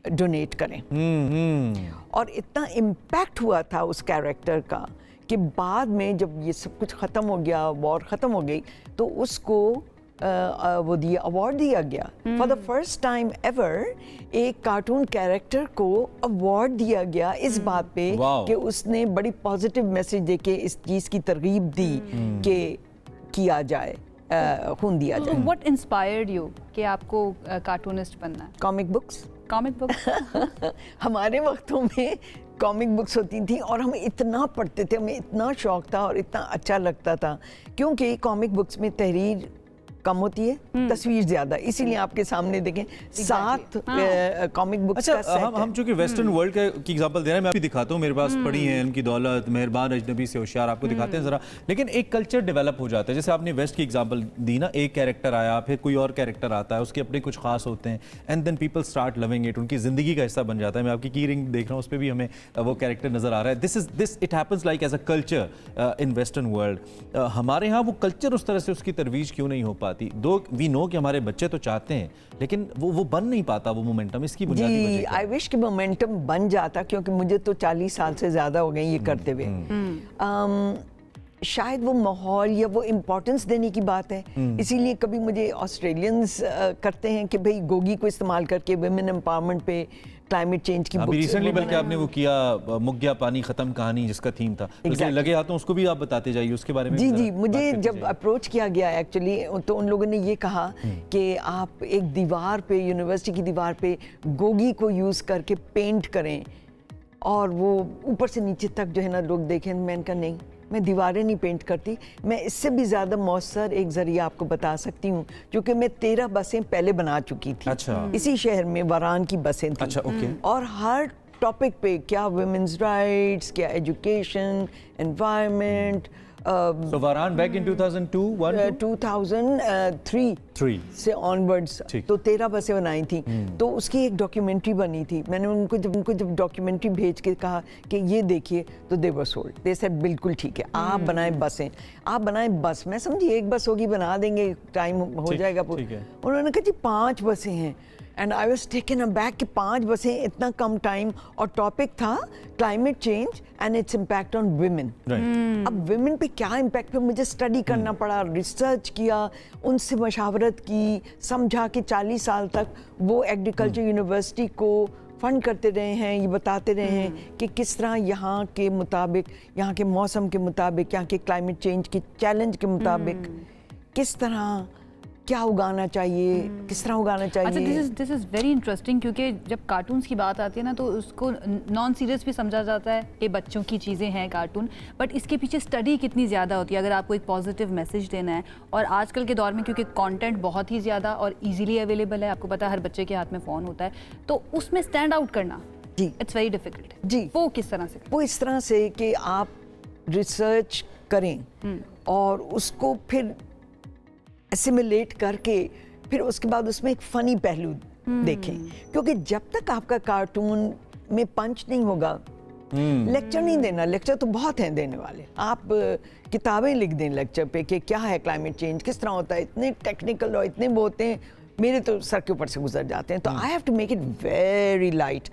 [SPEAKER 16] डोनेट करें। और इतना इम्पैक्ट हुआ था उस कैरेक्टर का कि बाद में जब ये सब कुछ ख़त्म हो गया, वॉर ख़त्म हो गई, तो उसको वो अवार्ड दिया गया। For the first time ever एक कार्टून कैरेक्टर को अवार्ड दिया गया इस बात पे कि उसने बड़ी पॉजिटिव मैसेज देके इस चीज़ की तरगीब दी कि किया जाए। खून दिया जाए।
[SPEAKER 2] व्हाट इंस्पायर्ड यू कि आपको कार्टूनिस्ट बनना है?
[SPEAKER 16] Comic books.
[SPEAKER 2] कॉमिक बुक्स
[SPEAKER 16] हमारे वक्तों में कॉमिक बुक्स होती थी और हम इतना पढ़ते थे, हमें इतना शौक था और इतना अच्छा लगता था, क्योंकि कॉमिक बुक्स में तहरीर कम होती है, तस्वीर ज्यादा, इसीलिए आपके सामने देखें 7 कॉमिक बुक्स का सेट है।
[SPEAKER 1] हम चूंकि वेस्टर्न वर्ल्ड की एग्जांपल दे रहे हैं, मैं आपको दिखाता हूँ, मेरे पास पड़ी है इनकी दौलत, मेहरबान अजनबी से होशियार, आपको दिखाते हैं जरा। लेकिन एक कल्चर डेवलप हो जाता है, जैसे आपने वेस्ट की एग्जांपल दी ना, एक कैरेक्टर आया, फिर कोई और कैरेक्टर आता है, उसके अपने कुछ खास होते हैं, and then people start loving it, उनकी जिंदगी का हिस्सा बन जाता है। मैं आपकी की रिंग देख रहा हूँ, उस पर भी हमें वो कैरेक्टर नजर आ रहा है। This it happens like as a culture in western world. हमारे यहाँ वो कल्चर उस तरह से उसकी तरवीज क्यों नहीं हो पाती? दो वी नो कि हमारे बच्चे तो चाहते हैं, लेकिन वो बन नहीं पाता वो मोमेंटम। इसकी बुनियादी वजह क्या है?
[SPEAKER 16] आई विश कि मोमेंटम बन जाता, क्योंकि मुझे तो 40 साल से ज़्यादा हो गए ये करते हुए। शायद वो माहौल या वो इम्पोर्टेंस देने की बात है, इसीलिए कभी मुझे ऑस्ट्रेलियंस करते हैं कि भाई गोगी को इस्तेमाल करके वुमेन एम्पावरमेंट पे, क्लाइमेट चेंज की
[SPEAKER 1] अभी रिसेंटली बल्कि आपने वो किया मुक गया पानी खत्म कहानी, जिसका थीम था, लगे हाथों, उसको भी आप बताते जाइए उसके बारे में।
[SPEAKER 16] जी, मुझे जब अप्रोच किया गया एक्चुअली, तो उन लोगों ने ये कहा कि आप एक दीवार पे, यूनिवर्सिटी की दीवार पे गोगी को यूज़ करके पेंट करें और वो ऊपर से नीचे तक जो है ना लोग देखें। मैंने कहा नहीं, मैं दीवारें नहीं पेंट करती, मैं इससे भी ज़्यादा मौसर एक ज़रिया आपको बता सकती हूँ, क्योंकि मैं 13 बसें पहले बना चुकी थी।
[SPEAKER 1] अच्छा।
[SPEAKER 16] इसी शहर में वरान की बसें थी।
[SPEAKER 1] अच्छा, ओके।
[SPEAKER 16] और हर टॉपिक पे, क्या वुमेन्स राइट्स, क्या education, environment.
[SPEAKER 1] So Varan back in 2002,
[SPEAKER 16] 2003 से ऑनवर्ड्स तो 13 बसें बनाई थी। तो उसकी एक डॉक्यूमेंट्री बनी थी। मैंने उनको जब डॉक्यूमेंट्री भेज के कहा कि ये देखिए, तो दे वर सोल्ड। दे सेड बिल्कुल ठीक है, आप बनाएं बसें, आप बनाएं बस। मैं समझी एक बस होगी, बना देंगे, टाइम हो जाएगा। उन्होंने कहा जी 5 बसें हैं, and I was taken aback कि 5 बसें, इतना कम टाइम, और टॉपिक था climate change and its impact on women. अब वुमेन पे क्या इम्पैक्ट पे मुझे स्टडी करना पड़ा, रिसर्च किया, उनसे मशावरत की, समझा कि 40 साल तक वो एग्रीकल्चर यूनिवर्सिटी को फंड करते रहे हैं, ये बताते रहे हैं कि किस तरह यहाँ के मुताबिक, यहाँ के मौसम के मुताबिक, यहाँ के क्लाइमेट चेंज के चैलेंज के मुताबिक किस तरह क्या उगाना चाहिए, किस तरह उगाना चाहिए।
[SPEAKER 2] अच्छा, दिस इज वेरी इंटरेस्टिंग, क्योंकि जब कार्टून्स की बात आती है ना, तो उसको नॉन सीरियस भी समझा जाता है कि बच्चों की चीज़ें हैं कार्टून, बट इसके पीछे स्टडी कितनी ज़्यादा होती है अगर आपको एक पॉजिटिव मैसेज देना है। और आजकल के दौर में क्योंकि कंटेंट बहुत ही ज़्यादा और इजीली अवेलेबल है, आपको पता है हर बच्चे के हाथ में फ़ोन होता है, तो उसमें स्टैंड आउट करना जी इट्स वेरी डिफिकल्ट।
[SPEAKER 16] जी,
[SPEAKER 2] वो किस तरह से?
[SPEAKER 16] वो इस तरह से कि आप रिसर्च करें और उसको फिर एसिमुलेट करके फिर उसके बाद उसमें एक फ़नी पहलू देखें, क्योंकि जब तक आपका कार्टून में पंच नहीं होगा, लेक्चर नहीं देना। लेक्चर तो बहुत हैं देने वाले, आप किताबें लिख दें लेक्चर पे कि क्या है क्लाइमेट चेंज, किस तरह होता है, इतने टेक्निकल और इतने वो होते हैं, मेरे तो सर के ऊपर से गुजर जाते हैं। तो I have to make it very light,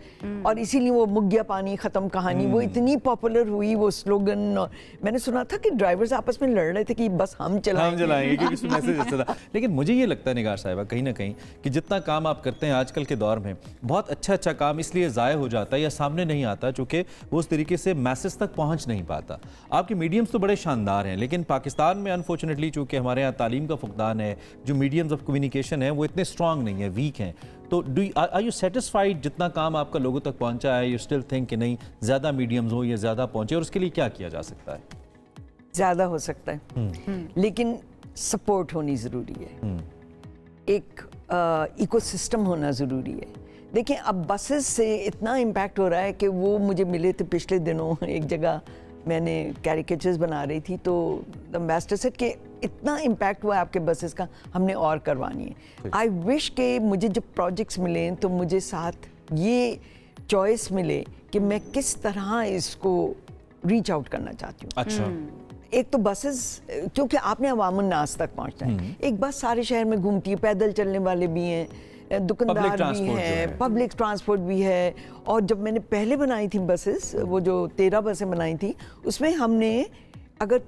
[SPEAKER 16] और इसीलिए वो मुक गया पानी खत्म कहानी वो इतनी पॉपुलर हुई, वो स्लोगन। और मैंने सुना था कि ड्राइवर्स आपस में लड़ रहे थे कि बस हम चलाएंगे
[SPEAKER 1] क्योंकि इसमें मैसेज अच्छा था। लेकिन मुझे ये लगता है निगार साहिबा, कहीं ना कहीं कि जितना काम आप करते हैं आजकल के दौर में, बहुत अच्छा काम इसलिए ज़ाय हो जाता है या सामने नहीं आता चूँकि वो उस तरीके से मैसेज तक पहुँच नहीं पाता। आपके मीडियम्स तो बड़े शानदार हैं, लेकिन पाकिस्तान में अनफॉर्चुनेटली चूँकि हमारे यहाँ तालीम का फुकदान है, जो मीडियम्स ऑफ कम्युनिकेशन है वो इतने स्ट्रॉन्ग नहीं है, वीक हैं। तो आर यू सेटिस्फाइड जितना काम आपका लोगों तक पहुंचा है? यू स्टिल थिंक कि नहीं ज़्यादा मीडियम्स हो या ज़्यादा पहुंचे, और उसके लिए क्या किया जा सकता है?
[SPEAKER 16] ज़्यादा हो सकता है, लेकिन सपोर्ट होनी ज़रूरी है, एक इकोसिस्टम होना ज़रूरी है। देखिए, अब बसेस से इतना इम्पैक्ट हो रहा है कि वो मुझे मिले थे पिछले दिनों, एक जगह मैंने कैरिकेचर्स बना रही थी, तो एम्बेसडर सेड कि इतना इम्पैक्ट हुआ है आपके बसेस का, हमने और करवानी है। आई विश के मुझे जब प्रोजेक्ट्स मिलें तो मुझे साथ ये चॉइस मिले कि मैं किस तरह इसको रीच आउट करना चाहती हूँ।
[SPEAKER 1] अच्छा,
[SPEAKER 16] एक तो बसेस, क्योंकि आपने अवामुन नास तक पहुँचना है, एक बस सारे शहर में घूमती है, पैदल चलने वाले भी हैं, दुकानदार भी हैं, पब्लिक ट्रांसपोर्ट भी है। और जब मैंने पहले बनाई थी बसेस, वो जो 13 बसें बनाई थी, उसमें हमने अगर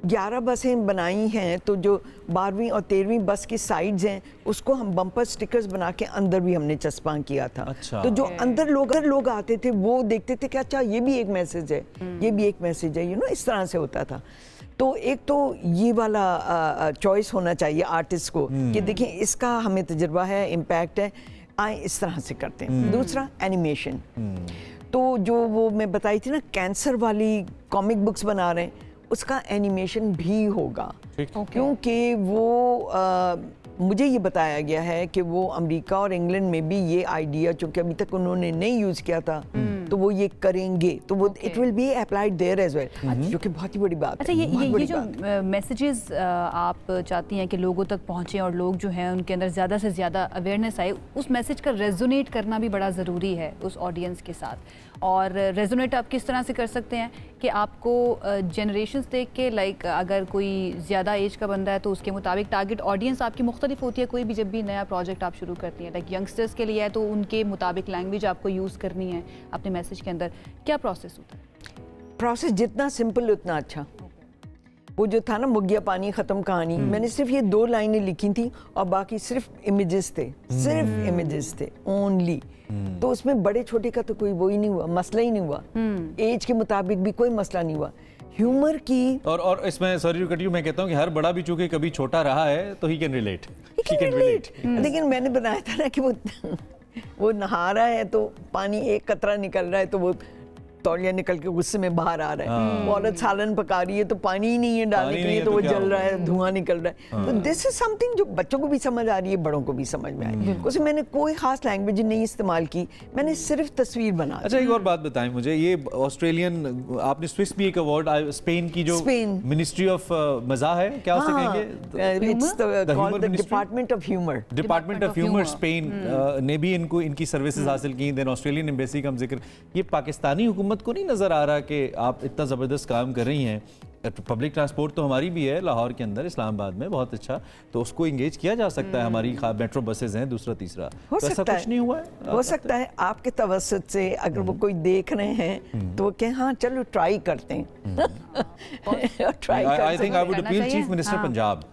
[SPEAKER 16] 11 बसें बनाई हैं, तो जो 12वीं और 13वीं बस की साइड्स हैं उसको हम बम्पर स्टिकर्स बना के अंदर भी हमने चस्पा किया था।
[SPEAKER 1] अच्छा।
[SPEAKER 16] तो जो अंदर लोग आते थे वो देखते थे कि अच्छा ये भी एक मैसेज है, ये भी एक मैसेज है, इस तरह से होता था। तो एक तो ये वाला चॉइस होना चाहिए आर्टिस्ट को कि देखिए इसका हमें तजुर्बा है, इम्पैक्ट है, आए इस तरह से करते हैं। दूसरा एनिमेशन, तो जो वो मैं बताई थी ना कैंसर वाली कॉमिक बुक्स बना रहे हैं, उसका एनिमेशन भी होगा क्योंकि वो मुझे ये बताया गया है कि वो अमेरिका और इंग्लैंड में भी ये आइडिया, चूंकि अभी तक उन्होंने नहीं यूज़ किया था, तो वो ये करेंगे, तो वो it will be applied there as well, जो कि बहुत ही बड़ी बात है।
[SPEAKER 2] अच्छा, ये जो मैसेजेस आप चाहती हैं कि लोगों तक पहुँचें और लोग जो हैं उनके अंदर ज़्यादा से ज़्यादा अवेयरनेस आए, उस मैसेज का रेजोनेट करना भी बड़ा ज़रूरी है उस ऑडियंस के साथ। और रेजोनेट आप किस तरह से कर सकते हैं कि आपको जनरेशन्स देख के, लाइक अगर कोई ज़्यादा एज का बंदा है तो उसके मुताबिक टारगेट ऑडियंस आपकी मुख्तलिफ होती है। कोई भी जब भी नया प्रोजेक्ट आप शुरू करती हैं, लाइक यंगस्टर्स के लिए है तो उनके मुताबिक लैंग्वेज आपको यूज़ करनी है अपने मैसेज के अंदर। क्या प्रोसेस होता है?
[SPEAKER 16] प्रोसेस जितना सिंपल उतना अच्छा। वो जो था ना मुग्गिया पानी ख़त्म कहानी, मैंने सिर्फ ये 2 लाइनें लिखी थी और बाकी सिर्फ इमेजेस थे, सिर्फ इमेजेस थे ओनली। तो उसमें बड़े छोटे का तो कोई वो ही नहीं हुआ, मसला ही नहीं हुआ, एज के मुताबिक भी कोई मसला नहीं हुआ। ह्यूमर की
[SPEAKER 1] और इसमें सॉरी टू कट यू, मैं कहता हूँ कि हर बड़ा भी चूंकि कभी छोटा रहा है तो ही कैन रिलेट।
[SPEAKER 16] लेकिन मैंने बनाया था ना कि वो नहा रहा है तो पानी एक कतरा निकल रहा है तो वो तौलिया निकल के गुस्से में बाहर आ रहा है। वो औरत सालन पका रही है तो पानी ही नहीं है डालने के लिए, तो वो जल रहा है, धुआं निकल रहा है। तो दिस इज समथिंग जो बच्चों को भी समझ आ रही है, बड़ों को भी समझ में आई। उसमें मैंने कोई खास लैंग्वेज नहीं इस्तेमाल की, मैंने सिर्फ तस्वीर बना।
[SPEAKER 1] अच्छा, एक और बात बताएं मुझे, ये ऑस्ट्रेलियन, आपने स्विस भी एक अवार्ड, स्पेन की जो मिनिस्ट्री ऑफ मजा है, क्या उसे कहेंगे?
[SPEAKER 16] It's called the department of humour.
[SPEAKER 1] Department of humour Spain ने भी इनकी सर्विसेज हासिल की। देन ऑस्ट्रेलियन एम्बेसी का हम जिक्र, ये पाकिस्तानी हुकूमत को नहीं नजर आ रहा कि आप इतना ज़बरदस्त काम कर रही हैं। पब्लिक ट्रांसपोर्ट तो हमारी भी है लाहौर के अंदर, इस्लामाबाद में बहुत अच्छा, तो उसको इंगेज किया जा सकता है। हमारी मेट्रो बसेज हैं, दूसरा तीसरा,
[SPEAKER 16] हो
[SPEAKER 1] तो ऐसा कुछ नहीं हुआ है।
[SPEAKER 16] हो सकता है आपके तवज्जुह से अगर वो कोई देख रहे हैं तो वो कहें हाँ चलो ट्राई करते हैं।
[SPEAKER 1] I think I would appeal chief minister Punjab,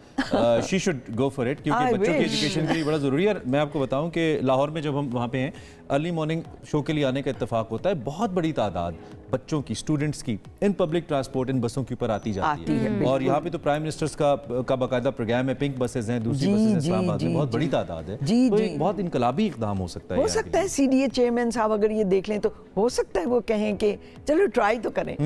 [SPEAKER 1] she should go for it, क्योंकि बच्चों की एजुकेशन के लिए बड़ा ज़रूरी है। मैं आपको बताऊं कि लाहौर में जब हम वहाँ पे हैं, अर्ली मॉर्निंग शो के लिए आने का इत्तेफाक होता है, बहुत बड़ी तादाद बच्चों की, स्टूडेंट्स की इन पब्लिक ट्रांसपोर्ट, इन बसों के ऊपर आती जाती है। और यहाँ पे तो प्राइम मिनिस्टर्स का बाकायदा प्रोग्राम है, पिंक बसेज हैं, दूसरी बसेज हैं इस्लामाबाद में, बहुत बड़ी तादाद है। तो एक बहुत इनकलाबी इकदाम हो सकता है।
[SPEAKER 16] हो सकता है CDA चेयरमैन साहब अगर ये देख लें तो हो सकता है वो कहें कि चलो ट्राई तो करें।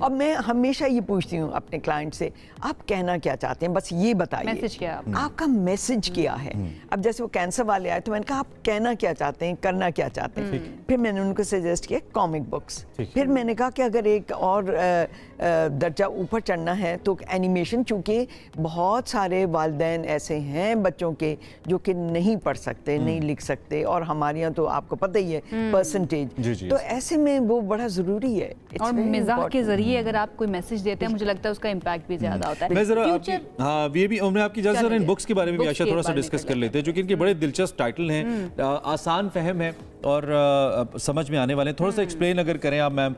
[SPEAKER 16] और मैं हमेशा ये पूछती हूँ अपने क्लाइंट से, आप कहना क्या चाहते हैं, बस ये बताइए आपका मैसेज क्या है। अब जैसे वो कैंसर वाले आए तो मैंने कहा आप कहना क्या चाहते हैं, करना क्या चाहते हैं। फिर मैंने उनको सजेस्ट किया कॉमिक बुक्स। फिर मैंने कहा कि अगर एक और दर्जा ऊपर चढ़ना है तो एनिमेशन, चूंकि बहुत सारे वालिदैन ऐसे हैं बच्चों के जो कि नहीं पढ़ सकते, नहीं लिख सकते, और हमारे यहाँ तो आपको पता ही है परसेंटेज, तो ऐसे में वो बड़ा ज़रूरी है।
[SPEAKER 2] और मिजाह के जरिए अगर आप कोई मैसेज देते हैं, मुझे लगता है उसका इम्पैक्ट भी ज़्यादा होता है।
[SPEAKER 1] मैं ज़रा हाँ, ये भी मैं आपकी इजाज़त इन बुक्स के बारे में भी आशा थोड़ा सा डिस्कस कर लेते हैं, जो कि इनके बड़े दिलचस्प टाइटल हैं, आसान फहम है और समझ में आने वाले हैं। थोड़ा सा एक्सप्लेन अगर करें आप मैम।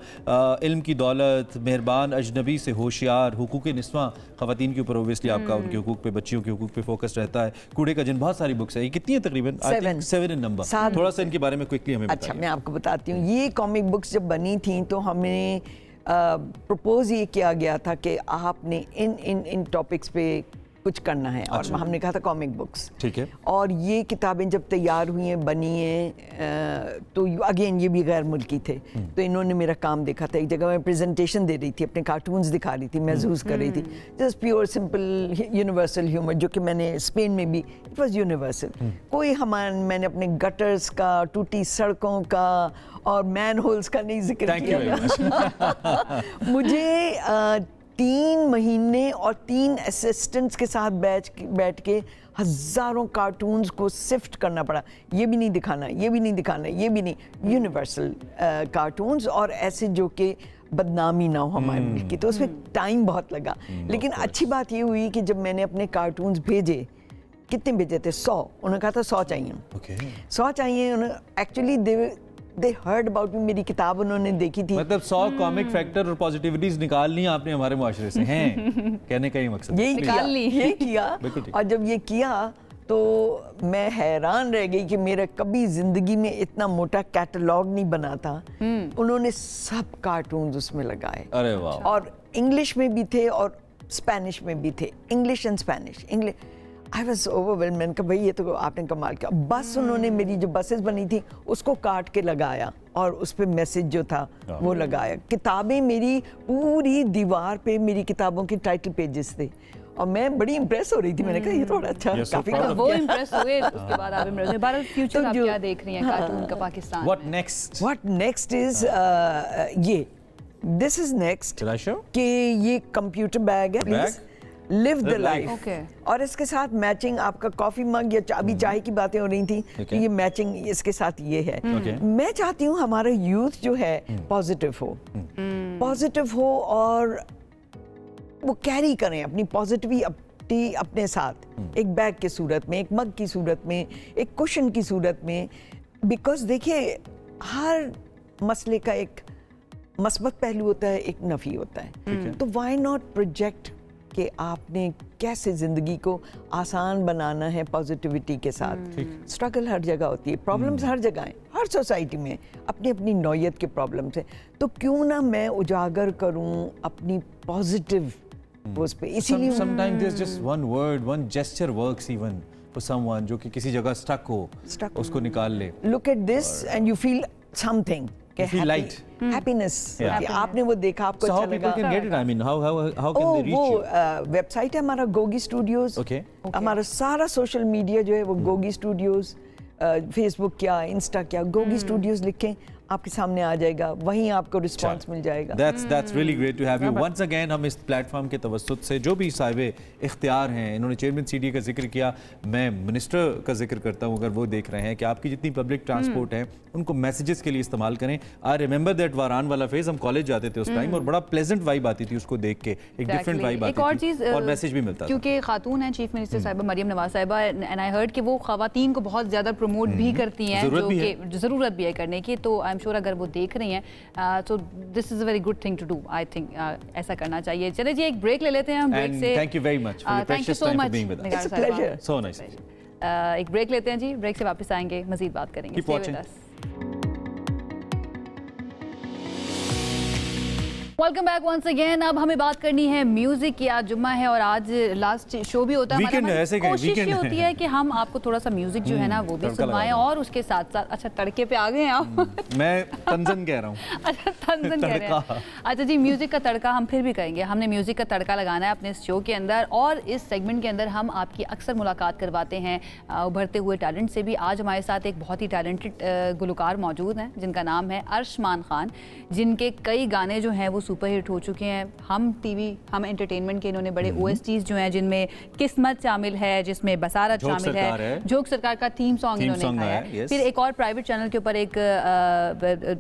[SPEAKER 1] इल्म की दौलत, मेहरबान अजनबी से होशियार, हुकूक निस्वां, ख़वातीन के ऊपर ओबियसली आपका उनके हुकूक पे, बच्चियों के हुकूक पे फोकस रहता है। कूड़े का जिन, बहुत सारी बुक्स है, ये कितनी है तकरीबन? 7 इन नंबर। थोड़ा सा इनके बारे में क्विकली हमें
[SPEAKER 16] बताइए। अच्छा, मैं आपको बताती हूँ। ये कॉमिक बुक्स जब बनी थी तो हमें प्रपोज ये किया गया था कि आपने इन टॉपिक्स पे कुछ करना है, और हमने कहा था कॉमिक बुक्स, ठीक है। और ये किताबें जब तैयार हुई हैं, बनी हैं, तो अगेन ये भी गैर मुल्की थे, तो इन्होंने मेरा काम देखा था। एक जगह मैं प्रेजेंटेशन दे रही थी, अपने कार्टून्स दिखा रही थी, महसूस कर रही थी, just pure simple universal humour, जो कि मैंने स्पेन में भी, इट वाज यूनिवर्सल। कोई मैंने अपने गटर्स का, टूटी सड़कों का और मैन होल्स का नहीं जिक्र किया। मुझे 3 महीने और 3 असिस्टेंट्स के साथ बैठ के हज़ारों कार्टून्स को सिफ्ट करना पड़ा। ये भी नहीं दिखाना, ये भी नहीं दिखाना, ये भी नहीं, यूनिवर्सल कार्टून्स, और ऐसे जो कि बदनामी ना हो हमारे मुल्क की, तो उसमें टाइम बहुत लगा। लेकिन अच्छी बात ये हुई कि जब मैंने अपने कार्टून्स भेजे, कितने भेजे थे? 100। उन्होंने कहा था 100 चाहिए, 100 चाहिए। Actually they heard about me, मेरी किताब उन्होंने देखी थी।
[SPEAKER 1] मतलब 100 कॉमिक फैक्टर और पॉजिटिविटीज निकाल ली आपने हमारे मुआशरे से, हैं कहने का ही मकसद
[SPEAKER 16] यही किया। और जब ये किया तो मैं हैरान रह गई कि मेरा कभी जिंदगी में इतना मोटा कैटलॉग नहीं बना था। उन्होंने सब कार्टून्स उसमें लगाए।
[SPEAKER 1] अरे वाह।
[SPEAKER 16] और इंग्लिश में भी थे और स्पेनिश में भी थे, English and Spanish. English I was overwhelmed. मैंने कहा भाई ये तो आपने कमाल किया। बस उन्होंने मेरी जो बसेस बनी थी उसको काट के लगाया और उस पर मैसेज जो था वो लगाया। किताबें मेरी पूरी दीवार पे मेरी किताबों के टाइटल पेजेस थे और मैं बड़ी इम्प्रेस हो रही थी। मैंने कहा ये तो बड़ा अच्छा काफी
[SPEAKER 2] वो इम्प्रेस हुए, उसके बाद आप इम्प्रेस हुए। बहरहाल फ्यूचर आप क्या देख रही हैं कार्टून का पाकिस्तान?
[SPEAKER 16] व्हाट नेक्स्ट इज ये दिस इज नेक्स्ट कि ये कंप्यूटर बैग है, प्लीज लिव द लाइफ। और इसके साथ मैचिंग आपका कॉफी मग या अभी चाय की बातें हो रही थी तो ये मैचिंग इसके साथ ये है। मैं चाहती हूँ हमारा यूथ जो है पॉजिटिव हो और वो कैरी करें अपनी पॉजिटिविटी अपने साथ, एक बैग की सूरत में, एक मग की सूरत में, एक कुशन की सूरत में। बिकॉज देखिए हर मसले का एक मस्बत पहलू होता है, एक नफी होता है। तो व्हाई नॉट प्रोजेक्ट कि आपने कैसे जिंदगी को आसान बनाना है पॉजिटिविटी के साथ। स्ट्रगल हर जगह होती है, प्रॉब्लम्स हर जगह हैं, हर सोसाइटी में अपनी अपनी नौयत के प्रॉब्लम्स हैं। तो क्यों ना मैं उजागर करूं अपनी पॉजिटिव उस पे। इसीलिए
[SPEAKER 1] sometimes there's just one word, one gesture works even for someone जो कि किसी जगह स्टक हो, उसको निकाल ले।
[SPEAKER 16] Look at this and you feel something.
[SPEAKER 1] Feel light.
[SPEAKER 16] Happiness. आपने वो देखा, आपको अच्छा लगा।
[SPEAKER 1] So how people can get it? I mean, how can they reach you?
[SPEAKER 16] वो वेबसाइट है हमारा गोगी स्टूडियोज। हमारा सारा सोशल मीडिया जो है वो गोगी स्टूडियोज, फेसबुक क्या, इंस्टा क्या, गोगी स्टूडियोज लिखें आपके सामने आ जाएगा, वहीं आपको रिस्पांस मिल जाएगा।
[SPEAKER 1] That's really great to have you once again। हम इस प्लेटफॉर्म के तवस्सुत से जो भी साहिबे इख्तियार हैं, इन्होंने चेयरमैन सीडीए का जिक्र किया, मैं मिनिस्टर का जिक्र करता हूँ, अगर वो देख रहे हैं कि आपकी जितनी पब्लिक ट्रांसपोर्ट है उनको मैसेजेस के लिए इस्तेमाल करें। आई रिमेंबर दैट वारान वाला फेज, हम कॉलेज जाते थे उस टाइम और बड़ा प्लेजेंट वाइब आती थी उसको देख के, एक डिफरेंट वाइब आती थी और मैसेज भी मिलता था।
[SPEAKER 2] क्योंकि खातून है चीफ मिनिस्टर साहिबा मरियम नवाज साहिबा, एंड आई हर्ड कि वो खवातीन को बहुत ज्यादा प्रमोट भी करती हैं, जो ज़रूरत भी है करने की। तो आई एम श्योर अगर वो देख रही हैं तो this is a very good thing to do. I think ऐसा करना चाहिए। चलिए जी एक ब्रेक ले लेते हैं हम। ब्रेक से
[SPEAKER 1] thank you very much for your precious time for being with us.
[SPEAKER 16] It's a pleasure.
[SPEAKER 1] So nice.
[SPEAKER 2] एक ब्रेक लेते हैं जी, ब्रेक से वापस आएंगे, मजीद बात करेंगे।
[SPEAKER 1] Keep watching.
[SPEAKER 2] Welcome back once again. अब हमें बात करनी है म्यूजिक की। आज जुम्मा है और आज लास्ट शो भी होता है।
[SPEAKER 1] वीकेंड है, ऐसे
[SPEAKER 2] कोशिश ये होती है कि हम आपको थोड़ा सा म्यूजिक जो है ना वो भी सुनवाएं और उसके साथ साथ। अच्छा तड़के पे आ गए हैं आप।
[SPEAKER 1] मैं तंजन कह रहा हूँ।
[SPEAKER 2] अच्छा तंजन कह रहे हैं। अच्छा जी म्यूजिक का तड़का हम फिर भी करेंगे। हमने म्यूजिक का तड़का लगाना है अपने इस शो के अंदर और इस सेगमेंट के अंदर हम आपकी अक्सर मुलाकात करवाते हैं उभरते हुए टैलेंट से भी। आज हमारे साथ एक बहुत ही टैलेंटेड गुलकार मौजूद हैं जिनका नाम है अरशमान खान, जिनके कई गाने जो हैं वो सुपर हिट हो चुके हैं। हम टीवी, हम एंटरटेनमेंट के इन्होंने बड़े ओएसटीज जो हैं जिनमें किस्मत शामिल है, जिसमें बसारत शामिल है, जोक सरकार का थीम सॉन्ग इन्होंने गाया है। फिर एक और प्राइवेट चैनल के ऊपर एक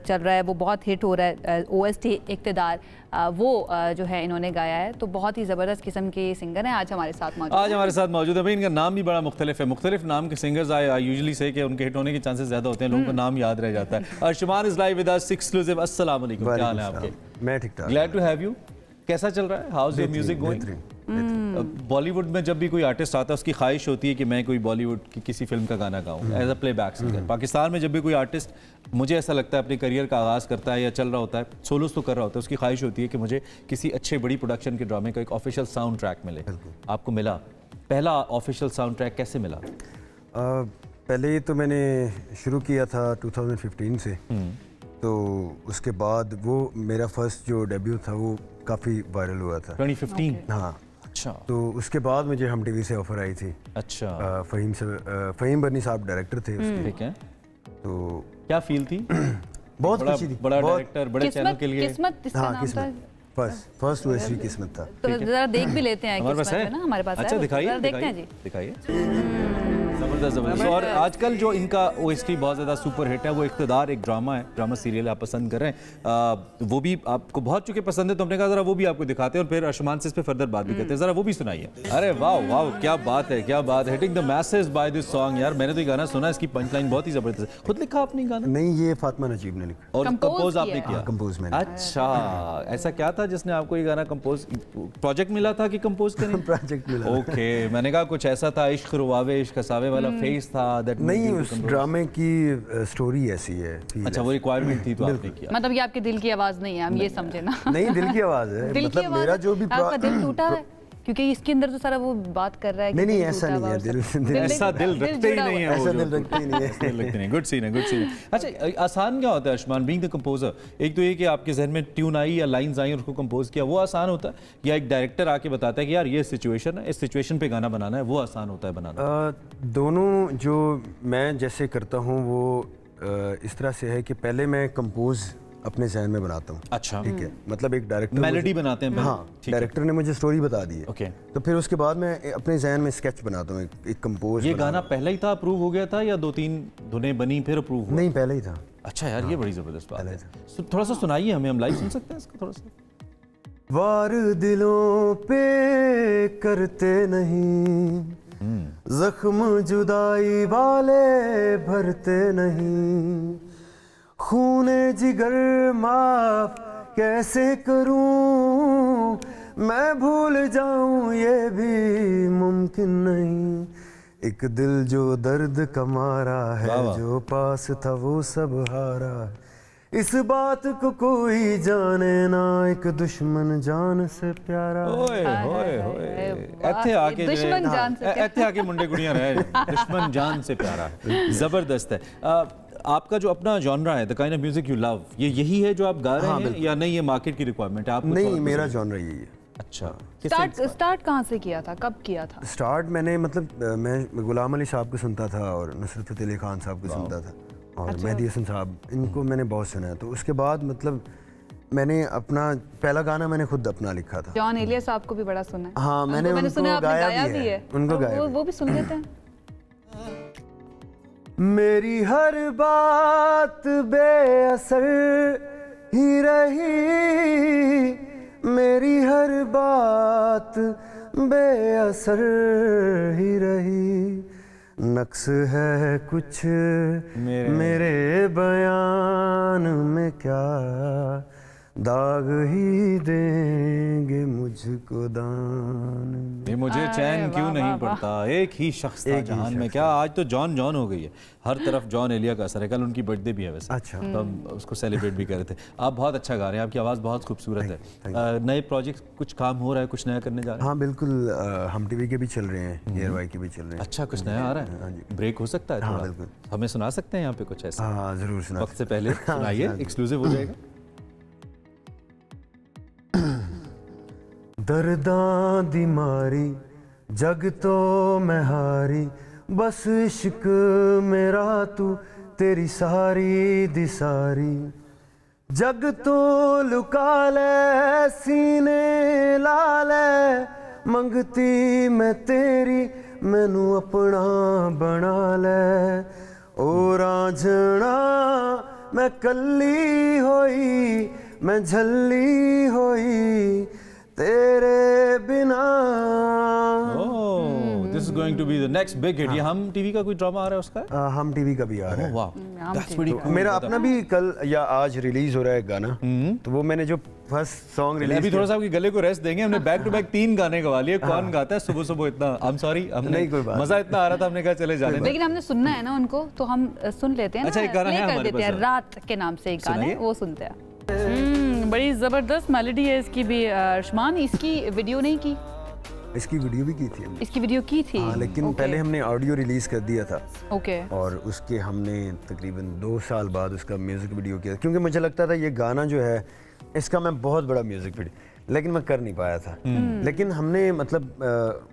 [SPEAKER 2] चल रहा है, वो बहुत हिट हो रहा है, ओएसटी इक्तदार, वो जो है इन्होंने गाया है। तो बहुत ही ज़बरदस्त किस्म के सिंगर हैं आज हमारे साथ
[SPEAKER 1] मौजूद है। भाई इनका नाम भी बड़ा मुख्तलिफ है। मुख्तलिफ नाम के सिंगर्स आई यूजुअली से कि उनके हिट होने के चांसेस ज़्यादा होते हैं, लोगों को नाम याद रह जाता है। Arshman is live with us exclusive. अस्सलाम वालेकुम, क्या हाल है आपके?
[SPEAKER 17] मैं ठीक ठाक।
[SPEAKER 1] Glad to have you. कैसा चल रहा है? How is your music going? Bollywood में जब भी कोई आर्टिस्ट आता है उसकी ख्वाहिश होती है कि मैं कोई बॉलीवुड की किसी फिल्म का गाना गाऊं as a playback singer. Pakistan में जब भी कोई आर्टिस्ट, मुझे ऐसा लगता है, अपने करियर का आगाज़ करता है या चल रहा होता है, सोलोस तो कर रहा होता है, उसकी ख्वाहिश होती है कि मुझे किसी अच्छे बड़ी प्रोडक्शन के ड्रामे का एक ऑफिशियल साउंड ट्रैक मिले। आपको मिला? पहला ऑफिशियल साउंड ट्रैक कैसे मिला?
[SPEAKER 17] पहले तो मैंने शुरू किया था 2015 से, तो उसके बाद वो मेरा फर्स्ट जो डेब्यू था वो काफ़ी वायरल हुआ था
[SPEAKER 1] 2015।
[SPEAKER 17] हाँ
[SPEAKER 1] अच्छा।
[SPEAKER 17] तो उसके बाद मुझे हम टीवी से ऑफर आई थी।
[SPEAKER 1] अच्छा।
[SPEAKER 17] फ़हीम बर्नी साहब डायरेक्टर थे उसके।
[SPEAKER 1] ठीक है।
[SPEAKER 17] तो
[SPEAKER 1] क्या फील थी?
[SPEAKER 17] बहुत खुशी थी।
[SPEAKER 1] बड़ा डायरेक्टर, बड़े चैनल के लिए।
[SPEAKER 2] किस्मत
[SPEAKER 17] फर्स्ट ओएसटी किस्मत था।
[SPEAKER 2] तो जरा देख भी लेते हैं।
[SPEAKER 1] हमारे पास है ना?
[SPEAKER 2] हमारे पास है।
[SPEAKER 1] अच्छा दिखाइए,
[SPEAKER 2] देखते हैं जी,
[SPEAKER 1] दिखाइए। जबरदस्त। और आजकल जो इनका ओएसटी बहुत ज़्यादा सुपर हिट है वो इक़्तिदार, एक ड्रामा है, ड्रामा सीरियल आप पसंद कर रहे हैं, वो भी आपको बहुत चुके पसंद है, तो हमने कहा ज़रा वो भी आपको दिखाते हैं और फिर अरशमान से इस पर फर्दर बात भी करते हैं। ज़रा वो भी सुनाइए। अरे वाह वाह, क्या बात है, क्या बात है। Hitting the message by this song. यार मैंने तो ये गाना सुना, इसकी पंच लाइन बहुत ही ज़बरदस्त। खुद लिखा आपने गाना?
[SPEAKER 17] नहीं, ये फातिमा नजीब ने लिखा
[SPEAKER 1] और कंपोज आपने किया?
[SPEAKER 17] कंपोज मैंने।
[SPEAKER 1] अच्छा, ऐसा क्या था जिसने आपको ये गाना कंपोज, प्रोजेक्ट मिला था कि कंपोज करें?
[SPEAKER 17] प्रोजेक्ट मिला।
[SPEAKER 1] ओके, मैंने कहा कुछ ऐसा था, इश्क रुवावे इश्क हसावे वाला फेस था?
[SPEAKER 17] नहीं, उस ड्रामे की स्टोरी ऐसी है।
[SPEAKER 1] अच्छा, वो रिक्वायरमेंट थी तो आपने किया।
[SPEAKER 2] मतलब ये आपके दिल की आवाज नहीं है, हम ये समझे ना?
[SPEAKER 17] नहीं, दिल की आवाज है। मतलब मेरा जो भी
[SPEAKER 2] आपका दिल टूटा है? क्योंकि इसके अंदर तो सारा वो बात कर रहा है।
[SPEAKER 17] नहीं ऐसा नहीं है,
[SPEAKER 1] ऐसा दिल रखते ही नहीं है,
[SPEAKER 17] ऐसा दिल रखते ही नहीं है।
[SPEAKER 1] गुड सीन है, गुड सीन है। अच्छा, आसान क्या होता है अशमान बीइंग द कंपोजर? एक तो ये कि आपके जहन में ट्यून आई या लाइंस आई और उसको कंपोज किया, वो आसान होता है, या एक डायरेक्टर आके बताता है कि यार ये सिचुएशन है, इस सिचुएशन पे गाना बनाना है, वो आसान होता है बनाना?
[SPEAKER 17] दोनों जो मैं जैसे करता हूँ वो इस तरह से है कि पहले मैं कंपोज अपने जहन में बनाता हूँ।
[SPEAKER 1] अच्छा,
[SPEAKER 17] ठीक है, मतलब एक डायरेक्टर
[SPEAKER 1] मेलोडी बनाते हैं।
[SPEAKER 17] हाँ, डायरेक्टर ने मुझे स्टोरी बता दी है।
[SPEAKER 1] ओके,
[SPEAKER 17] तो फिर उसके बाद मैं अपने जहन में स्केच बनाता हूँ, एक कंपोज।
[SPEAKER 1] ये गाना पहले ही था, अप्रूव हो गया था, या 2-3 धुनें बनी फिर अप्रूव हुआ?
[SPEAKER 17] नहीं, पहले ही था।
[SPEAKER 1] अच्छा यार, ये बड़ी जबरदस्त बात है। थोड़ा सा सुनाइए हमें, हम लाइव सुन सकते हैं इसको थोड़ा सा?
[SPEAKER 17] वार दिलों पे करते नहीं, जख्म जुदाई वाले भरते नहीं, खूने जिगर माफ कैसे करूं, मैं भूल जाऊं ये भी मुमकिन नहीं, एक दिल जो दर्द का मारा है, जो पास था वो सब हारा, इस बात को कोई जाने ना, एक दुश्मन जान से प्यारा।
[SPEAKER 1] ओए होए होए, ऐथे आके
[SPEAKER 2] दुश्मन जान से,
[SPEAKER 1] ऐथे आके मुंडे गुड़ियां रहे, दुश्मन जान से प्यारा, जबरदस्त है। आपका जो अपना जॉनरा है, the kind of music you love, ये यही है जो आप गा रहे हैं, या नहीं ये मार्केट की रिक्वायरमेंट है? आप
[SPEAKER 17] नहीं, मेरा जॉनरा यही है।
[SPEAKER 1] अच्छा,
[SPEAKER 2] स्टार्ट कहाँ से किया था, कब किया था
[SPEAKER 17] स्टार्ट? मैंने मतलब मैं गुलाम अली साहब को सुनता था और नुसरत फतेह अली खान साहब को सुनता था, और मेहदी हसन साहब, इनको मैंने बहुत सुना है। तो उसके बाद मतलब मैंने अपना पहला गाना मैंने खुद अपना लिखा था।
[SPEAKER 2] जॉन एलिया साहब को भी बड़ा सुना है।
[SPEAKER 17] हाँ, मैंने उनको गाया भी है, उनको गाया,
[SPEAKER 2] वो भी सुन लेते हैं।
[SPEAKER 17] मेरी हर बात बेअसर ही रही, मेरी हर बात बेअसर ही रही, नक्स है कुछ मेरे बयान में, क्या दाग ही देंगे मुझको दान।
[SPEAKER 1] ये मुझे चैन क्यों नहीं पड़ता, एक ही शख्स था जहान में, क्या आज तो जॉन जॉन हो गई है, हर तरफ जॉन एलिया का असर है। कल उनकी बर्थडे भी है वैसे।
[SPEAKER 17] अच्छा,
[SPEAKER 1] तो हम उसको सेलिब्रेट भी कर रहे थे। आप बहुत अच्छा गा रहे हैं, आपकी आवाज़ बहुत खूबसूरत है। नए प्रोजेक्ट कुछ काम हो रहा है, कुछ नया करने जा रहे हैं?
[SPEAKER 17] हाँ बिल्कुल, हम टीवी के भी चल रहे हैं, एयरवाई के भी चल रहे हैं।
[SPEAKER 1] अच्छा, कुछ नया आ रहा है? ब्रेक हो सकता है?
[SPEAKER 17] हाँ बिल्कुल,
[SPEAKER 1] हमें सुना सकते हैं यहाँ पे कुछ ऐसा?
[SPEAKER 17] हाँ जरूर सुना,
[SPEAKER 1] वक्त से पहले सुनाइए, एक्सक्लूसिव हो जाएगा।
[SPEAKER 17] दर्दां दी मारी जग तो मैं हारी, बस इश्क मेरा तू तेरी सारी दी सारी, जग तो लुका ले सीने ला ले, मंगती मैं तेरी मैनू अपना बना ले, ओ रांझना मैं कल्ली होई, मैं झल्ली होई तेरे बिना।
[SPEAKER 1] This is going to be the next big hit. ये हम टीवी का कोई ड्रामा आ रहा है उसका?
[SPEAKER 17] हम टीवी का भी आ रहा है।
[SPEAKER 1] वाह, दैट्स प्रीटी कूल।
[SPEAKER 17] मेरा अपना भी कल या आज रिलीज हो रहा है गाना, तो वो मैंने जो फर्स्ट सॉन्ग रिलीज,
[SPEAKER 1] अभी थोड़ा सा आपके गले को रेस्ट देंगे। हमने बैक टू बैक 3 गाने गवा लिए। कौन गाता है सुबह सुबह इतना? आई एम सॉरी, हमने मजा इतना आ रहा था, हमने कहा चले जाने,
[SPEAKER 2] लेकिन हमने सुनना है ना उनको, तो हम सुन लेते हैं।
[SPEAKER 1] अच्छा, एक गाना है हमारे पास,
[SPEAKER 2] रात के नाम से एक गाना है, वो सुनते हैं। बड़ी जबरदस्त मेलोडी है इसकी भी। अर्शमान, इसकी वीडियो नहीं की?
[SPEAKER 17] इसकी वीडियो भी की थी हमने।
[SPEAKER 2] इसकी वीडियो की थी?
[SPEAKER 17] हाँ, लेकिन पहले हमने ऑडियो रिलीज कर दिया था।
[SPEAKER 2] ओके।
[SPEAKER 17] और उसके हमने तकरीबन 2 साल बाद उसका म्यूजिक वीडियो किया, क्योंकि मुझे लगता था ये गाना जो है इसका मैं बहुत बड़ा म्यूजिक वीडियो, लेकिन मैं कर नहीं पाया था। लेकिन हमने मतलब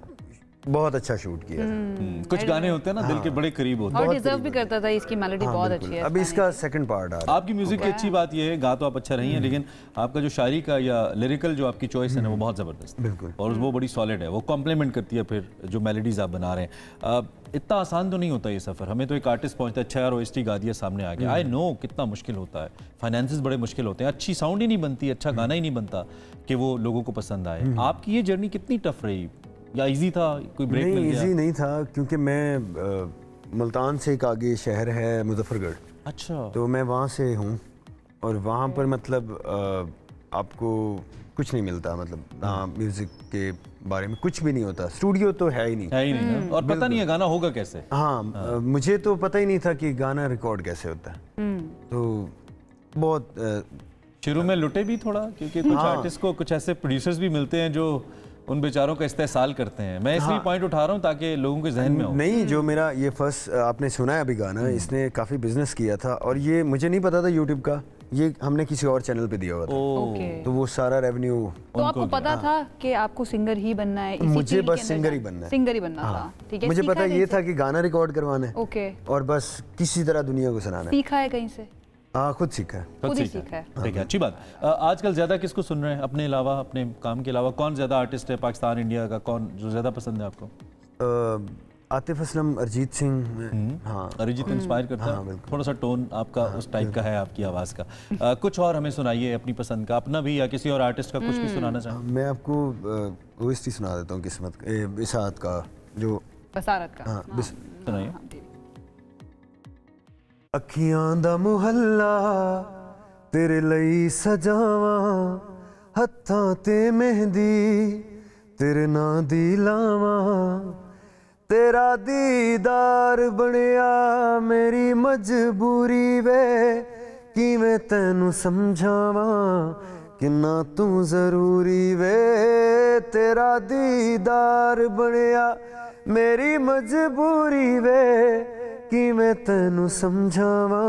[SPEAKER 17] बहुत अच्छा शूट किया था।
[SPEAKER 1] कुछ गाने होते हैं ना दिल के बड़े करीब होते हैं,
[SPEAKER 2] और डिजर्व भी करता था। इसकी मेलोडी बहुत अच्छी है।
[SPEAKER 17] अभी इसका सेकंड पार्ट आ रहा है।
[SPEAKER 1] आपकी म्यूजिक की अच्छी बात ये है, गा तो आप अच्छा रही हैं, लेकिन आपका जो शायरी का या लिरिकल जो आपकी चॉइस है ना, वो बहुत ज़बरदस्त है।
[SPEAKER 17] बिल्कुल,
[SPEAKER 1] और वो बड़ी सॉलिड है, वो कॉम्प्लीमेंट करती है फिर जो मेलोडीज आप बना रहे हैं। इतना आसान तो नहीं होता ये सफ़र। हमें तो एक आर्टिस्ट पहुंचता है, अच्छा यार ओएसटी गा दिया, सामने आ गया। आई नो कितना मुश्किल होता है, फाइनेंसेस बड़े मुश्किल होते हैं, अच्छी साउंड ही नहीं बनती, अच्छा गाना ही नहीं बनता कि वो लोगों को पसंद आए। आपकी ये जर्नी कितनी टफ रही, या इजी था? कोई ब्रेक मिल गया?
[SPEAKER 17] इजी नहीं था, क्योंकि मैं मुल्तान से एक आगे शहर है मुजफ्फरगढ़।
[SPEAKER 1] अच्छा।
[SPEAKER 17] तो मैं वहाँ से हूँ, और वहाँ पर मतलब आपको कुछ नहीं मिलता, मतलब ना म्यूज़िक के बारे में कुछ भी नहीं होता, स्टूडियो तो है ही नहीं,
[SPEAKER 1] और पता नहीं है गाना होगा कैसे।
[SPEAKER 17] हाँ, मुझे तो पता ही नहीं था कि गाना रिकॉर्ड कैसे होता है। तो बहुत
[SPEAKER 1] शुरू में लुटे भी थोड़ा, क्योंकि कुछ आर्टिस्ट को कुछ ऐसे प्रोड्यूसर्स भी मिलते हैं जो उन बेचारों का इस्तेहसाल करते हैं। मैं इसलिए पॉइंट उठा रहा हूँ ताकि लोगों के जहन में हो।
[SPEAKER 17] नहीं, जो मेरा ये फर्स्ट आपने सुना है अभी गाना, इसने काफ़ी बिजनेस किया था और ये मुझे नहीं पता था यूट्यूब का, ये हमने किसी और चैनल पे दिया हुआ था। तो वो सारा रेवेन्यू
[SPEAKER 2] तो आपको पता था कि आपको सिंगर ही बनना है?
[SPEAKER 17] मुझे बस सिंगर ही बनना है।
[SPEAKER 2] सिंगर ही बनना था, ठीक है।
[SPEAKER 17] मुझे पता ये था कि गाना रिकॉर्ड करवाना है।
[SPEAKER 2] ओके।
[SPEAKER 17] और बस किसी तरह दुनिया को सुनाना है।
[SPEAKER 2] सीखा है कहीं से?
[SPEAKER 17] हाँ, खुद सीखा है।
[SPEAKER 2] खुद ही सीखा है।
[SPEAKER 1] ठीक है, अच्छी बात। आजकल ज़्यादा किसको सुन रहे हैं अपने अलावा, अपने काम के अलावा? कौन ज़्यादा आर्टिस्ट है पाकिस्तान इंडिया का, कौन जो ज़्यादा पसंद है आपको?
[SPEAKER 17] आतिफ असलम, अरिजीत सिंह। हाँ,
[SPEAKER 1] अरिजीत इंस्पायर करता है। हाँ, थोड़ा सा टोन आपका उस टाइप का है, आपकी आवाज़ का। कुछ और हमें सुनाइए अपनी पसंद का, अपना भी या किसी और आर्टिस्ट का कुछ भी सुनाना चाहें।
[SPEAKER 17] मैं आपको ओएसटी सुना देता हूँ, किस्मत बिसारत का, जो
[SPEAKER 2] बिसारत का।
[SPEAKER 17] हाँ,
[SPEAKER 1] सुनाइए।
[SPEAKER 17] अखियां दा मुहल्ला तेरे लई सजावा, हत्थां ते मेहंदी तेरे नां दी लावा, तेरा दीदार बनिया मेरी मजबूरी वे, किवें तैनू समझावा किन्ना तू जरूरी वे, तेरा दीदार बनिया मेरी मजबूरी वे, कि मैं तैनू समझावा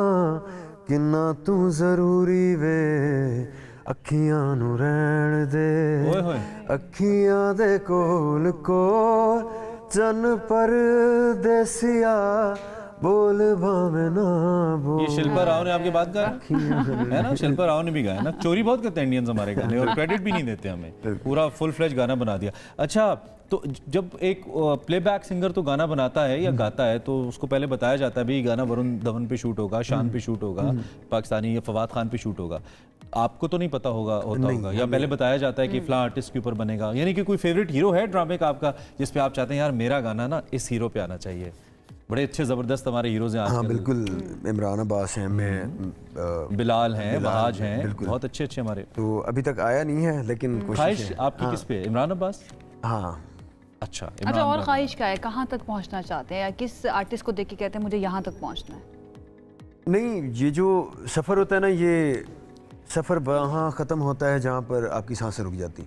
[SPEAKER 17] किन्ना तू जरूरी वे, अखियां नू रहन दे अखियां दे कोल कोल, चन पर देसिया बोल भावे ना बोल।
[SPEAKER 1] ये शिल्पा राव ने आपकी बात कहा है ना? शिल्पा राव ने भी गाया ना। चोरी बहुत करते हैं इंडियंस हमारे गाने और क्रेडिट भी नहीं देते हमें, पूरा फुल फ्लेज गाना बना दिया। अच्छा, तो जब एक प्लेबैक सिंगर तो गाना बनाता है या गाता है तो उसको पहले बताया जाता है भाई गाना वरुण धवन पे शूट होगा, शान पे शूट होगा, पाकिस्तानी या फवाद खान पे शूट होगा। आपको तो नहीं पता होगा होगा या पहले बताया जाता है कि फलां आर्टिस्ट के ऊपर बनेगा? यानी कि कोई फेवरेट हीरो है ड्रामे का आपका जिस पे आप चाहते हैं यार मेरा गाना ना इस हीरो पे आना चाहिए? बड़े अच्छे ज़बरदस्त हमारे हीरोज़ हैं आजकल।
[SPEAKER 17] हाँ बिल्कुल, इमरान अब्बास हैं, मैं
[SPEAKER 1] बिलाल हैं, वहाज हैं, बहुत अच्छे अच्छे हमारे।
[SPEAKER 17] तो अभी तक आया नहीं है लेकिन
[SPEAKER 1] ख्वाहिश आपकी किस पे? इमरान अब्बास?
[SPEAKER 17] हाँ।
[SPEAKER 1] अच्छा,
[SPEAKER 2] और ख्वाहिश क्या है? कहाँ तक पहुँचना चाहते हैं या किस आर्टिस्ट को देख के कहते हैं मुझे यहाँ तक पहुँचना है?
[SPEAKER 17] नहीं, ये जो सफ़र होता है ना, ये सफ़र वहाँ ख़त्म होता है जहाँ पर आपकी सांसें रुक जाती।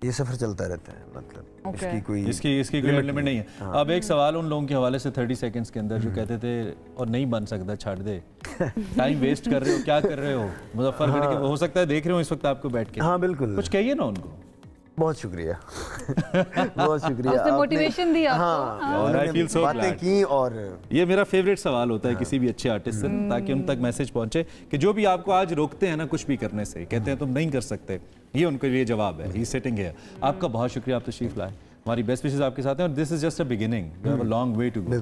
[SPEAKER 17] ये सफ़र चलता रहता है, मतलब
[SPEAKER 1] इसकी कोई लिमिट नहीं है। हाँ। अब एक सवाल उन लोगों के हवाले से 30 सेकंड्स के अंदर जो कहते थे और नहीं बन सकता, छाड़ दे, टाइम वेस्ट कर रहे हो, क्या कर रहे हो मुजफ्फरगढ़ के? हो सकता है देख रहे हो इस वक्त आपको बैठ के।
[SPEAKER 17] हाँ बिल्कुल,
[SPEAKER 1] कुछ कहिए ना उनको।
[SPEAKER 17] बहुत शुक्रिया बहुत शुक्रिया,
[SPEAKER 2] उसने मोटिवेशन दिया।
[SPEAKER 17] हाँ,
[SPEAKER 1] I feel so
[SPEAKER 17] बातें की। और
[SPEAKER 1] ये मेरा फेवरेट सवाल होता है किसी भी अच्छे आर्टिस्ट से, ताकि उन तक मैसेज पहुंचे कि जो भी आपको आज रोकते हैं ना कुछ भी करने से, कहते हैं तुम नहीं कर सकते, ये उनके लिए जवाब है। ही सेटिंग है। आपका बहुत शुक्रिया, आप तशरीफ लाए। हमारी बेस्ट विशेस आपके साथ हैं और this is just a beginning, we have a long way to go.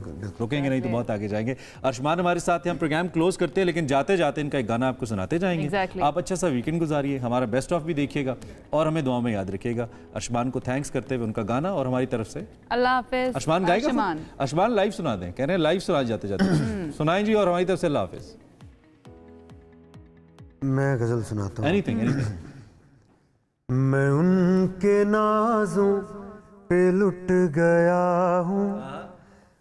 [SPEAKER 1] रुकेंगे नहीं तो बहुत आगे जाएंगे। अर्शमान हमारे साथ हैं, हम प्रोग्राम क्लोज करते हैं लेकिन जाते जाते इनका एक गाना आपको सुनाते जाएंगे। आप अच्छा सा वीकेंड गुजारिए, हमारा बेस्ट ऑफ भी देखिएगा और हमें दुआ में याद रखिएगा। अर्शमान को थैंक्स करते हुए उनका गाना और हमारी तरफ से
[SPEAKER 2] अल्लाह हाफिज़।
[SPEAKER 1] अर्शमान गाएगा? अर्शमान लाइव सुना दें, कह रहे हैं लाइव सुना जाते जाते सुनाएं जी, और हमारी तरफ से अल्लाह हाफिज़।
[SPEAKER 17] मैं गजल सुनाता हूँ।
[SPEAKER 1] Anything anything.
[SPEAKER 17] मैं उनके नाज़ों पे लुट गया हूँ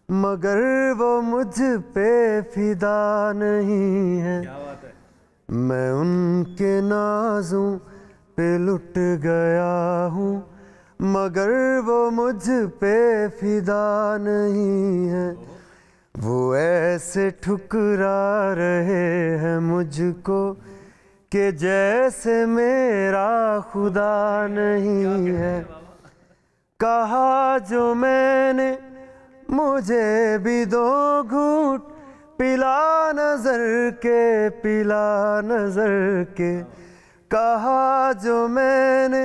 [SPEAKER 17] मगर वो मुझ पे फिदा नहीं है। मैं उनके नाज़ों पे लुट गया हूँ मगर वो मुझ पे फिदा नहीं है। वो ऐसे ठुकरा रहे हैं मुझको कि जैसे मेरा खुदा नहीं है। कहा जो मैंने मुझे भी दो घूंट पिला नजर के, पिला नजर के। कहा जो मैंने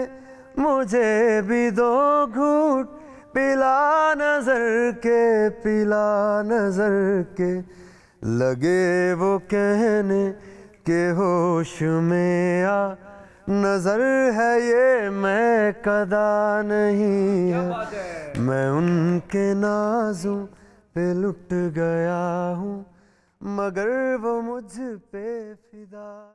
[SPEAKER 17] मुझे भी दो घूंट पिला नजर के, पिला नजर के। लगे वो कहने के होश में आ नजर है ये मैं कदा नहीं है। मैं उनके नाज़ों पे लुट गया हूँ मगर वो मुझ पे फिदा